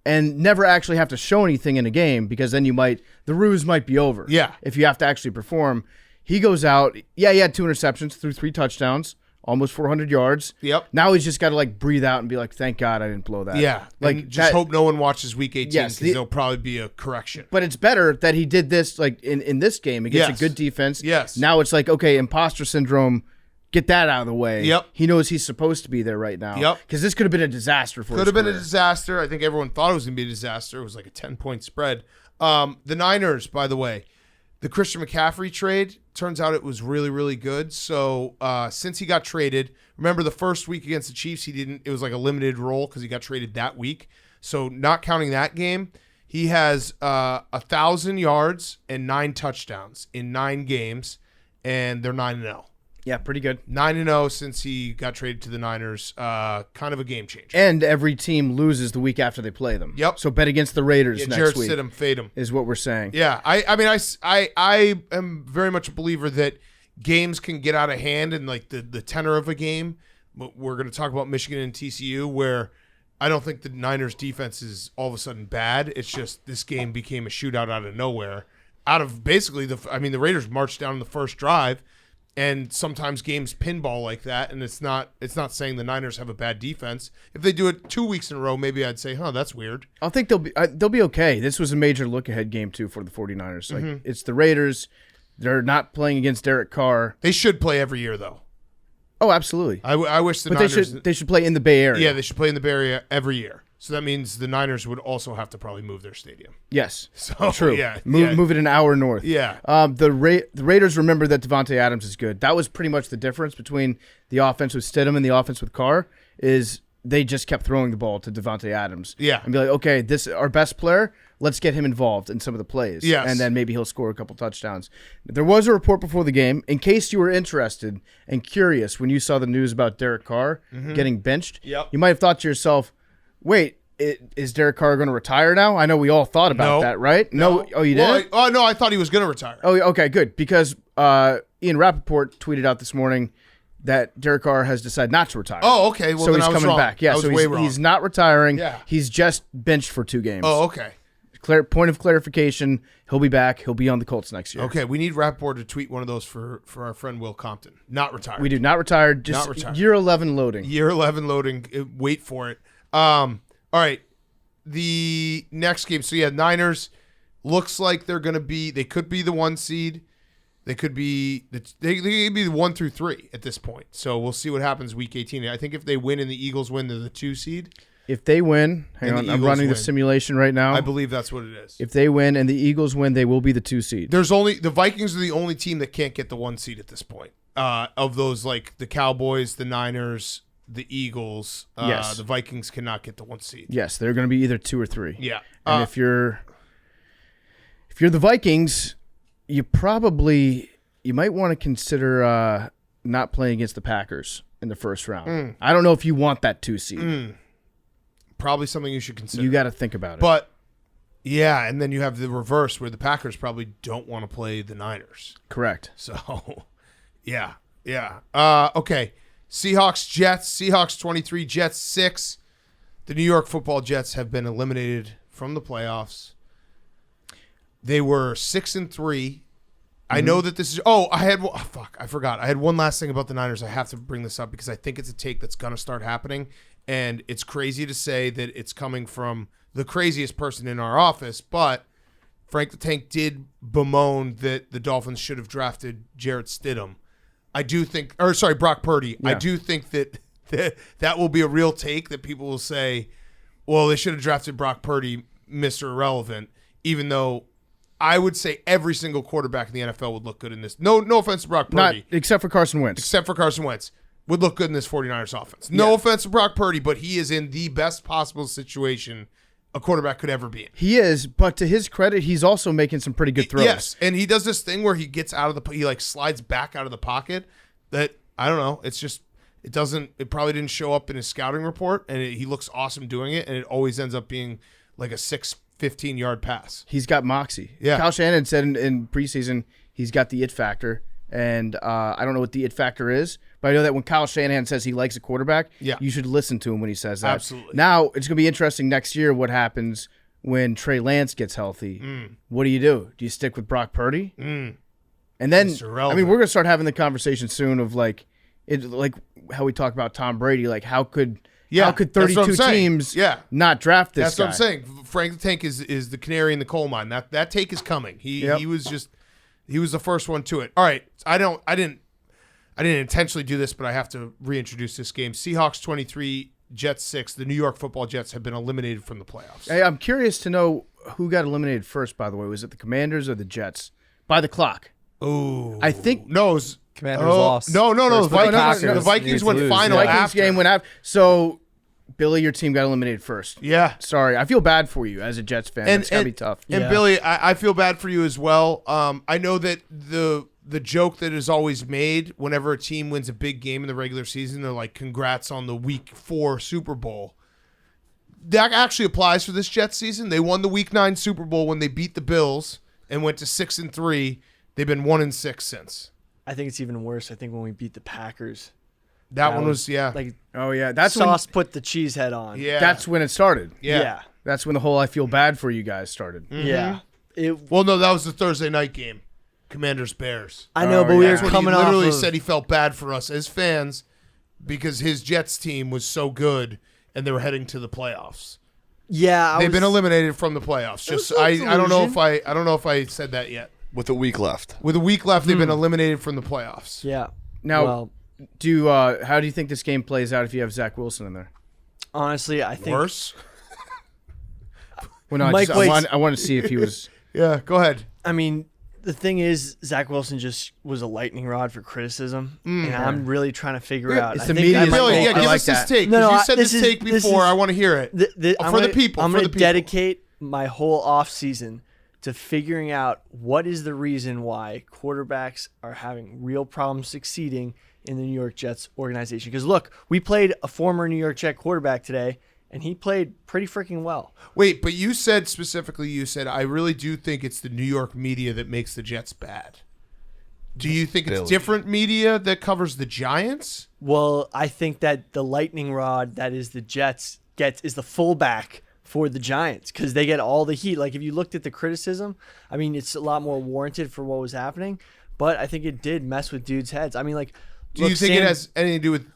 and never actually have to show anything in a game because then the ruse might be over. Yeah. If you have to actually perform. He goes out. Yeah, he had 2 interceptions, threw 3 touchdowns, almost 400 yards. Yep. Now he's just got to breathe out and be like, "Thank God I didn't blow that." Yeah. Hope no one watches Week 18 because there'll probably be a correction. But it's better that he did this in this game against a good defense. Yes. Now it's okay, imposter syndrome. Get that out of the way. Yep. He knows he's supposed to be there right now. Yep. Because this could have been a disaster for him. Could have been a disaster. I think everyone thought it was going to be a disaster. It was like a 10-point spread. The Niners, by the way, the Christian McCaffrey trade, turns out it was really, really good. So since he got traded, remember the first week against the Chiefs, it was like a limited role because he got traded that week. So not counting that game, He has 1,000 yards and 9 touchdowns in 9 games, and they're 9-0. Yeah, pretty good. 9-0 since he got traded to the Niners. Kind of a game changer. And every team loses the week after they play them. Yep. So bet against the Raiders Yeah, next Jarrett week. Stidham, fade him. Is what we're saying. Yeah, I am very much a believer that games can get out of hand and like the tenor of a game. We're going to talk about Michigan and TCU, where I don't think the Niners defense is all of a sudden bad. It's just this game became a shootout out of nowhere. Out of basically the Raiders marched down in the first drive, and sometimes games pinball like that, and it's not saying the Niners have a bad defense. If they do it 2 weeks in a row, maybe I'd say, that's weird. I think they'll be okay. This was a major look-ahead game, too, for the 49ers. Like, it's the Raiders. They're not playing against Derek Carr. They should play every year, though. Oh, absolutely. I wish the but Niners... they should play in the Bay Area. Yeah, they should play in the Bay Area every year. So that means the Niners would also have to probably move their stadium. Yes. So True. Yeah, Move it an hour north. Yeah. The Raiders remember that Devontae Adams is good. That was pretty much the difference between the offense with Stidham and the offense with Carr is they just kept throwing the ball to Devontae Adams. Yeah. And be like, okay, this our best player. Let's get him involved in some of the plays. Yes. And then maybe he'll score a couple touchdowns. There was a report before the game, in case you were interested and curious when you saw the news about Derek Carr getting benched. Yep. You might have thought to yourself, wait, is Derek Carr going to retire now? I know we all thought about that, right? No. Oh, you did? No, I thought he was going to retire. Oh, okay, good. Because Ian Rappaport tweeted out this morning that Derek Carr has decided not to retire. Oh, okay. Well, so then he's I was coming wrong. back. Yeah, I was so way wrong. he's not retiring. Yeah. He's just benched for 2 games. Oh, okay. Point of clarification, he'll be back. He'll be on the Colts next year. Okay, we need Rappaport to tweet one of those for our friend Will Compton. Not retired. We do not retired. Just Not retired. year 11 loading. Year 11 loading. Wait for it. All right. The next game. So, yeah, Niners looks like they're going to be – they could be the 1 seed. They could be they could be the 1 through 3 at this point. So, we'll see what happens week 18. I think if they win and the Eagles win, they're the 2 seed. If they win, hang And on, the I'm Eagles running the win. simulation right now. I believe that's what it is. If they win and the Eagles win, they will be the 2 seed. There's only the Vikings are the only team that can't get the 1 seed at this point. Of those, like the Cowboys, the Niners, the Eagles, Yes. the Vikings cannot get the 1 seed. Yes, they're going to be either 2 or 3. Yeah. And if you're the Vikings, you might want to consider not playing against the Packers in the first round. I don't know if you want that 2 seed. Probably something you should consider. You got to think about it. But yeah, and then you have the reverse where the Packers probably don't want to play the Niners. Correct. So, yeah. Okay. Seahawks, Jets. Seahawks 23, Jets 6. The New York Football Jets have been eliminated from the playoffs. They were 6-3. I know that this is. I forgot. I had one last thing about the Niners. I have to bring this up because I think it's a take that's going to start happening. And it's crazy to say that it's coming from the craziest person in our office, but Frank the Tank did bemoan that the Dolphins should have drafted Jarrett Stidham. Brock Purdy. Yeah. I do think that will be a real take that people will say, well, they should have drafted Brock Purdy, Mr. Irrelevant, even though I would say every single quarterback in the NFL would look good in this. No offense to Brock Purdy. Not except for Carson Wentz. Except for Carson Wentz. Would look good in this 49ers offense. No offense to Brock Purdy, but he is in the best possible situation a quarterback could ever be in. He is, but to his credit, he's also making some pretty good throws. Yes, and he does this thing where he gets out of he like slides back out of the pocket that, I don't know, it's just, it probably didn't show up in his scouting report, and he looks awesome doing it, and it always ends up being like a 15-yard pass. He's got moxie. Yeah. Kyle Shanahan said in preseason he's got the it factor, and I don't know what the it factor is, but I know that when Kyle Shanahan says he likes a quarterback, you should listen to him when he says that. Absolutely. Now, it's going to be interesting next year what happens when Trey Lance gets healthy. What do? Do you stick with Brock Purdy? And then, I mean, we're going to start having the conversation soon of like how we talk about Tom Brady, like how could 32 teams not draft this guy? That's what I'm saying. Frank the Tank is the canary in the coal mine. That take is coming. He was the first one to it. All right. I didn't intentionally do this, but I have to reintroduce this game. Seahawks 23, Jets 6. The New York Football Jets have been eliminated from the playoffs. Hey, I'm curious to know who got eliminated first, by the way. Was it the Commanders or the Jets? By the clock. Oh. I think no, it was, Commanders lost. No. The Vikings went final Vikings after. game went out. So Billy, your team got eliminated first. Yeah. Sorry, I feel bad for you as a Jets fan. It's gotta be tough. And Yeah. Billy, I feel bad for you as well. I know that the joke that is always made whenever a team wins a big game in the regular season, they're like, "Congrats on the Week 4 Super Bowl." That actually applies for this Jets season. They won the Week 9 Super Bowl when they beat the Bills and went to 6-3. They've been 1-6 since. I think it's even worse. I think when we beat the Packers, That one was like Oh yeah, that's sauce put the cheese head on. yeah. That's when it started. yeah. That's when the whole "I feel bad for you" guys started. Yeah. It, Well, no, that was the Thursday night game, Commanders Bears. I know, Oh, but we yeah. were That's coming he literally off of, said he felt bad for us as fans because his Jets team was so good and they were heading to the playoffs. yeah, They've been eliminated from the playoffs. Just was a I don't know delusion. if I don't know if I said that yet. With a week left. With a week left, they've been eliminated from the playoffs. Yeah. Now, well, how do you think this game plays out if you have Zach Wilson in there? honestly, I think Worse? Well, no, Mike waits- I want to see if he was. Yeah, go ahead. I mean, the thing is, Zach Wilson just was a lightning rod for criticism, and I'm really trying to figure out. It's I the think media I might Billy, go- yeah, I give like us this that. take. No, 'cause no, you said this this is- take this before. is- I want to hear it. I'm For the gonna- people, I'm for going the to people. dedicate my whole off season to figuring out what is the reason why quarterbacks are having real problems succeeding in the New York Jets organization. Because look, we played a former New York Jet quarterback today, and he played pretty freaking well. Wait, but you said specifically, I really do think it's the New York media that makes the Jets bad. Do you think it's Billy. different media that covers the Giants? Well, I think that the lightning rod that is the Jets is the fullback for the Giants because they get all the heat. Like if you looked at the criticism, I mean, it's a lot more warranted for what was happening, but I think it did mess with dudes' heads. I mean, like, Do you think it has anything to do with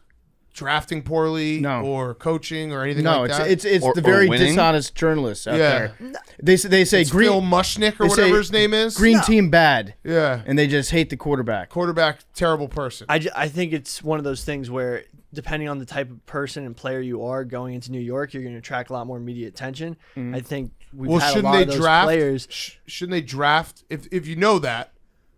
drafting poorly No. or coaching or anything No, like that? it's Or- the or very winning? dishonest journalists out Yeah. there. They say It's green Phil Mushnick or they say whatever his name is. green team bad, Yeah. and they just hate the quarterback. Quarterback, terrible person. I think it's one of those things where depending on the type of person and player you are going into New York, you're going to attract a lot more media attention. I think we've had a lot of those players. Shouldn't they draft if you know that?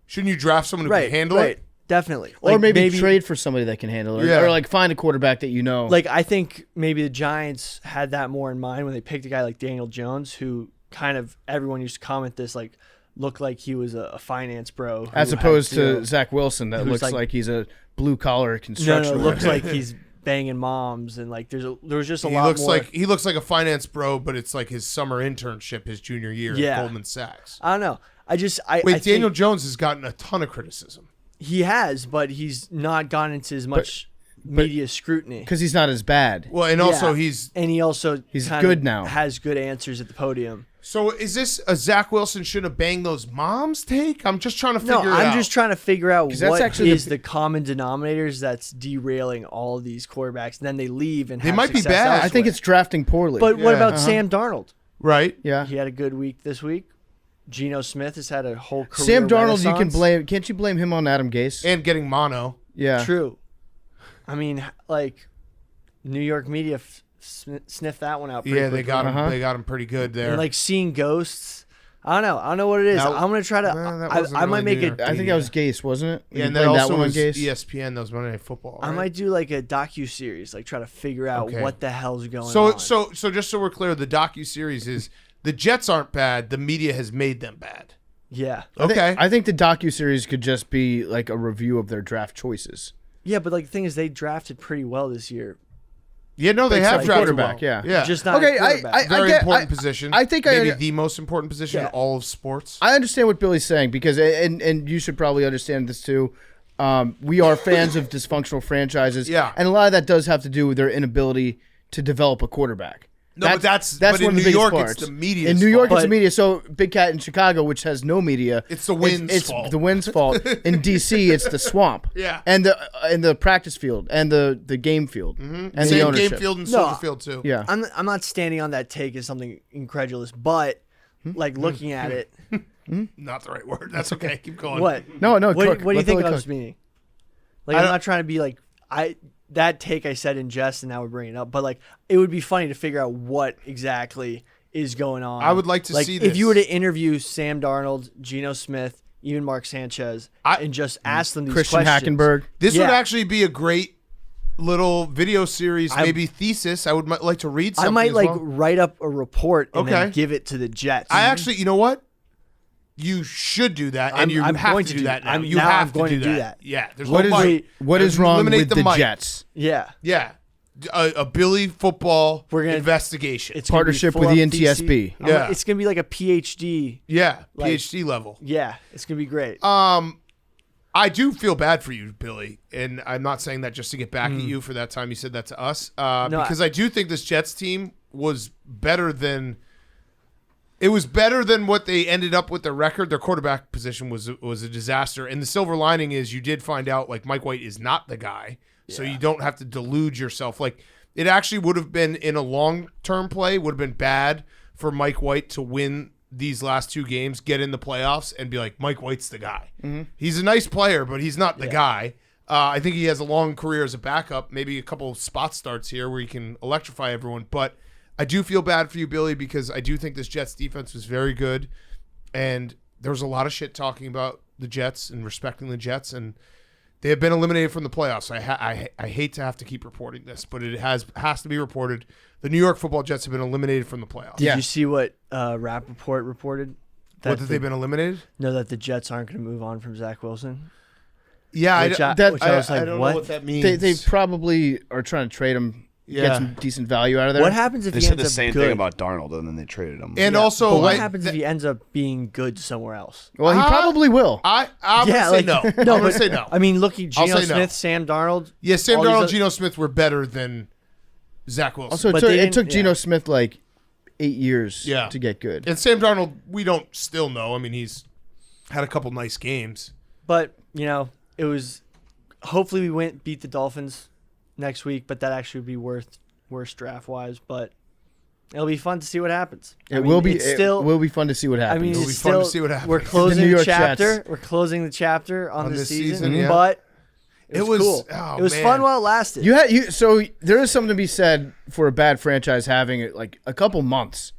Shouldn't you draft someone who Right, can handle right, it? definitely. Or Like, maybe trade for somebody that can handle it, Yeah. or like find a quarterback that you know. Like I think maybe the Giants had that more in mind when they picked a guy like Daniel Jones, who kind of everyone used to comment this like looked like he was a finance bro, who as had opposed zero- to Zach Wilson, that who's looks like, like- he's a blue collar no, construction. it looks worker. like he's banging moms and like there was just a He lot looks more. like a finance bro, but it's like his summer internship his junior year Yeah. at Goldman Sachs. I don't know. I Wait, think Daniel Jones has gotten a ton of criticism. he has, but he's not gotten into as much media scrutiny. because he's not as bad. Well, and also Yeah. and he also He's kinda good now. has good answers at the podium. so is this a Zach Wilson should have banged those moms take? I'm just trying to No, figure it out. I'm just trying to figure out 'Cause that's what actually is the- the common denominators that's derailing all of these quarterbacks. And then they leave and They have might be success bad. elsewhere. I think it's drafting poorly. But what Yeah. about Sam Darnold? right. yeah, He had a good week this week. Geno Smith has had a whole career. Sam Darnold, you can renaissance. blame. Can't you blame him on Adam Gase? And getting mono. Yeah, True. I mean, like New York media sniffed that one out. Pretty Yeah, they quickly. got him. Uh-huh. They got him pretty good there. And like seeing ghosts. I don't know what it is. That- I'm gonna try to. that I wasn't might really make New it. York. I think that was Gase, wasn't it? yeah, You and then blamed also that one on was Gase. ESPN. That was Monday Night Football. I right? might do like a docu-series, like try to figure out Okay. what the hell's going So on. so just so we're clear, the docu-series is the Jets aren't bad. The media has made them bad. yeah, Okay. I think the docuseries could just be like a review of their draft choices. yeah, but like the thing is, they drafted pretty well this year. yeah, no, they It's have like drafted quarterback, well. yeah. Yeah. Just not Okay, a quarterback. Very get- important position. I think maybe I- the most important position in Yeah. all of sports. I understand what Billy's saying because, and you should probably understand this too. We are fans of dysfunctional franchises, Yeah. and a lot of that does have to do with their inability to develop a quarterback. No, but that's one in of the New biggest York, parts. it's the media's In New York, fault. it's the media. So Big Cat in Chicago, which has no media, It's the wind's it's fault. the wind's fault. In DC, it's the swamp. Yeah. and the practice field and the game field and the Same ownership. game field and No. Soldier Field too. Yeah, I'm not standing on that take as something incredulous, but like looking at it, Not the right word. That's okay. Keep going. what? no, What, cook. what do you Let think I Billy was cook. meaning? Like I I'm don't- not trying to be like that take I said in jest, and now we're bringing it up. But like it would be funny to figure out what exactly is going on. I would like to see if you were this. to interview Sam Darnold, Geno Smith, even Mark Sanchez, I- and just ask them these Christian questions. Hackenberg. This would Yeah. actually be a great little video series, maybe thesis. I would like to read something. I might as like well. write up a report and then Okay. give it to the Jets. I actually, you know what? You should do that, and you I'm have going to to do do that that. now. I'm- You now have I'm going to to do that. that. Yeah. There's What no is mic. what is wrong Eliminate with the mic. Jets? yeah. Yeah. A Billy football We're gonna- investigation. It's gonna be Partnership full with the up NTSB. DC. Yeah. It's gonna be like a PhD. yeah. like- PhD level. Yeah, it's gonna be great. I do feel bad for you, Billy, and I'm not saying that just to get back at you for that time you said that to us, because I do think this Jets team was better than what they ended up with. Their record, their quarterback position was a disaster, and the silver lining is you did find out like Mike White is not the guy, so you don't have to delude yourself. Like it actually would have been in a long-term play would have been bad for Mike White to win these last 2 games, get in the playoffs, and be like, Mike White's the guy. He's a nice player, but he's not the guy. I think he has a long career as a backup, maybe a couple spot starts here where he can electrify everyone. But I do feel bad for you, Billy, because I do think this Jets defense was very good. And there was a lot of shit talking about the Jets and respecting the Jets, and they have been eliminated from the playoffs. I hate to have to keep reporting this, but it has to be reported. The New York Football Jets have been eliminated from the playoffs. Did you see what Rappaport reported? That they've been eliminated? No, that the Jets aren't going to move on from Zach Wilson. Yeah, Which I was like, I don't what? know what that means. They probably are trying to trade him, get some decent value out of there. What happens if They he said ends the up same good? thing about Darnold, and then they traded him. and Yeah, also, but what happens if he ends up being good somewhere else? Well, he probably will. I'm Yeah, gonna say like- no. no, I'm gonna but- say no. I mean, look, Geno say no. Smith, Sam Darnold. Yeah, Sam all these Darnold, other- Geno Smith were better than Zach Wilson. Also, But it they took didn't- Geno yeah. Smith like 8 years Yeah. to get good. And Sam Darnold, we don't still know. I mean, he's had a couple nice games. But it was. Hopefully, we beat the Dolphins next week, but that actually would be worse draft wise. But it'll be fun to see what happens. It will be. it's It still. will be fun to see what happens. I mean, It'll it's be fun to still. see what happens. We're The closing New the York chapter. Jets. We're closing the chapter on On this this season, season, yeah. but It it was- was cool. oh, it was man. fun while it lasted. So there is something to be said for a bad franchise having like a couple months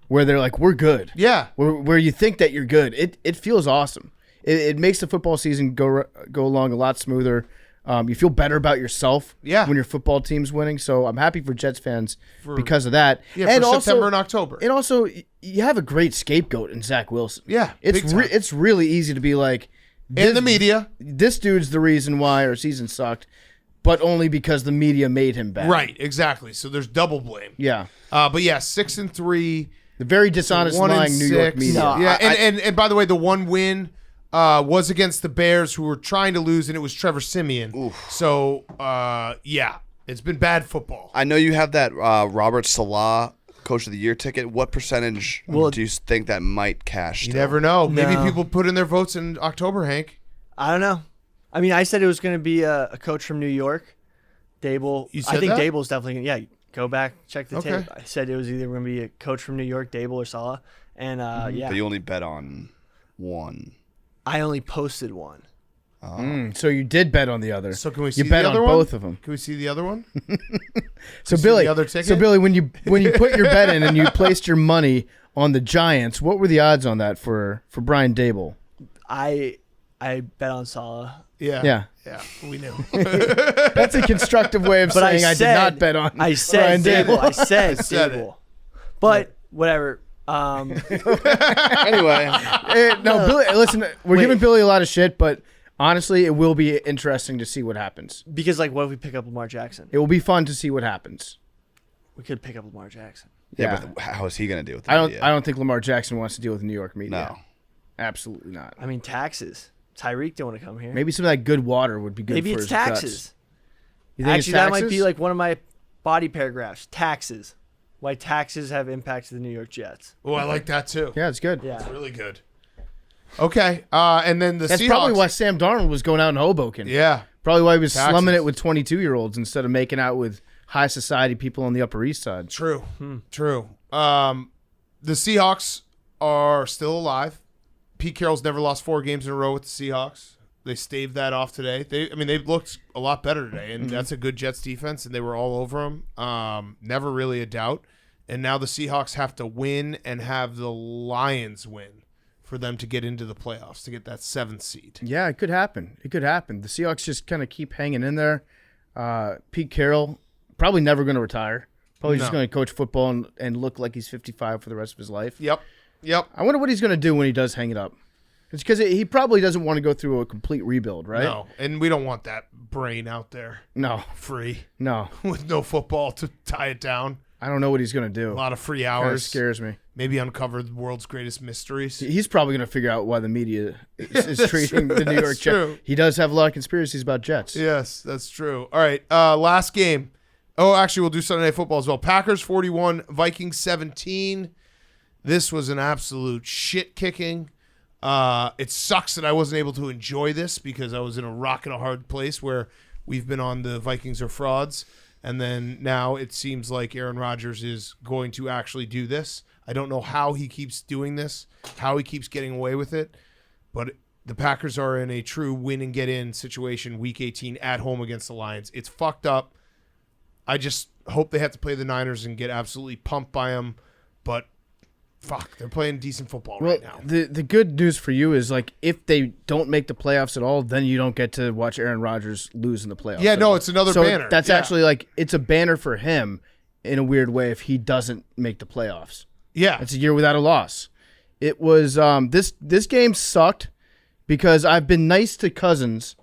where they're like, we're good. Yeah. Where you think that you're good. It feels awesome. It makes the football season go along a lot smoother. You feel better about yourself when your football team's winning. So I'm happy for Jets fans because of that. Yeah, and for also, September and October. And also, you have a great scapegoat in Zach Wilson. Yeah, it's big time. it's really easy to be like, In the media. this dude's the reason why our season sucked, but only because the media made him bad. Right, exactly. So there's double blame. Yeah. But yeah, 6-3. The very dishonest, 1 and lying New York 6. media. No, Yeah, and by the way, the one win was against the Bears, who were trying to lose, and it was Trevor Siemian. So yeah, it's been bad football. I know you have that Robert Salah Coach of the Year ticket. What percentage do you think that might cash? You still? never know. Maybe No. people put in their votes in October, Hank. I don't know. I mean, I said it was going to be a coach from New York, Dable. You said I think that? Dable's definitely going to, yeah, go back, check the Okay. tape. I said it was either going to be a coach from New York, Dable or Salah. And yeah, But you only bet on one. I only posted one. So you did bet on the other. So can we see you bet the other on one? both of them. Can we see the other one? So see Billy, the other ticket? so Billy, when you put your bet in and you placed your money on the Giants, what were the odds on that for Brian Dable? I bet on Salah. Yeah. Yeah, we knew. That's a constructive way of But saying I did not bet on. I said Brian Dable. I said said Dable. But whatever. Anyway, No, Billy. Listen, we're Wait. giving Billy a lot of shit, but honestly, it will be interesting to see what happens. Because, like, what if we pick up Lamar Jackson? It will be fun to see what happens. We could pick up Lamar Jackson. yeah, but how is he going to deal with the I don't. media? I don't think Lamar Jackson wants to deal with New York media. No. Absolutely not. I mean, taxes. Tyreek don't want to come here. Maybe some of that good water would be good. Maybe for it's his guts. taxes. You think Actually, it's that might taxes? be like one of my body paragraphs. Taxes. Why taxes have impacted the New York Jets. Oh, I like that too. Yeah, it's good. Yeah. It's really good. Okay, and then the That's Seahawks. probably why Sam Darnold was going out in Hoboken. Yeah, Probably why he was Taxes. slumming it with 22-year-olds instead of making out with high society people on the Upper East Side. true, true. The Seahawks are still alive. Pete Carroll's never lost 4 games in a row with the Seahawks. They staved that off today. They looked a lot better today, and that's a good Jets defense, and they were all over them. Never really a doubt. And now the Seahawks have to win and have the Lions win for them to get into the playoffs, to get that 7th seed. Yeah, it could happen. It could happen. The Seahawks just kind of keep hanging in there. Pete Carroll, probably never going to retire. Probably just No. going to coach football and look like he's 55 for the rest of his life. Yep. I wonder what he's going to do when he does hang it up. It's because he probably doesn't want to go through a complete rebuild, right? No, and we don't want that brain out there No. free No. with no football to tie it down. I don't know what he's going to do. A lot of free Kind of hours. scares me. Maybe uncover the world's greatest mysteries. He's probably going to figure out why the media is that's treating true. the New York That's Jets. true. He does have a lot of conspiracies about Jets. Yes, that's true. All right, last game. Oh, actually, we'll do Sunday Night Football as well. Packers 41, Vikings 17. This was an absolute shit kicking. It sucks that I wasn't able to enjoy this because I was in a rock and a hard place where we've been on the Vikings are frauds, and then now it seems like Aaron Rodgers is going to actually do this. I don't know how he keeps doing this, how he keeps getting away with it, but the Packers are in a true win and get in situation week 18 at home against the Lions. It's fucked up. I just hope they have to play the Niners and get absolutely pumped by them, but fuck, they're playing decent football Well, right now. the good news for you is, like, if they don't make the playoffs at all, then you don't get to watch Aaron Rodgers lose in the playoffs. Yeah, at no, all. it's another so banner. That's Yeah. actually, like, it's a banner for him in a weird way if he doesn't make the playoffs. Yeah. It's a year without a loss. It was this game sucked because I've been nice to Cousins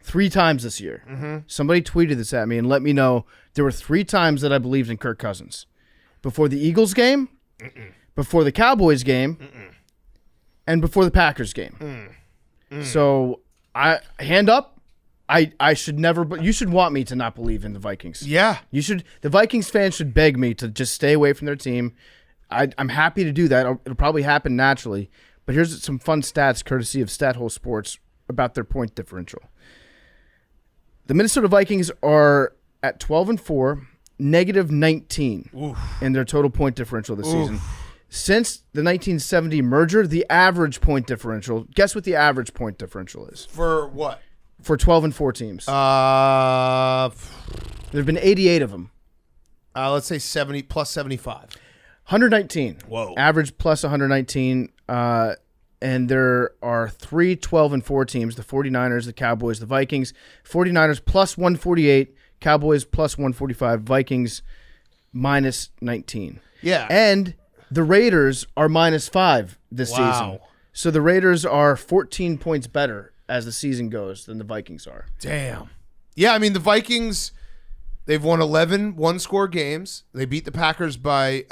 3 times this year. Mm-hmm. Somebody tweeted this at me and let me know there were 3 times that I believed in Kirk Cousins. Before the Eagles game, before the Cowboys game, and before the Packers game. So hand up, I should never, but you should want me to not believe in the Vikings. Yeah. The Vikings fans should beg me to just stay away from their team. I'm happy to do that. It'll probably happen naturally. But here's some fun stats courtesy of Stathole Sports about their point differential. The Minnesota Vikings are at 12-4, negative 19 in their total point differential this season. Since the 1970 merger, the average point differential, guess what the average point differential is For what? for 12-4 teams? There have been 88 of them. Let's say 70 plus 75. 119. Whoa. Average plus 119. And there are 3 12-4 teams, the 49ers, the Cowboys, the Vikings. 49ers plus 148, Cowboys plus 145, Vikings minus 19. Yeah. And the Raiders are minus 5 this Wow. season. So the Raiders are 14 points better as the season goes than the Vikings are. Damn. Yeah, I mean, the Vikings, they've won 11 one-score games. They beat the Packers by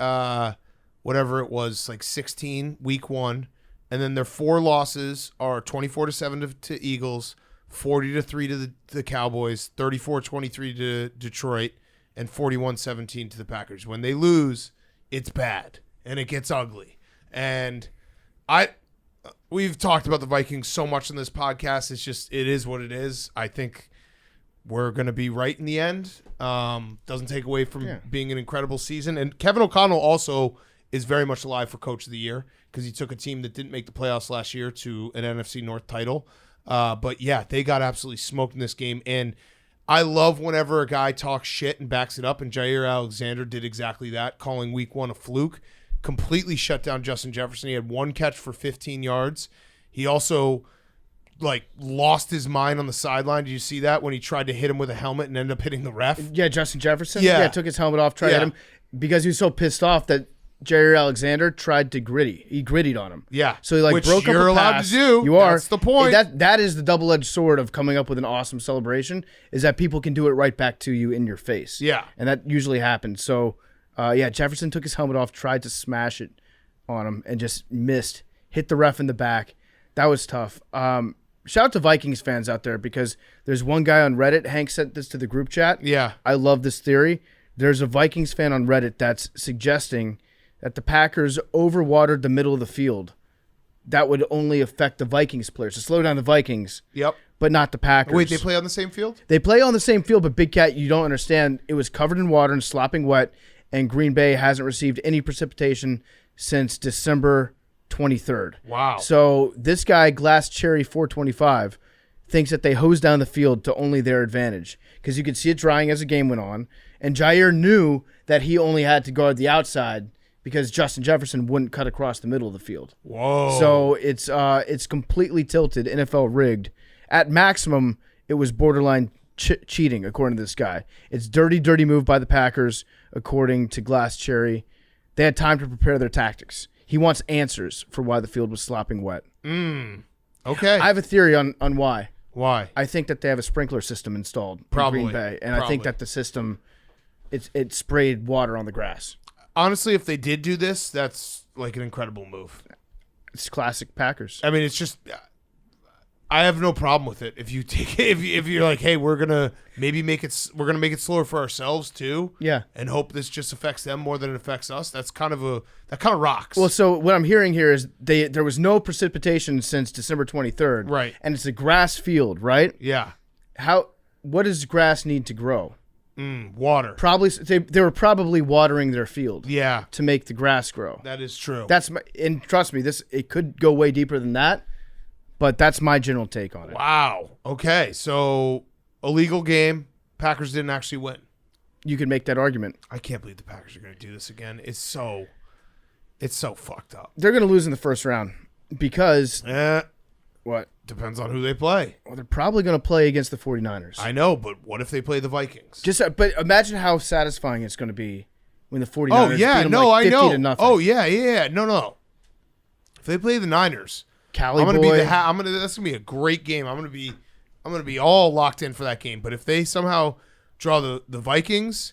whatever it was, like 16, week 1. And then their 4 losses are 24-7 to Eagles, 40-3 to the Cowboys, 34-23 to Detroit, and 41-17 to the Packers. When they lose, it's bad, and it gets ugly. And we've talked about the Vikings so much in this podcast. It is what it is. I think we're going to be right in the end. Doesn't take away from being an incredible season. And Kevin O'Connell also is very much alive for Coach of the Year because he took a team that didn't make the playoffs last year to an NFC North title. But, yeah, they got absolutely smoked in this game. And I love whenever a guy talks shit and backs it up, and Jair Alexander did exactly that, calling week 1 a fluke. Completely shut down Justin Jefferson. He had 1 catch for 15 yards. He also lost his mind on the sideline. Did you see that when he tried to hit him with a helmet and ended up hitting the ref? Yeah, Justin Jefferson. Yeah. Took his helmet off, tried to hit him because he was so pissed off that Jair Alexander tried to gritty. He grittied on him. Yeah. So he Which broke up you're a allowed pass. to do. You are. That's the point. That is the double-edged sword of coming up with an awesome celebration is that people can do it right back to you in your face. Yeah. And that usually happens. So, Jefferson took his helmet off, tried to smash it on him, and just missed. Hit the ref in the back. That was tough. Shout out to Vikings fans out there because there's one guy on Reddit. Hank sent this to the group chat. Yeah. I love this theory. There's a Vikings fan on Reddit that's suggesting that the Packers overwatered the middle of the field. That would only affect the Vikings players, to slow down the Vikings, Yep. but not the Packers. Wait, they play on the same field? They play on the same field, but Big Cat, you don't understand. It was covered in water and slopping wet, and Green Bay hasn't received any precipitation since December 23rd. Wow. So this guy, Glass Cherry 425, thinks that they hosed down the field to only their advantage because you could see it drying as the game went on, and Jair knew that he only had to guard the outside because Justin Jefferson wouldn't cut across the middle of the field. Whoa. So it's completely tilted, NFL rigged. At maximum, it was borderline cheating, according to this guy. It's dirty, dirty move by the Packers, according to Glass Cherry. They had time to prepare their tactics. He wants answers for why the field was slopping wet. Okay. I have a theory on why. Why? I think that they have a sprinkler system installed in Probably. Green Bay, and I think that the system, it sprayed water on the grass. Honestly, if they did do this, that's like an incredible move. It's classic Packers. I mean, it's just I have no problem with it. If you take it, if you're like, hey, we're gonna make it slower for ourselves too. Yeah. And hope this just affects them more than it affects us. That kind of rocks. Well, so what I'm hearing here is there was no precipitation since December 23rd. Right. And it's a grass field, right? Yeah. What does grass need to grow? Water. Probably they were probably watering their field. Yeah. To make the grass grow. That is true. And trust me, it could go way deeper than that, but that's my general take on it. Wow. Okay. So illegal game. Packers didn't actually win. You could make that argument. I can't believe the Packers are going to do this again. It's so fucked up. They're going to lose in the first round because what? Depends on who they play. Well, they're probably going to play against the 49ers. I know, but what if they play the Vikings? But imagine how satisfying it's going to be when the 49ers beat them I 50 know. to 0. Oh yeah. No. If they play the Niners, Cali I'm gonna boy. be that's gonna be a great game. I'm gonna be all locked in for that game. But if they somehow draw the Vikings,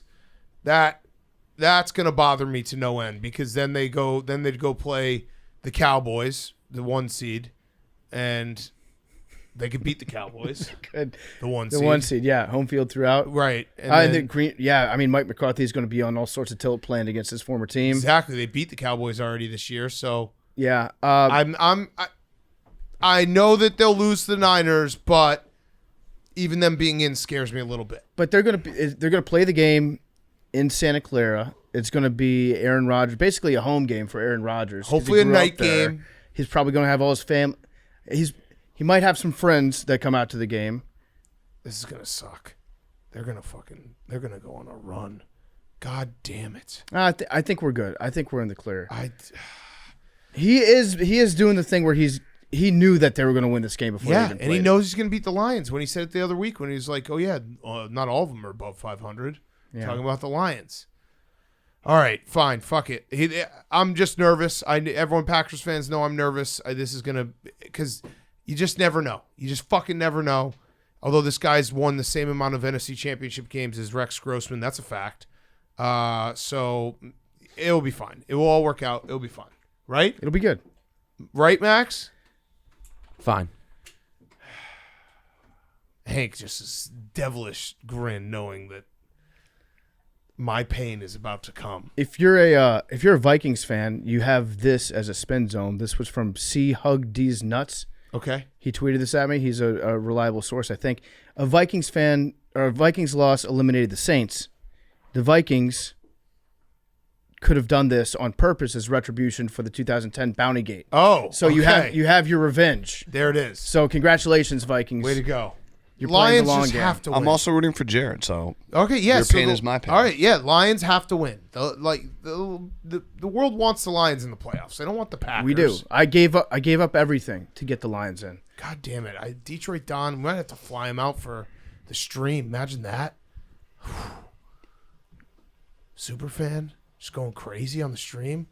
that's gonna bother me to no end, because then they'd go play the Cowboys, the 1 seed, and they could beat the Cowboys. Good. The 1 The seed. 1 seed, yeah, home field throughout. Right. And then, Mike McCarthy is going to be on all sorts of tilt planned against his former team. Exactly. They beat the Cowboys already this year, so Yeah. I know that they'll lose to the Niners, but even them being in scares me a little bit. But they're going to play the game in Santa Clara. It's going to be Aaron Rodgers, basically a home game for Aaron Rodgers. 'cause Hopefully he a grew night up there. game. He's probably going to have all his family. He might have some friends that come out to the game. This is gonna suck. They're gonna go on a run. God damn it. I think we're good. I think we're in the clear. He is doing the thing where he knew that they were going to win this game before they even and he played. knows he's gonna beat the Lions. When he said it the other week, when he was like, "Oh yeah, not all of them are above 500." Yeah. Talking about the Lions. All right, fine, fuck it. I'm just nervous. Everyone Packers fans know I'm nervous. This is gonna, because you just never know. You just fucking never know. Although this guy's won the same amount of NFC Championship games as Rex Grossman, that's a fact. So it'll be fine. It will all work out. It'll be fine, right? It'll be good. Right, Max? Fine. Hank just this devilish grin, knowing that my pain is about to come. If you're a Vikings fan, you have this as a spin zone. This was from C Hug D's Nuts. Okay. He tweeted this at me. He's a reliable source, I think. A Vikings loss eliminated the Saints. The Vikings could have done this on purpose as retribution for the 2010 Bounty Gate. Oh, so you have your revenge. There it is. So congratulations, Vikings. Way to go. You're playing Lions the long just game. have to win. I'm also rooting for Jared, so okay. Yeah, your pain is my pain. All right, yeah. Lions have to win. The world wants the Lions in the playoffs. They don't want the Packers. We do. I gave up everything to get the Lions in. God damn it! Detroit Don. We might have to fly him out for the stream. Imagine that. Super fan just going crazy on the stream.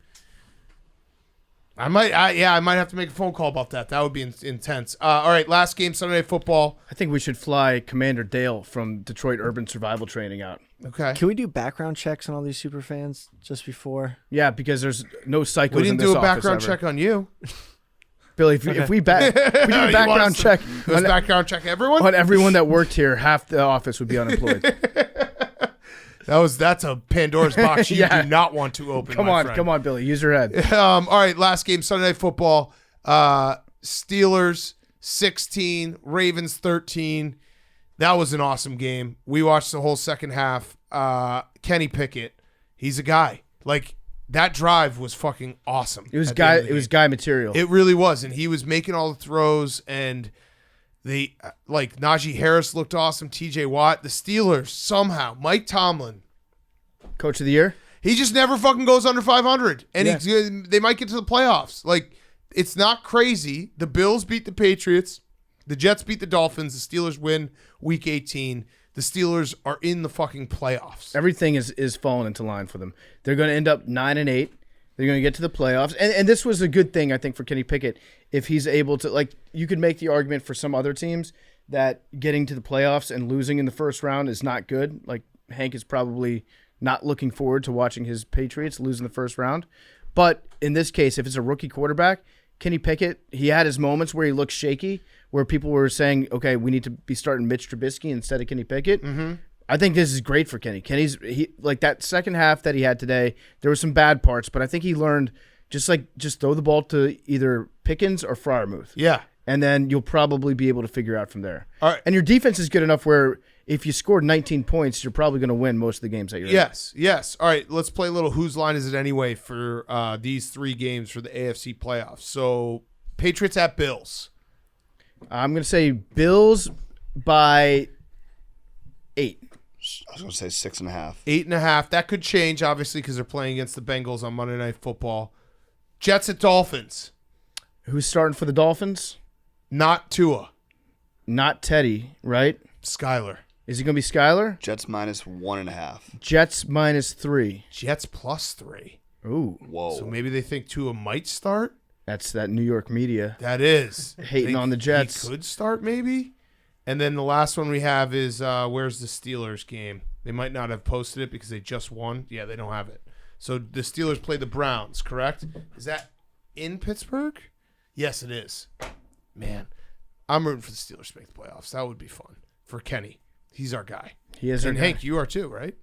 I might have to make a phone call about that. That would be intense. All right, last game, Sunday Night Football. I think we should fly Commander Dale from Detroit Urban Survival Training out. Okay. Can we do background checks on all these super fans just before? Yeah, because there's no psychos We didn't in this do a office background ever. check on you. Billy, if we do a background check Let's background check everyone. on everyone that worked here, half the office would be unemployed. That's a Pandora's box you Yeah. do not want to open. Come on, Billy, use your head. All right, last game, Sunday Night Football. Steelers 16, Ravens 13. That was an awesome game. We watched the whole second half. Kenny Pickett, he's a guy. Like, that drive was fucking awesome. It was guy material. It really was, and he was making all the throws, and Najee Harris looked awesome. TJ Watt, the Steelers somehow. Mike Tomlin, Coach of the year. he just never fucking goes under 500, and they might get to the playoffs. Like, it's not crazy. The Bills beat the Patriots, the Jets beat the Dolphins, the Steelers win Week 18. the Steelers are in the fucking playoffs. Everything is falling into line for them. They're going to end up 9-8. They're going to get to the playoffs. And this was a good thing, I think, for Kenny Pickett. If he's able to, like, you could make the argument for some other teams that getting to the playoffs and losing in the first round is not good. Like, Hank is probably not looking forward to watching his Patriots lose in the first round. But in this case, if it's a rookie quarterback, Kenny Pickett, he had his moments where he looked shaky, where people were saying, okay, we need to be starting Mitch Trubisky instead of Kenny Pickett. Mm-hmm. I think this is great for Kenny. Kenny's like that second half that he had today, there were some bad parts, but I think he learned just throw the ball to either Pickens or Freiermuth. Yeah. And then you'll probably be able to figure out from there. All right. And your defense is good enough where if you scored 19 points, you're probably going to win most of the games that you're in. Yes. All right, let's play a little whose line is it anyway for these 3 games for the AFC playoffs. So, Patriots at Bills. I'm going to say Bills by 8. I was going to say 6.5. 8.5. That could change, obviously, because they're playing against the Bengals on Monday Night Football. Jets at Dolphins. Who's starting for the Dolphins? Not Tua. Not Teddy, right? Skyler. Is it going to be Skyler? Jets -1.5. Jets -3. Jets +3. Ooh. Whoa. So maybe they think Tua might start? That's that New York media. That is. Hating on the Jets. He could start maybe. And then the last one we have is where's the Steelers game? They might not have posted it because they just won. Yeah, they don't have it. So the Steelers play the Browns, correct? Is that in Pittsburgh? Yes, it is. Man, I'm rooting for the Steelers to make the playoffs. That would be fun for Kenny. He's our guy. He is our and guy. Hank, you are too, right?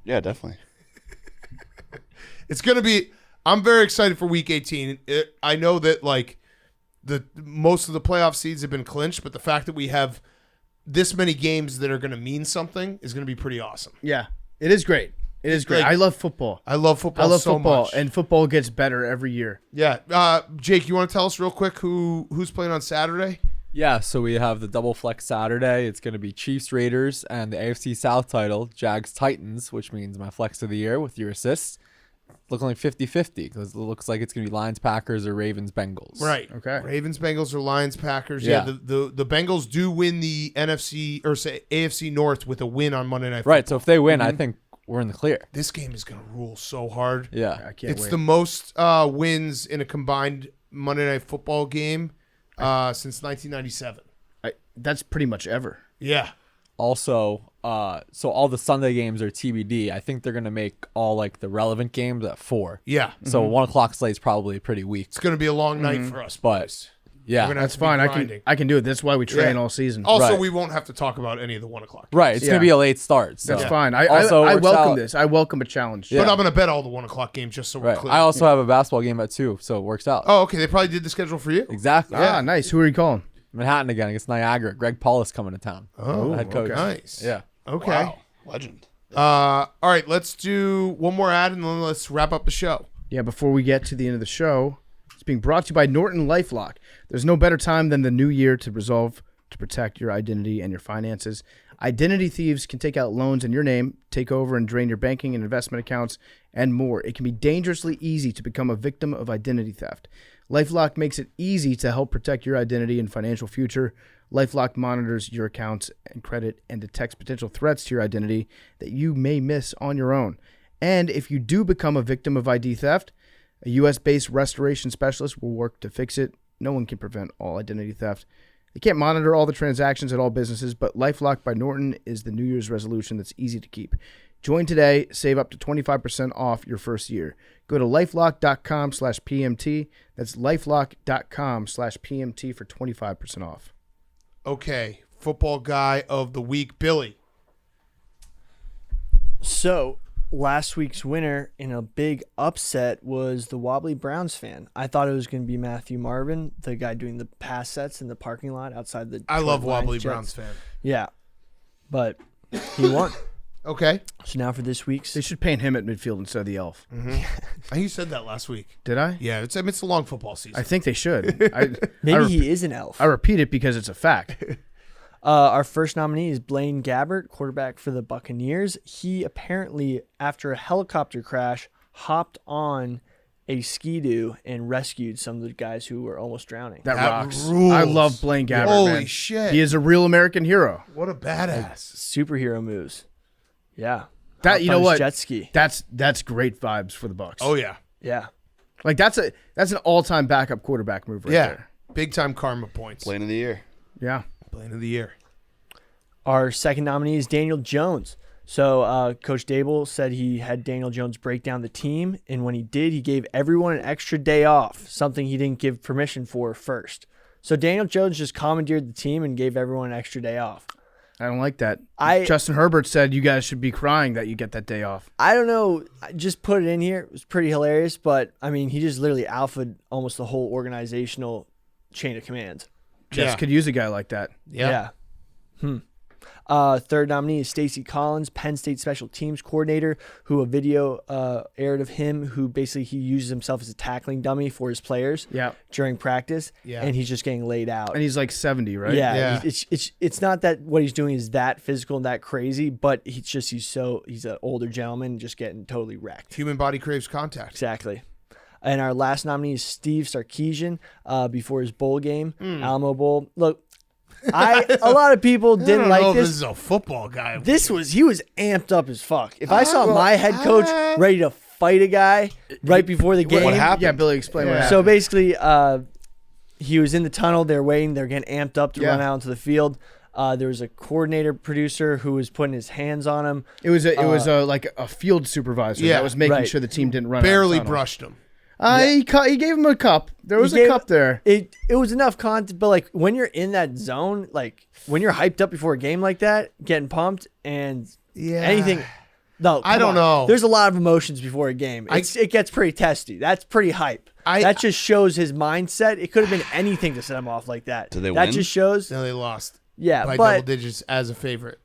Yeah, definitely. It's going to be – I'm very excited for Week 18. I know that, like, most of the playoff seeds have been clinched, but the fact that we have this many games that are going to mean something is going to be pretty awesome. Yeah, it is great. It is great. Like, I love football. I love football so much. And football gets better every year. Yeah. Jake, you want to tell us real quick who's playing on Saturday? Yeah, so we have the double flex Saturday. It's going to be Chiefs Raiders and the AFC South title, Jags Titans, which means my flex of the year with your assists. Looking like 50-50 because it looks like it's going to be Lions Packers or Ravens Bengals. Right. Okay. Ravens Bengals or Lions Packers. Yeah. The Bengals do win the NFC or say AFC North with a win on Monday Night Football. Right, so if they win, I think we're in the clear. This game is going to rule so hard. Yeah. I can't It's wait. the most wins in a combined Monday Night Football game since 1997. That's pretty much ever. Yeah. Also, so all the Sunday games are TBD. I think they're going to make all like the relevant games at 4. Yeah. So 1 o'clock slate's probably pretty weak. It's going to be a long night for us, But boys. yeah. We're gonna have That's to be fine. grinding. I can do it. That's why we train Yeah. all season. Also, Right. we won't have to talk about any of the 1 o'clock. Right, it's going Yeah. to be a late start. So. That's fine. I Also works welcome out- this. I welcome a challenge. Yeah. But I'm going to bet all the 1 o'clock games just so we're Right. clear. I also have a basketball game at 2, so it works out. Oh, okay. They probably did the schedule for you. Exactly. Ah, nice. Who are you calling? Manhattan again against Niagara. Greg Paulus coming to town. Oh, the head coach. nice. Yeah. Okay. Wow. Legend. All right. Let's do one more ad and then let's wrap up the show. Yeah, before we get to the end of the show, it's being brought to you by Norton LifeLock. There's no better time than the new year to resolve to protect your identity and your finances. Identity thieves can take out loans in your name, take over and drain your banking and investment accounts, and more. It can be dangerously easy to become a victim of identity theft. LifeLock makes it easy to help protect your identity and financial future. LifeLock monitors your accounts and credit and detects potential threats to your identity that you may miss on your own. And if you do become a victim of ID theft, a U.S.-based restoration specialist will work to fix it. No one can prevent all identity theft. They can't monitor all the transactions at all businesses, but LifeLock by Norton is the New Year's resolution that's easy to keep. Join today, save up to 25% off your first year. Go to lifelock.com/PMT. That's lifelock.com/PMT for 25% off. Okay. Football guy of the week, Billy. So, last week's winner in a big upset was the Wobbly Browns fan. I thought it was going to be Matthew Marvin, the guy doing the pass sets in the parking lot outside the I love Detroit Lions Wobbly Jets. Browns fan. Yeah. But he won. Okay. So now for this week's. They should paint him at midfield instead of the elf. I think you said that last week. Did I? Yeah, it's a long football season. I think they should. Maybe he is an elf. I repeat it because it's a fact. Our first nominee is Blaine Gabbert, quarterback for the Buccaneers. He apparently, after a helicopter crash, hopped on a ski-doo and rescued some of the guys who were almost drowning. That rocks. rules. I love Blaine Gabbert. Holy man. shit. He is a real American hero. What a badass. Superhero moves. Yeah. That Hopped you on know his what? Jet ski. That's great vibes for the Bucs. Oh, yeah. Yeah. Like that's an all-time backup quarterback move right Yeah. there. Big time karma points. Plane of the year. Yeah. Plane of the year. Our second nominee is Daniel Jones. So Coach Dable said he had Daniel Jones break down the team, and when he did, he gave everyone an extra day off, something he didn't give permission for first. So Daniel Jones just commandeered the team and gave everyone an extra day off. I don't like that. I- Justin Herbert said you guys should be crying that you get that day off. I don't know. I just put it in here. It was pretty hilarious, but I mean, he just literally alphaed almost the whole organizational chain of command. Jets Yeah. could use a guy like that. Yeah. Third nominee is Stacy Collins, Penn State special teams coordinator, who a video aired of him, who basically he uses himself as a tackling dummy for his players Yeah. during practice, Yeah. and he's just getting laid out. And he's like 70, right? Yeah, Yeah. It's not that what he's doing is that physical and that crazy, but he's an older gentleman just getting totally wrecked. Human body craves contact. Exactly. And our last nominee is Steve Sarkisian before his bowl game, Alamo Bowl. Look, a lot of people I don't didn't know like if this. this is a football guy. He was amped up as fuck. If I saw my head coach ready to fight a guy right before the game, What happened? Yeah, Billy, explain what happened. so basically, he was in the tunnel. They're waiting. They're getting amped up to Yeah. run out into the field. There was a coordinator producer who was putting his hands on him. It was like a field supervisor Yeah, that was making right. sure the team didn't run out of Barely tunnel. brushed him. He gave him a cup. There was a cup there. It was enough content, but like when you're in that zone, like when you're hyped up before a game like that, getting pumped and anything. No, I come don't on. know. There's a lot of emotions before a game. It gets pretty testy. That's pretty hype. That just shows his mindset. It could have been anything to set him off like that. Did they that win? just shows. No, they lost Yeah, by but double digits as a favorite.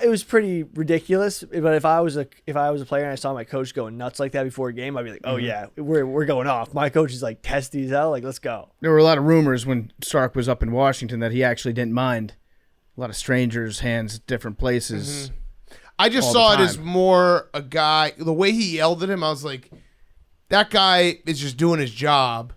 it was pretty ridiculous. But if I was a player and I saw my coach going nuts like that before a game, I'd be like, oh yeah, we're going off. My coach is like testy as hell. Like, let's go. There were a lot of rumors when Sark was up in Washington that he actually didn't mind a lot of strangers' hands at different places. I just all saw the it as time. more a guy. The way he yelled at him, I was like, that guy is just doing his job,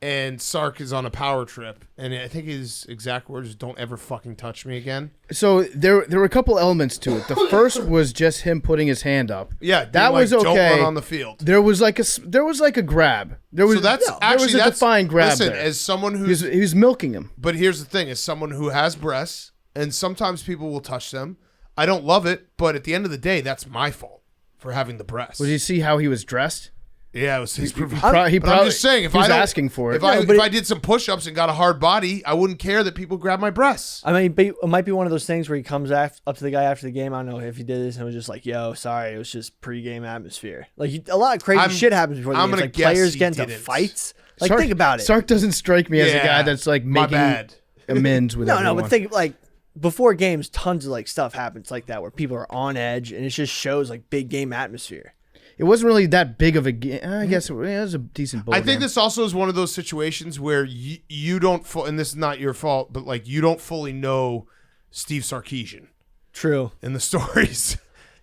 and Sark is on a power trip. And I think his exact words is, "Don't ever fucking touch me again." So there were a couple elements to it. The first was just him putting his hand up. Yeah, that being was like, okay. Don't run on the field. There was like a grab. There was So that's there actually was a that's defined grab Listen, there. as someone he who's was milking him. But here's the thing: as someone who has breasts, and sometimes people will touch them, I don't love it. But at the end of the day, that's my fault for having the breasts. Did you see how he was dressed? Yeah, it was his He probably, But I'm just saying, if he was I don't, asking for it. if I did some push-ups and got a hard body, I wouldn't care that people grab my breasts. I mean, it might be one of those things where he comes up to the guy after the game. I don't know if he did this and was just like, "Yo, sorry, it was just pre-game atmosphere." Like a lot of crazy shit happens before the I'm game. gonna Like guess players he get into didn't. fights. Like Sark- think about it. Sark doesn't strike me as a Yeah, guy that's like my making bad. amends with No, everyone. but think like before games, tons of like stuff happens like that where people are on edge, and it just shows like big game atmosphere. It wasn't really that big of a game. I guess it was a decent bowl I think game. this also is one of those situations where you don't, and this is not your fault, but like you don't fully know Steve Sarkisian True. and the stories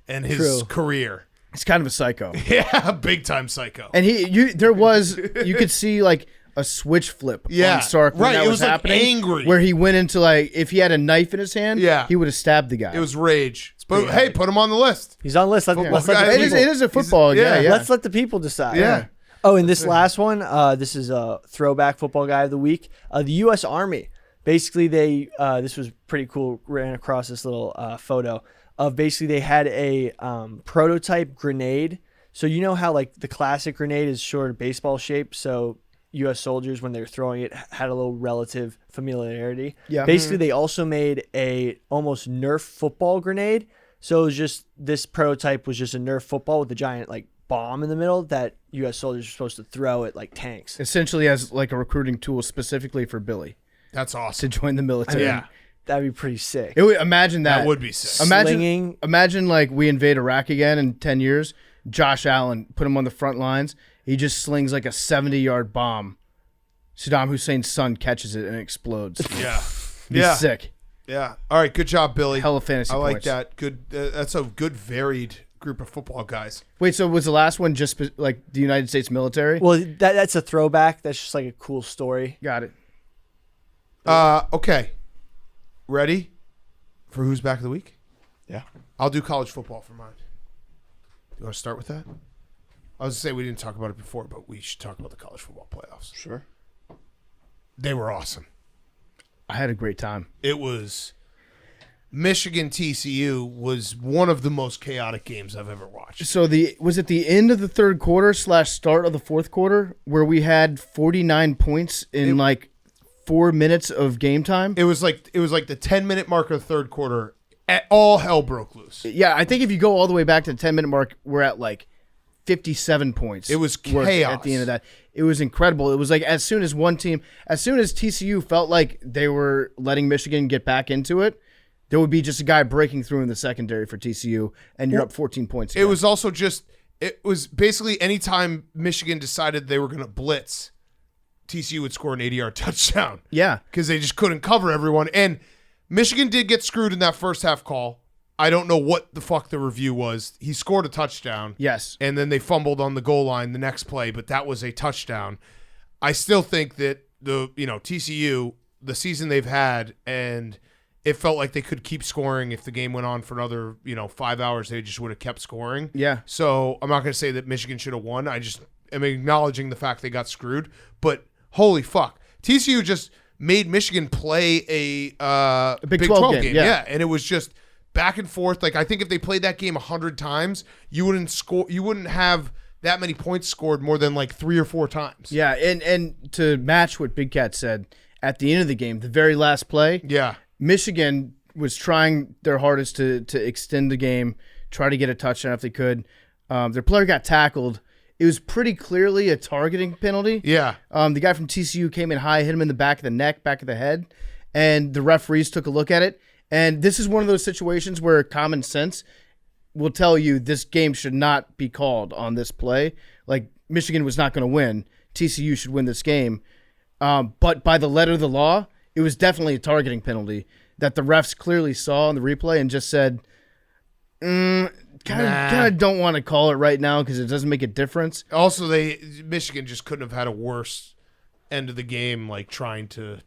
and his True. career. He's kind of a psycho. Yeah, big time psycho. And you could see like a switch flip Yeah, on Sark when right, that it was was, like, happening. angry. Where he went into like, if he had a knife in his hand, Yeah. he would have stabbed the guy. It was rage. But hey, put him on the list. He's on the list. Let's Football let guy. the it people, is a football yeah. guy. Yeah. let's let the people decide. Yeah. Oh, and this last one, this is a throwback football guy of the week. The U.S. Army. Basically, this was pretty cool. Ran across this little photo of basically they had a prototype grenade. So you know how like the classic grenade is sort of baseball shaped. So U.S. soldiers, when they were throwing it, had a little relative familiarity. Yeah. Basically, they also made a almost Nerf football grenade. So it was just this prototype was just a Nerf football with a giant like bomb in the middle that U.S. soldiers were supposed to throw at like tanks. Essentially as like a recruiting tool specifically for Billy That's to awesome. join the military. Yeah, That'd be pretty sick. Imagine that. that would be sick. Slinging. Imagine like we invade Iraq again in 10 years. Josh Allen, put him on the front lines. He just slings like a 70-yard bomb. Saddam Hussein's son catches it and it explodes. Yeah, Be yeah, sick. yeah. All right, good job, Billy. Hella fantasy I like points. that. Good. That's a good varied group of football guys. Wait, so was the last one just like the United States military? Well, that's a throwback. That's just like a cool story. Got it. Okay. Ready for who's back of the week? Yeah. I'll do college football for mine. You want to start with that? I was going to say we didn't talk about it before, but we should talk about the college football playoffs. Sure. They were awesome. I had a great time. It was Michigan TCU was one of the most chaotic games I've ever watched. So was it the end of the third quarter / start of the fourth quarter where we had 49 points in 4 minutes of game time? It was like the 10-minute mark of the third quarter. All hell broke loose. Yeah, I think if you go all the way back to the 10-minute mark, we're at 57 points. It was worth chaos. at the end of that. It was incredible. It was like as soon as TCU felt like they were letting Michigan get back into it, there would be just a guy breaking through in the secondary for TCU, and you're up 14 points. It was also it was basically anytime Michigan decided they were going to blitz, TCU would score an 80-yard touchdown. Yeah. Because they just couldn't cover everyone. And Michigan did get screwed in that first half call. I don't know what the fuck the review was. He scored a touchdown. Yes. And then they fumbled on the goal line the next play, but that was a touchdown. I still think that TCU, the season they've had, and it felt like they could keep scoring if the game went on for another, 5 hours. They just would have kept scoring. Yeah. So I'm not going to say that Michigan should have won. I just am acknowledging the fact they got screwed. But holy fuck, TCU just made Michigan play a Big 12 game. Yeah, and it was just back and forth. Like I think if they played that game 100 times, you wouldn't have that many points scored more than 3 or 4 times. Yeah, and to match what Big Cat said at the end of the game, the very last play. Yeah. Michigan was trying their hardest to extend the game, try to get a touchdown if they could. Their player got tackled. It was pretty clearly a targeting penalty. Yeah. The guy from TCU came in high, hit him in the back of the neck, back of the head, and the referees took a look at it. And this is one of those situations where common sense will tell you this game should not be called on this play. Like, Michigan was not going to win. TCU should win this game. But by the letter of the law, it was definitely a targeting penalty that the refs clearly saw on the replay and just said, kind of don't want to call it right now because it doesn't make a difference. Also, Michigan just couldn't have had a worse end of the game, trying to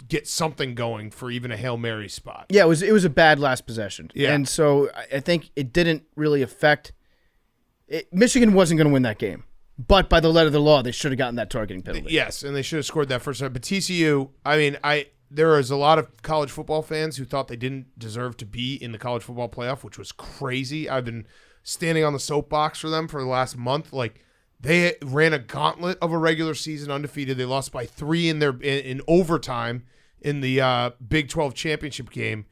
get something going for even a Hail Mary spot. Yeah, it was a bad last possession. Yeah. And so I think it didn't really affect it. Michigan wasn't going to win that game. But by the letter of the law, they should have gotten that targeting penalty. Yes, and they should have scored that first time. But TCU, there is a lot of college football fans who thought they didn't deserve to be in the college football playoff, which was crazy. I've been standing on the soapbox for them for the last month. They ran a gauntlet of a regular season undefeated. They lost by 3 in overtime in the Big 12 championship game.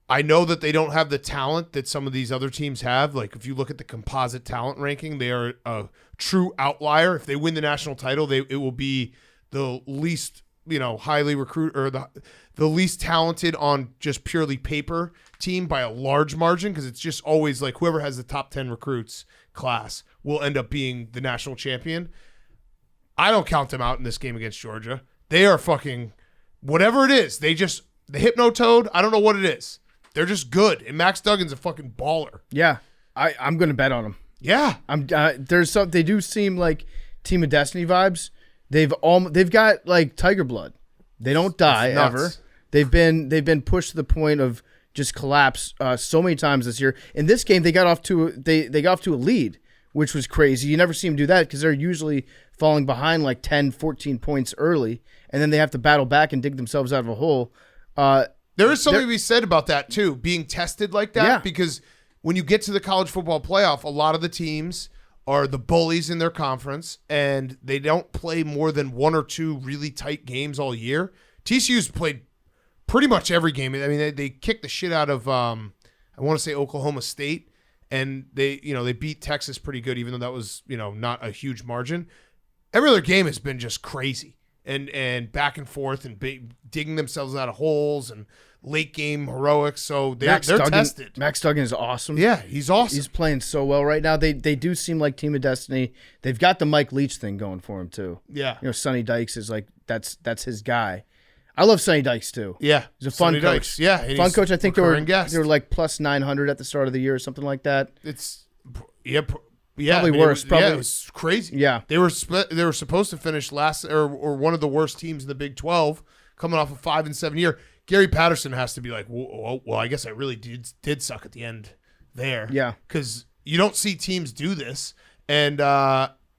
I know that they don't have the talent that some of these other teams have. If you look at the composite talent ranking, they are a true outlier. If they win the national title, it will be the least, highly recruit or the least talented on just purely paper team by a large margin, because it's just always whoever has the top 10 recruits class will end up being the national champion. I don't count them out in this game against Georgia. They are fucking whatever it is. The Hypnotoad, I don't know what it is. They're just good, and Max Duggan's a fucking baller. Yeah, I'm going to bet on them. Yeah, they do seem like Team of Destiny vibes. They've got tiger blood. They don't die ever. They've been pushed to the point of just collapse so many times this year. In this game, they got off to a lead, which was crazy. You never see them do that because they're usually falling behind 10, 14 points early, and then they have to battle back and dig themselves out of a hole. There is something to be said about that, too, being tested like that, because when you get to the college football playoff, a lot of the teams are the bullies in their conference, and they don't play more than 1 or 2 really tight games all year. TCU's played pretty much every game. I mean, they kicked the shit out of, I want to say Oklahoma State, and they beat Texas pretty good, even though that was, not a huge margin. Every other game has been just crazy. And back and forth and digging themselves out of holes and late game heroics. So they're tested. Max Duggan is awesome. Yeah, he's awesome. He's playing so well right now. They do seem like Team of Destiny. They've got the Mike Leach thing going for him too. Yeah. Sonny Dykes is that's his guy. I love Sonny Dykes too. Yeah, He's a fun Sonny coach. Dykes. Yeah, and Fun he's coach. I think they recurring guest. were like plus 900 at the start of the year or something like that. It's yeah. Probably worse, probably. it was crazy. Yeah. They were supposed to finish last or one of the worst teams in the Big 12, coming off a 5-7 year. Gary Patterson has to be like, well, I guess I really did suck at the end there. Yeah. Because you don't see teams do this, and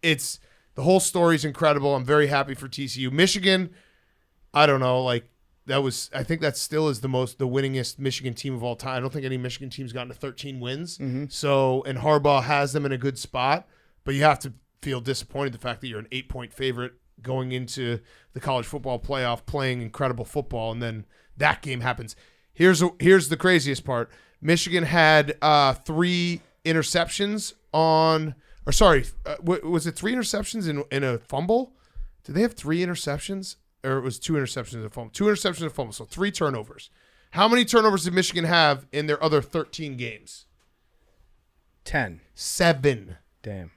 it's the whole story's incredible. I'm very happy for TCU. Michigan, I don't know, like I think that still is the winningest Michigan team of all time. I don't think any Michigan team's gotten to 13 wins. Mm-hmm. So, and Harbaugh has them in a good spot, but you have to feel disappointed the fact that you're an 8-point favorite going into the college football playoff, playing incredible football, and then that game happens. Here's the craziest part. Michigan had 3 interceptions was it 3 interceptions in a fumble? Did they have 3 interceptions? Or it was 2 interceptions and a fumble. 2 interceptions and a fumble, so 3 turnovers. How many turnovers did Michigan have in their other 13 games? 10. 7. Damn.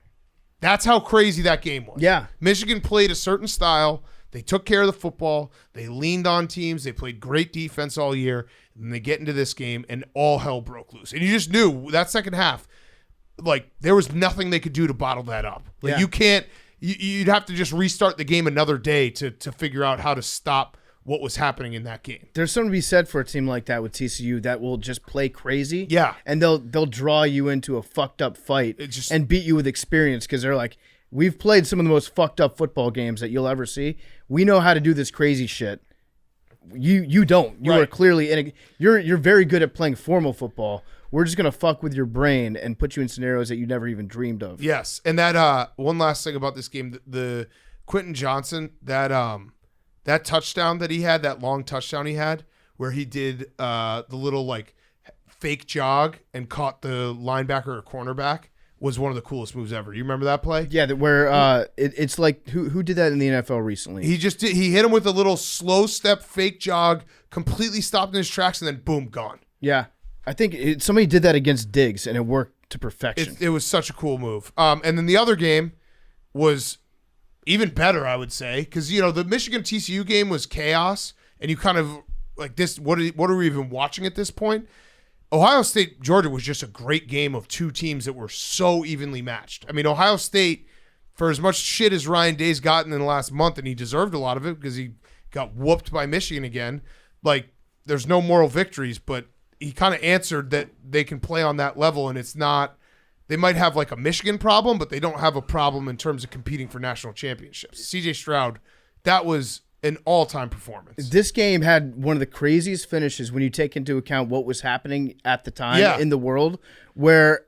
That's how crazy that game was. Yeah. Michigan played a certain style. They took care of the football. They leaned on teams. They played great defense all year. And they get into this game, and all hell broke loose. And you just knew that second half, like, there was nothing they could do to bottle that up. Like, Yeah. you can't – you'd have to just restart the game another day to figure out how to stop what was happening in that game. There's something to be said for a team like that with TCU that will just play crazy. Yeah. And they'll draw you into a fucked up fight and beat you with experience because they're like, we've played some of the most fucked up football games that you'll ever see. We know how to do this crazy shit. You don't. You Right. are clearly you're very good at playing formal football. We're just gonna fuck with your brain and put you in scenarios that you never even dreamed of. Yes, and that one last thing about this game, the Quentin Johnson, that touchdown that he had, that long touchdown he had, where he did the little like fake jog and caught the linebacker or cornerback, was one of the coolest moves ever. You remember that play? Yeah, where it's like who did that in the NFL recently? He hit him with a little slow step fake jog, completely stopped in his tracks, and then boom, gone. Yeah, I think somebody did that against Diggs, and it worked to perfection. It was such a cool move. And then the other game was even better, I would say, because the Michigan TCU game was chaos, and you kind of like this. What are we even watching at this point? Ohio State Georgia was just a great game of 2 teams that were so evenly matched. I mean, Ohio State, for as much shit as Ryan Day's gotten in the last month, and he deserved a lot of it because he got whooped by Michigan again. Like, there's no moral victories, but he kind of answered that they can play on that level, and it's not – they might have like a Michigan problem, but they don't have a problem in terms of competing for national championships. C.J. Stroud, that was an all-time performance. This game had one of the craziest finishes when you take into account what was happening at the time in the world, where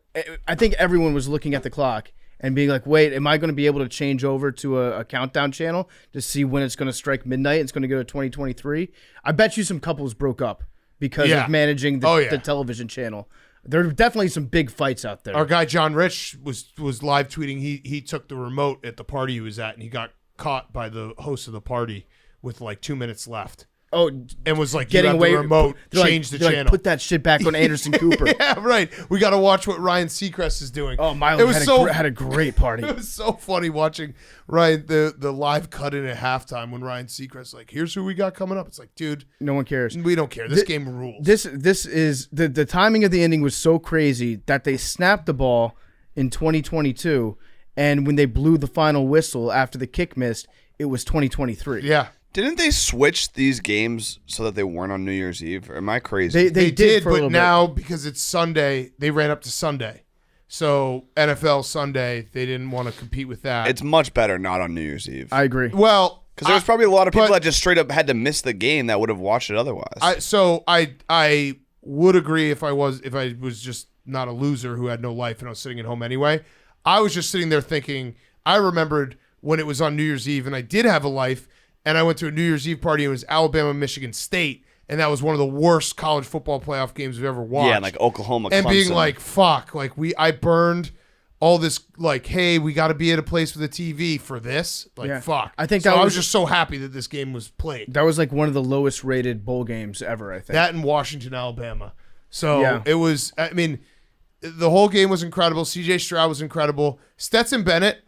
I think everyone was looking at the clock and being like, wait, am I going to be able to change over to a countdown channel to see when it's going to strike midnight? It's going to go to 2023. I bet you some couples broke up because of managing the television channel. There are definitely some big fights out there. Our guy John Rich was live tweeting. He took the remote at the party he was at, and he got caught by the host of the party with like 2 minutes left. Oh, and was like, getting away. The remote, change the channel. Like, put that shit back on Anderson Cooper. Yeah, right. We got to watch what Ryan Seacrest is doing. Oh, Milo had a great party. It was so funny watching Ryan the live cut in at halftime when Ryan Seacrest like, here's who we got coming up. It's like, dude, no one cares. We don't care. This game rules. This is the timing of the ending was so crazy that they snapped the ball in 2022, and when they blew the final whistle after the kick missed, it was 2023. Yeah. Didn't they switch these games so that they weren't on New Year's Eve? Or am I crazy? They did, for but a now bit. Because it's Sunday, they ran up to Sunday. So NFL Sunday, they didn't want to compete with that. It's much better not on New Year's Eve. I agree. Well, because there's probably a lot of people that just straight up had to miss the game that would have watched it otherwise. I would agree if I was just not a loser who had no life and I was sitting at home anyway. I was just sitting there thinking, I remembered when it was on New Year's Eve and I did have a life, and I went to a New Year's Eve party, and it was Alabama-Michigan State, and that was one of the worst college football playoff games we've ever watched. Yeah, like Oklahoma, and Clemson. being like, fuck, like I burned all this, like, hey, we got to be at a place with a TV for this. Like, fuck. I think I was just so happy that this game was played. That was like one of the lowest rated bowl games ever, I think. That in Washington, Alabama. So it was, I mean, the whole game was incredible. CJ Stroud was incredible. Stetson Bennett,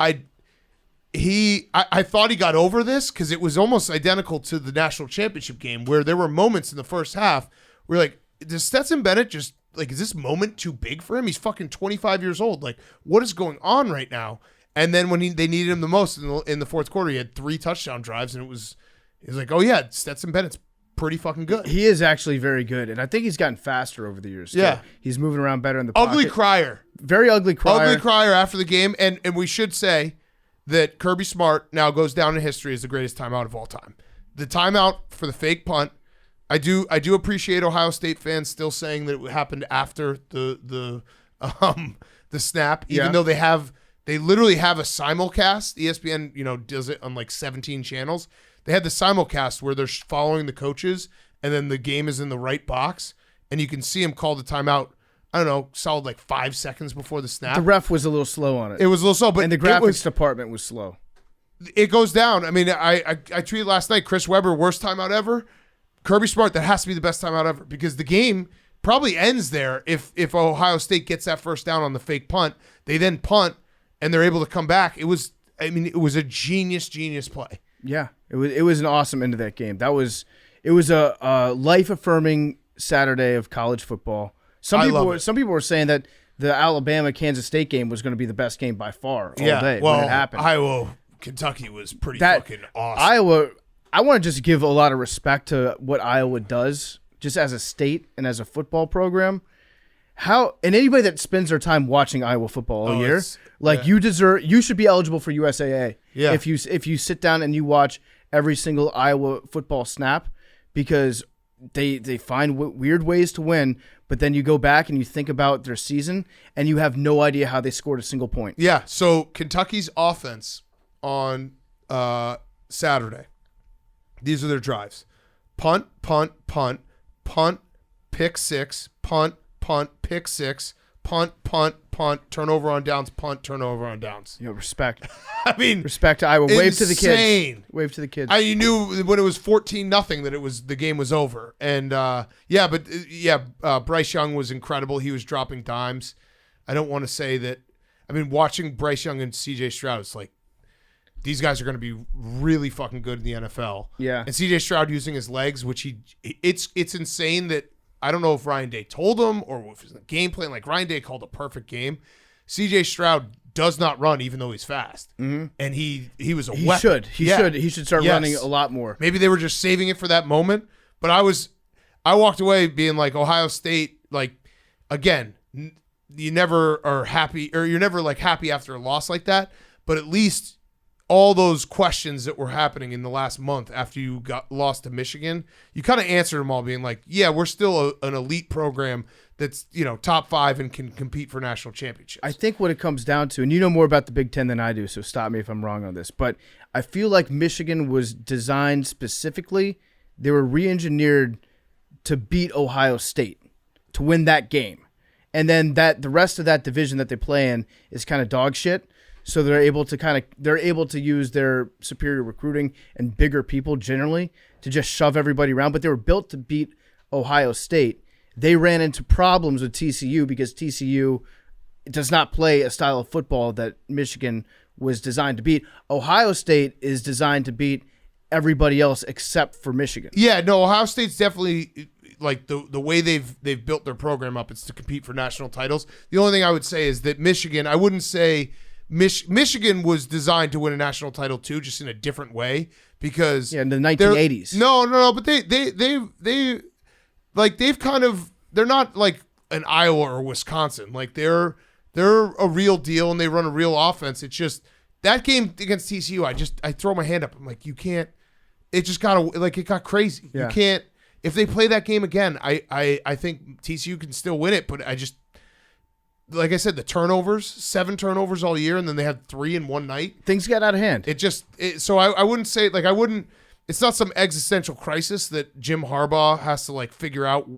I thought he got over this because it was almost identical to the national championship game where there were moments in the first half where like, does Stetson Bennett just like, is this moment too big for him? He's fucking 25 years old. Like, what is going on right now? And then when they needed him the most in the fourth quarter, he had 3 touchdown drives, and it was like, oh yeah, Stetson Bennett's pretty fucking good. He is actually very good, and I think he's gotten faster over the years. Too. Yeah. He's moving around better in the pocket. Ugly crier. Very ugly crier. Ugly crier after the game, and we should say that Kirby Smart now goes down in history as the greatest timeout of all time. The timeout for the fake punt. I do appreciate Ohio State fans still saying that it happened after the snap, even though they literally have a simulcast. ESPN, does it on like 17 channels. They had the simulcast where they're following the coaches, and then the game is in the right box, and you can see him call the timeout. I don't know, solid like 5 seconds before the snap. The ref was a little slow on it. It was a little slow, but and the graphics department was slow. It goes down. I mean, I tweeted last night, Chris Webber, worst timeout ever. Kirby Smart, that has to be the best timeout ever because the game probably ends there if Ohio State gets that first down on the fake punt. They then punt, and they're able to come back. It was a genius play. Yeah, it was an awesome end of that game. It was a life-affirming Saturday of college football. Some people were saying that the Alabama-Kansas State game was going to be the best game by far all day when it happened. Iowa-Kentucky was pretty fucking awesome. Iowa, I want to just give a lot of respect to what Iowa does just as a state and as a football program. And anybody that spends their time watching Iowa football all year, you should be eligible for USAA. Yeah. If you sit down and you watch every single Iowa football snap, because they find weird ways to win, but then you go back and you think about their season and you have no idea how they scored a single point. Yeah. So Kentucky's offense on Saturday, these are their drives: punt, punt, punt, punt, pick six, punt, pick six, punt, turnover on downs, punt, turnover on downs. Respect. I mean, respect to Iowa. Wave to the kids. Insane. Wave to the kids. You knew when it was 14-0 that the game was over. And Bryce Young was incredible. He was dropping dimes. I don't want to say that. I mean, watching Bryce Young and C.J. Stroud, it's like these guys are going to be really fucking good in the NFL. Yeah. And C.J. Stroud using his legs, which it's insane that. I don't know if Ryan Day told him or if it's the game plan. Like Ryan Day called a perfect game. C.J. Stroud does not run even though he's fast, and he was a weapon. He should start running a lot more. Maybe they were just saving it for that moment. But I walked away being like Ohio State. Like again, you never are happy, or you're never like happy after a loss like that. But at least all those questions that were happening in the last month after you got lost to Michigan, you kind of answered them all being like, yeah, we're still an elite program that's, top 5 and can compete for national championships. I think what it comes down to, and you know more about the Big Ten than I do, so stop me if I'm wrong on this, but I feel like Michigan was designed specifically, they were re-engineered to beat Ohio State, to win that game. And then the rest of that division that they play in is kind of dog shit. So they're able to use their superior recruiting and bigger people generally to just shove everybody around. But they were built to beat Ohio State. They ran into problems with TCU because TCU does not play a style of football that Michigan was designed to beat. Ohio State is designed to beat everybody else except for Michigan. Yeah, no, Ohio State's definitely like the way they've built their program up. It's to compete for national titles. The only thing I would say is that Michigan, I wouldn't say. Michigan was designed to win a national title too, just in a different way because in the 1980s. No, but they're not like an Iowa or Wisconsin. Like they're a real deal and they run a real offense. It's just that game against TCU. I throw my hand up. I'm like, you can't. It just it got crazy. Yeah. You can't. If they play that game again, I think TCU can still win it, but I just. Like I said, the turnovers, 7 turnovers all year, and then they had 3 in one night. Things got out of hand. So I wouldn't say, it's not some existential crisis that Jim Harbaugh has to, figure out.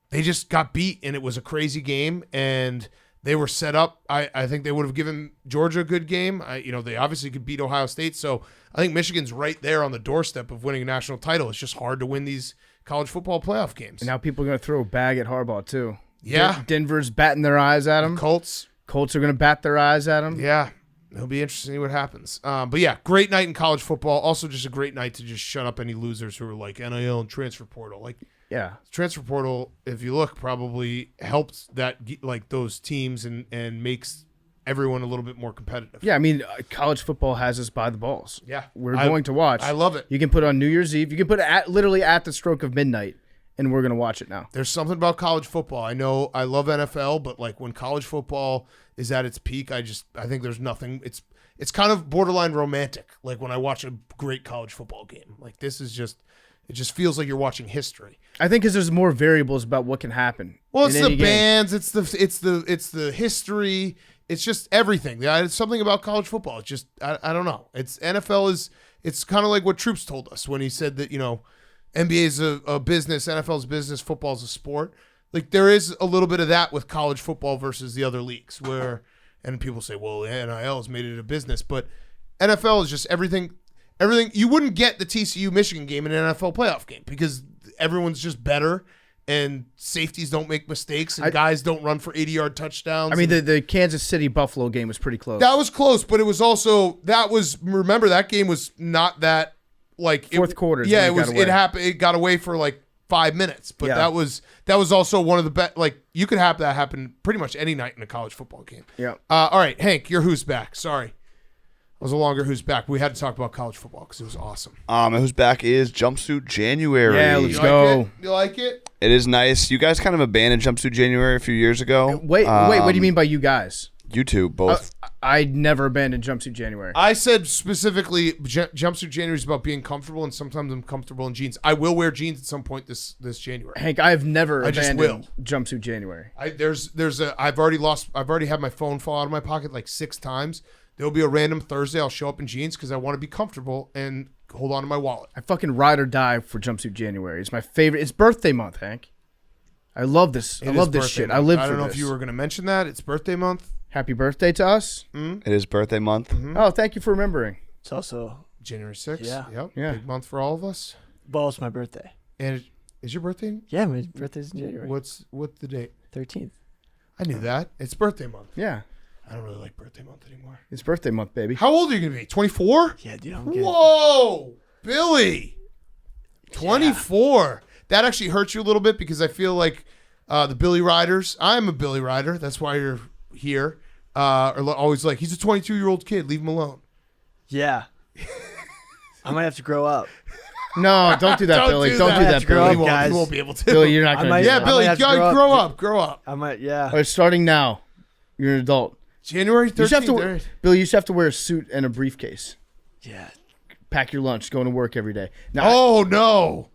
They just got beat, and it was a crazy game, and they were set up. I think they would have given Georgia a good game. They obviously could beat Ohio State, so I think Michigan's right there on the doorstep of winning a national title. It's just hard to win these college football playoff games. And now people are going to throw a bag at Harbaugh, too. Yeah. Denver's batting their eyes at him. Colts are going to bat their eyes at him. Yeah. It'll be interesting to see what happens. But yeah, great night in college football. Also, just a great night to just shut up any losers who are like NIL and transfer portal. Like, Yeah. transfer portal, if you look, probably helps that like those teams and makes everyone a little bit more competitive. Yeah, I mean, college football has us by the balls. Yeah. We're going to watch. I love it. You can put it on New Year's Eve. You can put it literally at the stroke of midnight, and we're going to watch it now. There's something about college football. I know I love NFL, but like when college football is at its peak, I think there's nothing. It's kind of borderline romantic. Like when I watch a great college football game. Like this is just, it just feels like you're watching history. I think because there's more variables about what can happen. Well, it's in the any game. bands, it's the history, it's just everything. It's something about college football. It's just I don't know. It's kind of like what Troops told us when he said that, NBA is a business, NFL's business, football's a sport. Like there is a little bit of that with college football versus the other leagues where, and people say, well, NIL has made it a business, but NFL is just everything. You wouldn't get the TCU Michigan game in an NFL playoff game because everyone's just better and safeties don't make mistakes and guys don't run for 80-yard touchdowns. I mean, the Kansas City Buffalo game was pretty close. That was close, but it was also remember that game was not that like Fourth quarter. Yeah, it happened. It got away for like 5 minutes, but Yeah. that was also one of the best. Like you could have that happen pretty much any night in a college football game. Yeah. All right, Hank, your who's back. Sorry. It was a longer who's back. We had to talk about college football because it was awesome. Who's back is Jumpsuit January. Yeah, let's You go. Like it? You like it? It is nice. You guys kind of abandoned Jumpsuit January a few years ago. Wait, what do you mean by you guys? You two, both. I never abandoned Jumpsuit January. I said specifically jumpsuit January is about being comfortable, and sometimes I'm comfortable in jeans. I will wear jeans at some point this January. Hank, I have never I just abandoned Jumpsuit January. I've already had my phone fall out of my pocket like 6 times. There'll be a random Thursday I'll show up in jeans because I want to be comfortable and hold on to my wallet. I fucking ride or die for Jumpsuit January. It's my favorite. It's birthday month, Hank. I love this. I love this shit. I live for this. I don't know if you were going to mention that. It's birthday month. Happy birthday to us. It is birthday month. Oh, thank you for remembering. It's also January 6th. Yeah. Yep. Yeah. Big month for all of us. it's my birthday. And is your birthday? Yeah, my birthday's in January. What's the date? 13th. I knew that. It's birthday month. Yeah. I don't really like birthday month anymore. It's birthday month, baby. How old are you going to be? 24? Yeah, dude, I'm getting Whoa, Billy. 24. That actually hurts you a little bit because I feel like the Billy Riders, I'm a Billy Rider. That's why you're here. Are always like, he's a 22-year-old kid. Leave him alone. Yeah. I might have to grow up. No, don't do that, Billy. Don't do that, grow Billy. up, guys. You won't be able to. Billy, you're not I going to might- do Yeah, that. Billy, have to grow grow up. up. Grow up. I might, yeah. All right, starting now, you're an adult. January 13th. You just have to, all right. Billy, you just have to wear a suit and a briefcase. Yeah. Pack your lunch, going to work every day. Now, Oh, no.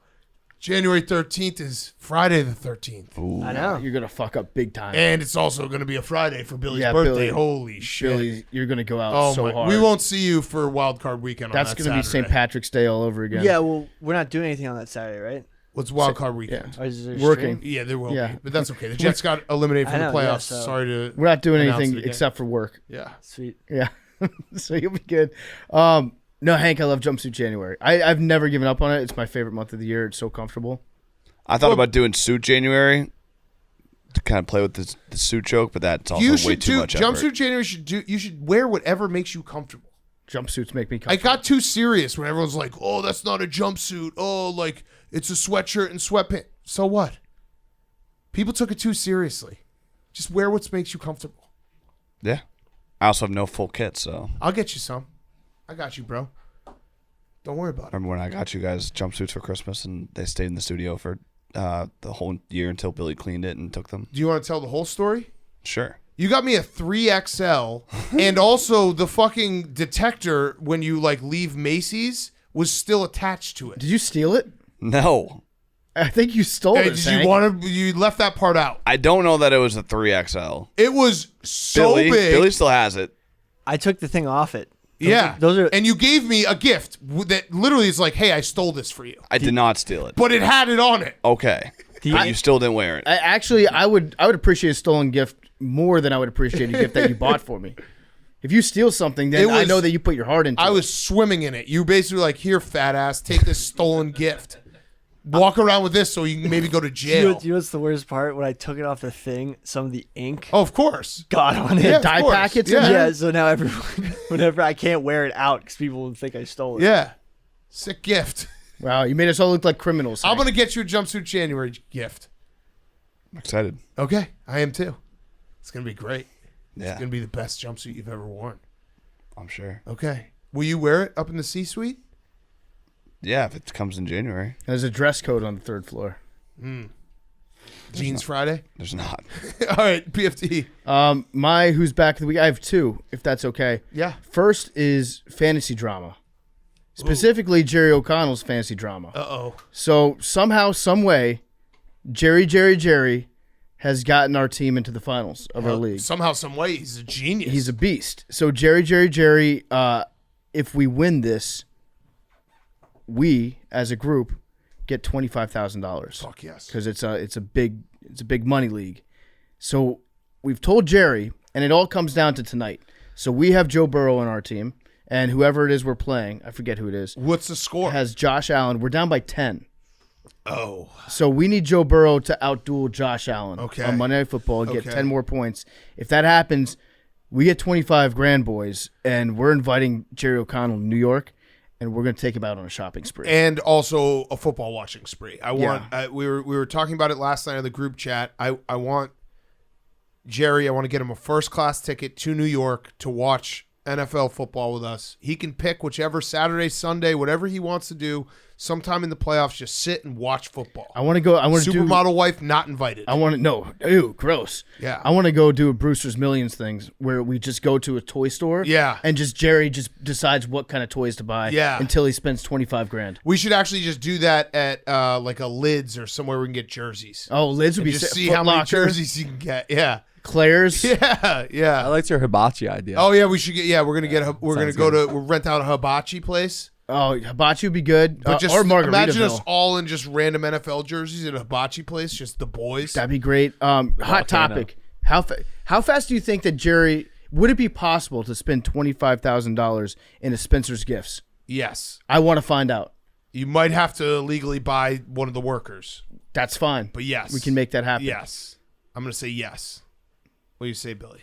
January 13th is Friday the 13th. I know. you're going to fuck up big time. And it's also going to be a Friday for Billy's Yeah, birthday. Billy. Holy shit. Billy, you're going to go out Oh, so my. hard. We won't see you for Wild Card Weekend on That's that going to be St. Saturday. Patrick's Day all over again. Yeah, well, we're not doing anything on that Saturday, right? What's Wild Card Weekend? Or is there a Working. stream? Yeah, there will Yeah. be. But that's okay. The Jets got eliminated from I the know, yeah, playoffs. so- Sorry to We're not doing announce anything it again. except for work. Yeah. Sweet. Yeah. So you'll be good. No, Hank, I love Jumpsuit January. I've never given up on it. It's my favorite month of the year. It's so comfortable. I thought about doing Suit January to kind of play with the suit joke, but that's also You way should too do much effort. jumpsuit January. You should wear whatever makes you comfortable. Jumpsuits make me I comfortable. got too serious when everyone's like, "Oh, that's not a jumpsuit. Oh, like it's a sweatshirt and sweatpants." So what? People took it too seriously. Just wear what makes you comfortable. Yeah. I also have no full kit, so I'll get you some. I got you, bro. Don't worry about it. remember when I got you guys jumpsuits for Christmas and they stayed in the studio for the whole year until Billy cleaned it and took them? Do you want to tell the whole story? Sure. You got me a 3XL, and also the fucking detector when you like leave Macy's was still attached to it. Did you steal it? No. I think you stole Hey, it. did you want to? You left that part out. I don't know that it was a 3XL. It was so Billy big. still has it. I took the thing off it. Those are- and you gave me a gift that literally is like, hey, I stole this for you, I did not steal it. but it had it on it. Okay. But you still didn't wear it. I would appreciate a stolen gift more than I would appreciate a gift that you bought for me. If you steal something, then It I was- know that you put your heart into I it. was swimming in it. You basically were like, here, fat ass, take this stolen gift. Walk around with this so you can maybe go to You jail. know, you know what's the worst part? When I took it off the thing, some of the ink Oh, of course. got on it. Yeah, of dye course. packets in Yeah. there? Yeah, so now everyone, whenever I can't wear it out because people will think I stole it. Yeah. Sick gift. Wow, you made us all look like criminals. I'm Hank. going to get you a jumpsuit January gift. I'm excited. Okay. I am too. It's going to be great. It's Yeah, going to be the best jumpsuit you've ever worn. I'm sure. Okay. Will you wear it up in the C-suite? Yeah, if it comes in January. There's a dress code on the third floor. Jeans Friday? There's not. All right. PFT. My who's back of the week. I have two, if that's okay. Yeah. First is fantasy drama, specifically Jerry O'Connell's fantasy drama. Uh-oh. So somehow, some way, Jerry has gotten our team into the finals of our league. Somehow, some way, he's a genius. He's a beast. So Jerry, if we win this, we as a group get $25,000. Fuck yes. Because it's a big money league. So we've told Jerry, and it all comes down to tonight. So we have Joe Burrow on our team, and whoever it is we're playing, I forget who it is, What's the score? has Josh Allen. We're down by 10. Oh. So we need Joe Burrow to outduel Josh Allen Okay. on Monday Night Football and get Okay. 10 more points. If that happens, we get 25 grand, boys, and we're inviting Jerry O'Connell to New York, and we're going to take him out on a shopping spree. And also a football watching spree. I want. Yeah. We were talking about it last night on the group chat. I want Jerry. I want to get him a first class ticket to New York to watch NFL football with us. He can pick whichever Saturday, Sunday, whatever he wants to do. Sometime in the playoffs, just sit and watch football. I want to go. I want to do. Supermodel wife not invited. I want to no. Ew, gross. Yeah. I want to go do a Brewster's Millions things where we just go to a toy store. Yeah. And just Jerry just decides what kind of toys to buy. Yeah. Until he spends 25 grand. We should actually just do that at like a Lids or somewhere we can get jerseys. Oh, Lids would And be just sick. see Foot how many Locker, jerseys you can get. Yeah. Claire's. Yeah. I Yeah. liked your hibachi idea. Oh yeah, we should get. Yeah, we're gonna get. We're gonna Sounds go good. to. We'll rent out a hibachi place. Oh, hibachi would be good. But just or imagine us Margaritaville. all in just random NFL jerseys at a hibachi place, just the boys. That'd be great. Hot topic. How fast do you think that Jerry would it be possible to spend $25,000 in a Spencer's Gifts? Yes, I want to find out. you might have to legally buy one of the workers, That's fine. but yes, We can make that happen. Yes, I'm gonna say yes. What do you say, Billy?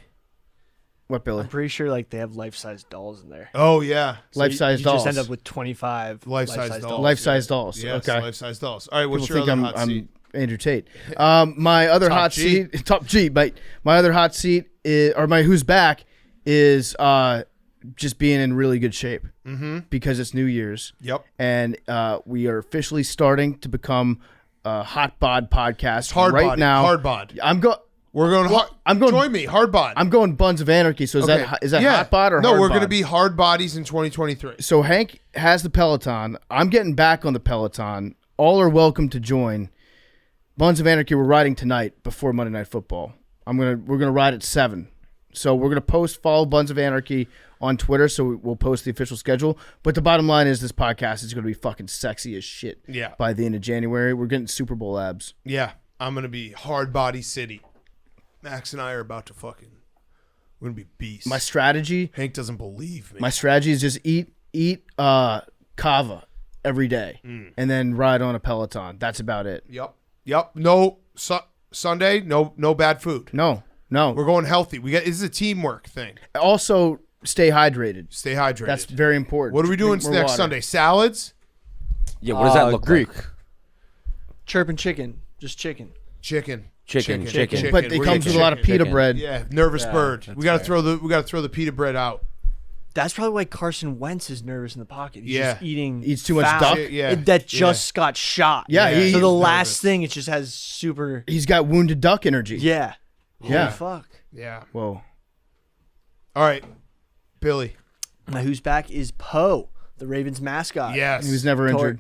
What, Billy? I'm pretty sure like they have life-size dolls in there. Oh yeah, Life-size you dolls. just end up with 25 Life-size dolls. Life-size dolls. yes, Okay. life-size dolls. All right, what's People your think other hot seat? I'm Andrew Tate. My other Top hot G. seat, top G. My other hot seat is, or my who's back is just being in really good shape because it's New Year's. Yep. And we are officially starting to become a hot bod podcast Hard right bod. now. Hard bod. We're We're going. I'm going- Join me. Hard bod. I'm going Buns of Anarchy. So is that Yeah. hot bod or no? hard We're bod? going to be hard bodies in 2023. So Hank has the Peloton. I'm getting back on the Peloton. All are welcome to join. Buns of Anarchy, we're riding tonight before Monday Night Football. We're gonna ride at 7. So we're gonna follow Buns of Anarchy on Twitter. So we'll post the official schedule. But the bottom line is this podcast is gonna be fucking sexy as shit. Yeah. By the end of January, we're getting Super Bowl abs. Yeah, I'm going to be hard body city. Max and I are about to fucking. We're going to be beasts. My strategy. Hank doesn't believe me. My strategy is just eat kava every day, and then ride on a Peloton. That's about it. Yep. No Sunday. No bad food. No. We're going healthy. This is a teamwork thing. Also, stay hydrated. Stay hydrated. That's very important. What are we doing Drink more next water. Sunday? Salads, Yeah, what does that look Greek. like? Chirping chicken, just chicken. chicken. Chicken. But it We're comes getting with a lot of chicken. pita Chicken. bread. Yeah, nervous bird. that's We got to fair. throw the pita bread out. That's probably why Carson Wentz is nervous in the pocket. He's Yeah. just eating. Eats too much foul. duck? Yeah. That just got shot. Yeah, Yeah. he- So the he's last nervous. thing, it just has super. He's got wounded duck energy. Yeah. Yeah. Holy fuck. Yeah. Whoa. All right, Billy. Now who's back is Poe, the Ravens mascot. Yes. He was never Tor- injured.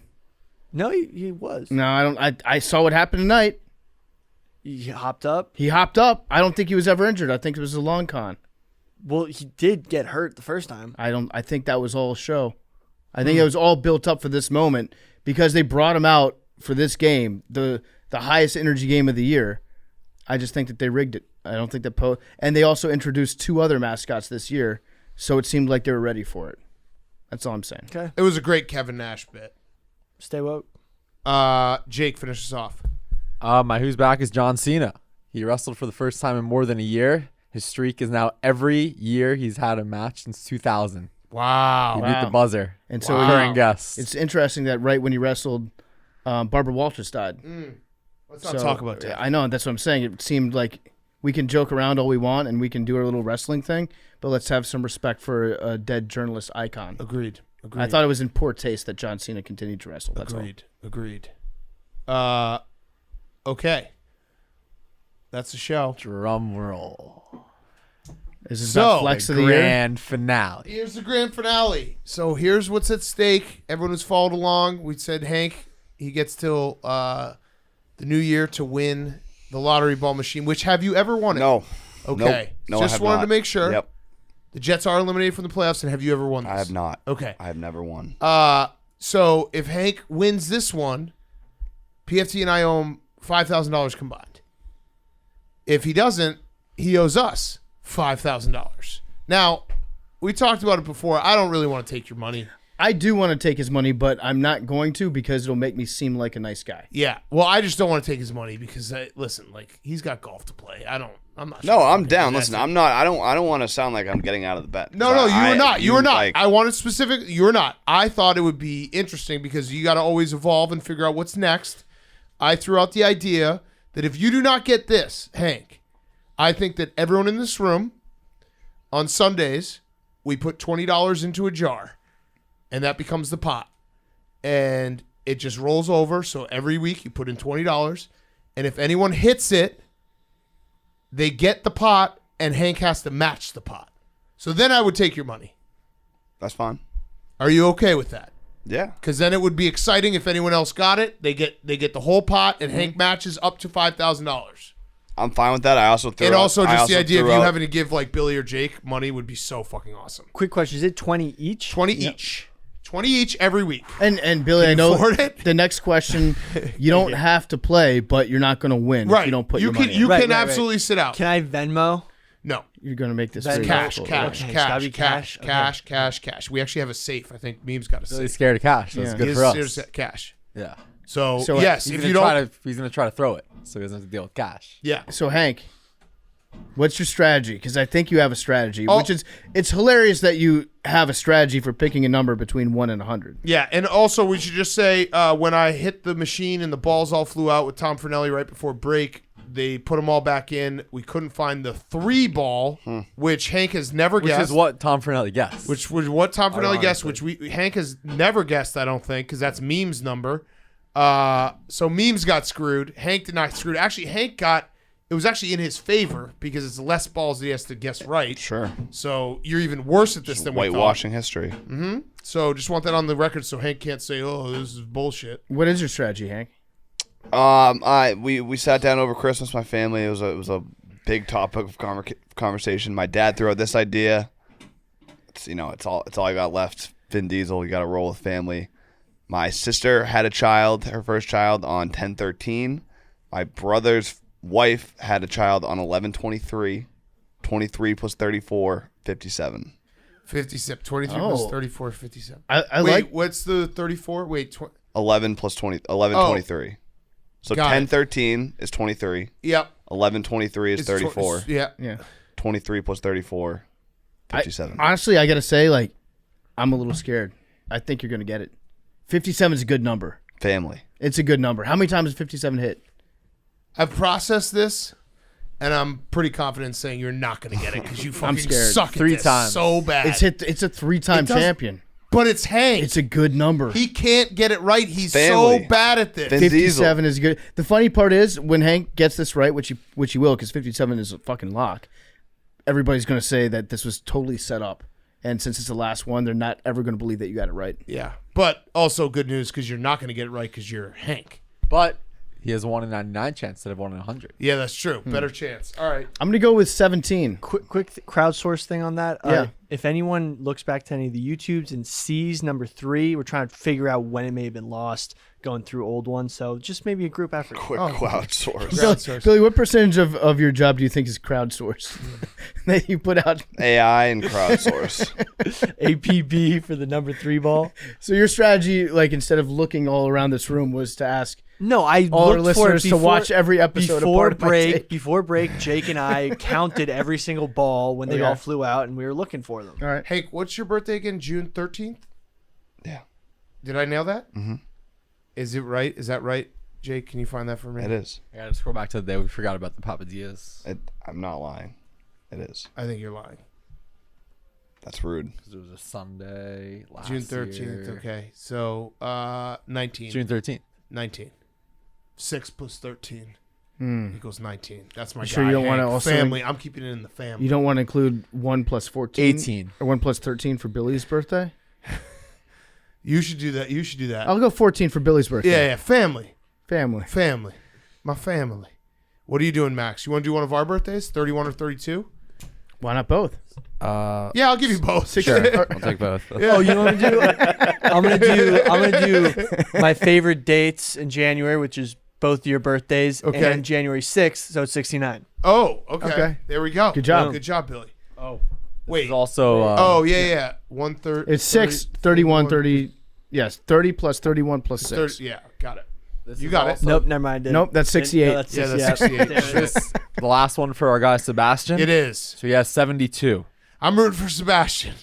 No, he was. No, I don't. I saw what happened tonight. He hopped up. He hopped up. I don't think he was ever injured. I think it was a long con. Well, he did get hurt the first time. I think that was all show. I think it was all built up for this moment because they brought him out for this game, the highest energy game of the year. I just think that they rigged it. I don't think that Poe, and they also introduced 2 other mascots this year, so it seemed like they were ready for it. That's all I'm saying. Okay. It was a great Kevin Nash bit. Stay woke. Jake, finish us off. My who's back is John Cena. He wrestled for the first time in more than a year. His streak is now every year he's had a match since 2000. Wow. He beat the buzzer. And so Current guest. it's interesting that right when he wrestled, Barbara Walters died. Let's not talk about that. I know, that's what I'm saying. It seemed like we can joke around all we want and we can do our little wrestling thing, but let's have some respect for a dead journalist icon. Agreed. I thought it was in poor taste that John Cena continued to wrestle. That's Agreed. Okay. That's the show. Drum roll. Is this So, not flex of the year? Grand finale. Here's the grand finale. So here's what's at stake. Everyone who's followed along, we said Hank, he gets till the new year to win the lottery ball machine, which have you ever won it? No. Okay. Nope. No, I Just have wanted not. to make sure. Yep. The Jets are eliminated from the playoffs, and have you ever won this? I have not. Okay. I have never won. So if Hank wins this one, PFT and I owe him $5,000 combined. If he doesn't, he owes us $5,000. Now, we talked about it before. I don't really want to take your money. I do want to take his money, but I'm not going to because it'll make me seem like a nice guy. Yeah. Well, I just don't want to take his money because listen, like he's got golf to play. I'm not. No, sure I'm down. that's Listen, it. I'm not. I don't want to sound like I'm getting out of the bet. No, you were not. You were not. Like, I wanted specific. You were not. I thought it would be interesting because you got to always evolve and figure out what's next. I threw out the idea that if you do not get this, Hank, I think that everyone in this room on Sundays, we put $20 into a jar, and that becomes the pot, and it just rolls over. So every week you put in $20, and if anyone hits it, they get the pot, and Hank has to match the pot. So then I would take your money. that's fine. Are you okay with that? Yeah. Because then it would be exciting if anyone else got it. They get the whole pot, and Hank matches up to $5,000. I'm fine with that. I also threw And out- also I just the idea of threw you out- having to give like Billy or Jake money would be so fucking awesome. Quick question: is it 20 each? 20 each. 20 each every week. And Billy, I you know afford it? the next question, you don't have to play, but you're not going to win if Right. you don't put your can money in. you Right, can right, right. absolutely sit out. Can I Venmo? No. You're going to make this That's very Cash, difficult. cash, Okay, it's gotta cash, be cash, cash? cash. We actually have a safe. I think Meme's got a Really safe. scared of cash. That's Yeah. good He for is us. cash. Yeah. So So, yes, He's if gonna you don't, he's gonna try to throw it, so he doesn't have to deal with cash. yeah. So, Hank, what's your strategy? Because I think you have a strategy, Oh. which is, it's hilarious that you have a strategy for picking a number between 1 and 100. Yeah, and also we should just say when I hit the machine and the balls all flew out with Tom Fernelli right before break, they put them all back in. We couldn't find the 3 ball, which Hank has never Which guessed. is what Tom Fernelli guessed. Which was what Tom Fernelli guessed, which Hank has never guessed, I don't think, because that's Meme's number. So Memes got screwed. Hank did not screwed. Actually, it was actually in his favor because it's less balls that he has to guess right. Sure. So you're even worse at this than we thought. Whitewashing history. So just want that on the record so Hank can't say, "Oh, this is bullshit." What is your strategy, Hank? We sat down over Christmas, my family. It was a big topic of conversation. My dad threw out this idea. It's all I got left. Vin Diesel, you got to roll with family. My sister had a child, her first child, on 10/13. My brother's wife had a child on 11/23. 23 plus 34, 57. 57. 23 Oh. plus 34, 57. I Wait, like what's the 34? Wait, 11 plus 20, 11/23. So Got it. 10/13 is 23. Yep. 11/23 is It's 34. Yeah. yeah. 23 plus 34, 57. Honestly, I got to say, like, I'm a little scared. I think you're going to get it. 57 is a good number. Family. It's a good number. How many times has 57 hit? I've processed this, and I'm pretty confident in saying you're not going to get it because you fucking scared. suck at 3 this times. so bad. It's a 3-time It does- champion. But it's Hank. It's a good number. He can't get it right. He's Family. so bad at this. Vin Diesel. 57 is good. The funny part is when Hank gets this right, which he will, because 57 is a fucking lock. Everybody's going to say that this was totally set up, and since it's the last one, they're not ever going to believe that you got it right. Yeah. But also good news because you're not going to get it right because you're Hank. But he has a 1 in 99 chance instead of 1 in 100. Yeah, that's true. Better chance. All right. I'm going to go with 17. Quick crowdsource thing on that. Yeah. if anyone looks back to any of the YouTubes and sees number 3, we're trying to figure out when it may have been lost, going through old ones. So just maybe a group effort. Quick crowdsource. Billy, what percentage of your job do you think is crowdsourced that you put out? AI and crowdsource. APB for the number 3 ball. So your strategy, like instead of looking all around this room, was to ask No, I all our looked for it listeners to before- watch every episode of before Part of My break. Take. Before break, Jake and I counted every single ball when they Okay. all flew out, and we were looking for them. All right. Hank, what's your birthday again? June 13th? Yeah. Did I nail that? Mm-hmm. Is it right? Is that right? Jake, can you find that for me? It is. I gotta scroll back to the day we forgot about the Papadias I'm not lying. It is. I think you're lying. That's rude. because it was a Sunday last June 13th. year. Okay. So 19. June 13th. 19. 6 plus 13 equals 19. That's my guy. sure you don't wanna Hank. also family. I'm keeping it in the family. You don't want to include 1 plus 14? 18. Or 1 plus 13 for Billy's birthday? You should do that. You should do that. I'll go 14 for Billy's birthday. Yeah. Family. Family. Family. My family. What are you doing, Max? You want to do one of our birthdays? 31 or 32? Why not both? Yeah, I'll give you both. Sure, I'll take both. Oh, you know what I'm gonna do? I'm gonna do my favorite dates in January, which is both your birthdays, Okay. and January 6th, so it's 69. Oh, okay. Okay. There we go. Good job. Good job, Billy. Oh, Wait. It's also Oh, yeah. 1/3. It's 6, 31, 30. Yes, 30 plus 31 plus 6. Yeah, got it. this You is got it. also- nope, never mind. Nope, that's 68. No, that's Yeah, 68. that's 68. Damn it. This the last one for our guy Sebastian. It is. So he has 72. I'm rooting for Sebastian.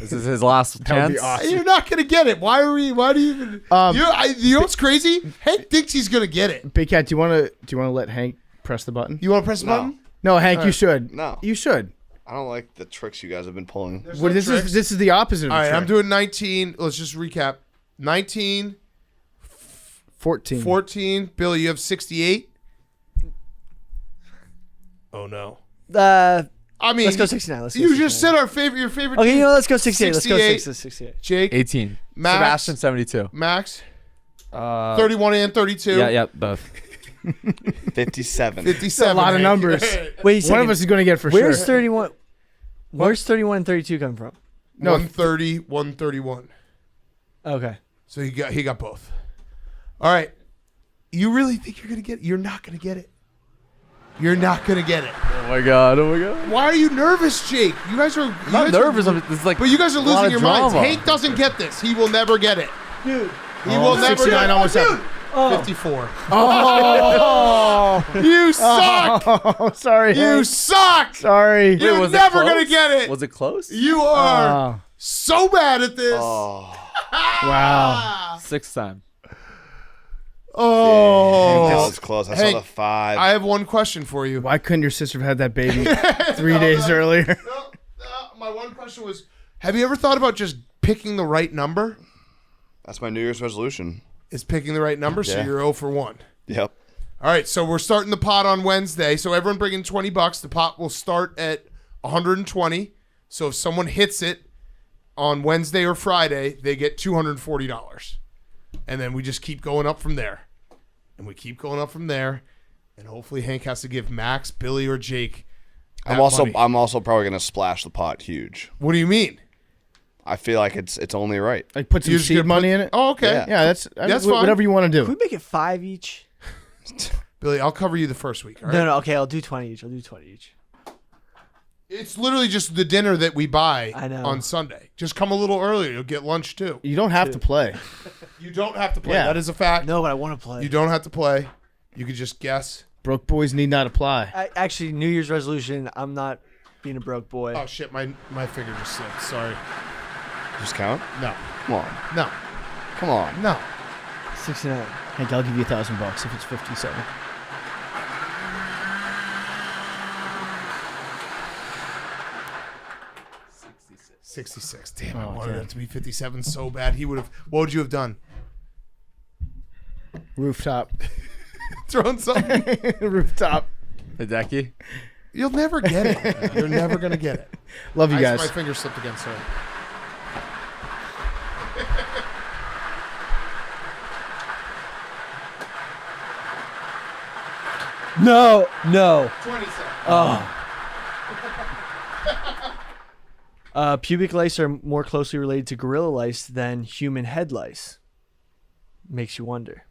This is his last That would be chance. awesome. You're not gonna get it. Why do you even? You know what's crazy? Hank thinks he's gonna get it. Big Cat, do you want to let Hank press the button? You want to press the No. button? No, Hank, you should. No. You should. I don't like the tricks you guys have been pulling. Well, this is the opposite of All the right, I'm trick. doing 19. Let's just recap. 19, 14. 14. Billy, you have 68. Oh no. Let's I mean, go 69. Let's go you 69. just said your favorite. Okay, team. you know, let's go 68. Let's go 68. 68. Jake, 18. Max. Sebastian 72. Max, 31 31 and 32. Yeah, both. 57. 57. A lot of Hank. numbers. Wait a second. One of us is going to get for Where's sure. 31? Where's 31 and 32 coming from? No. 130, 131. Okay. So he got both. All right. You really think you're gonna get it? You're not gonna get it. You're not gonna get it. Oh my god. Why are you nervous, Jake? You guys are I'm not nervous. It's like but you guys are a lot losing of your minds. drama. Hank doesn't get this. He will never get it. Dude. He will never 69 get it. almost happened. 54. Oh, You suck. oh, sorry. You Hank. suck. Sorry. You're was it never close? gonna get it. Was it close? You are Oh, so bad at this. wow. Sixth time. That Oh. was close. I Hank, saw the 5. I have one question for you. Why couldn't your sister have had that baby 3 days earlier? My one question was, have you ever thought about just picking the right number? That's my New Year's resolution. Is picking the right number, so Yeah. you're 0 for 1. Yep. All right, so we're starting the pot on Wednesday. So everyone bring in $20. The pot will start at 120. So if someone hits it on Wednesday or Friday, they get $240. And then we just keep going up from there. And we keep going up from there. And hopefully Hank has to give Max, Billy, or Jake that money. I'm also probably gonna splash the pot huge. What do you mean? I feel like it's only right. Like put some You're just seed gonna money put- in it? Oh, okay. Yeah. Yeah, that's That's fine. whatever you want to Can we do. make it 5 each? Billy, I'll cover you the first week. All right? No, okay, I'll do 20 each. I'll do 20 each. It's literally just the dinner that we buy I know. on Sunday. Just come a little earlier. You'll get lunch too. You don't have to play. You don't have to play. Yeah. That is a fact. No, but I want to play. You don't have to play. You could just guess. Broke boys need not apply. Actually, New Year's resolution, I'm not being a broke boy. Oh shit, my finger just slipped. Sorry. Just count. No. Come on. No. Come on. No. 69. Hank, I'll give you $1,000 if it's 57. $66. Damn, I Oh, wanted damn. it to be 57 so bad. He would have. What would you have done? Rooftop. Thrown something. Rooftop. Hideki. You'll never get it. You're never gonna get it. Love you guys. My finger slipped again. Sorry. No. 27. Oh. Pubic lice are more closely related to gorilla lice than human head lice. Makes you wonder.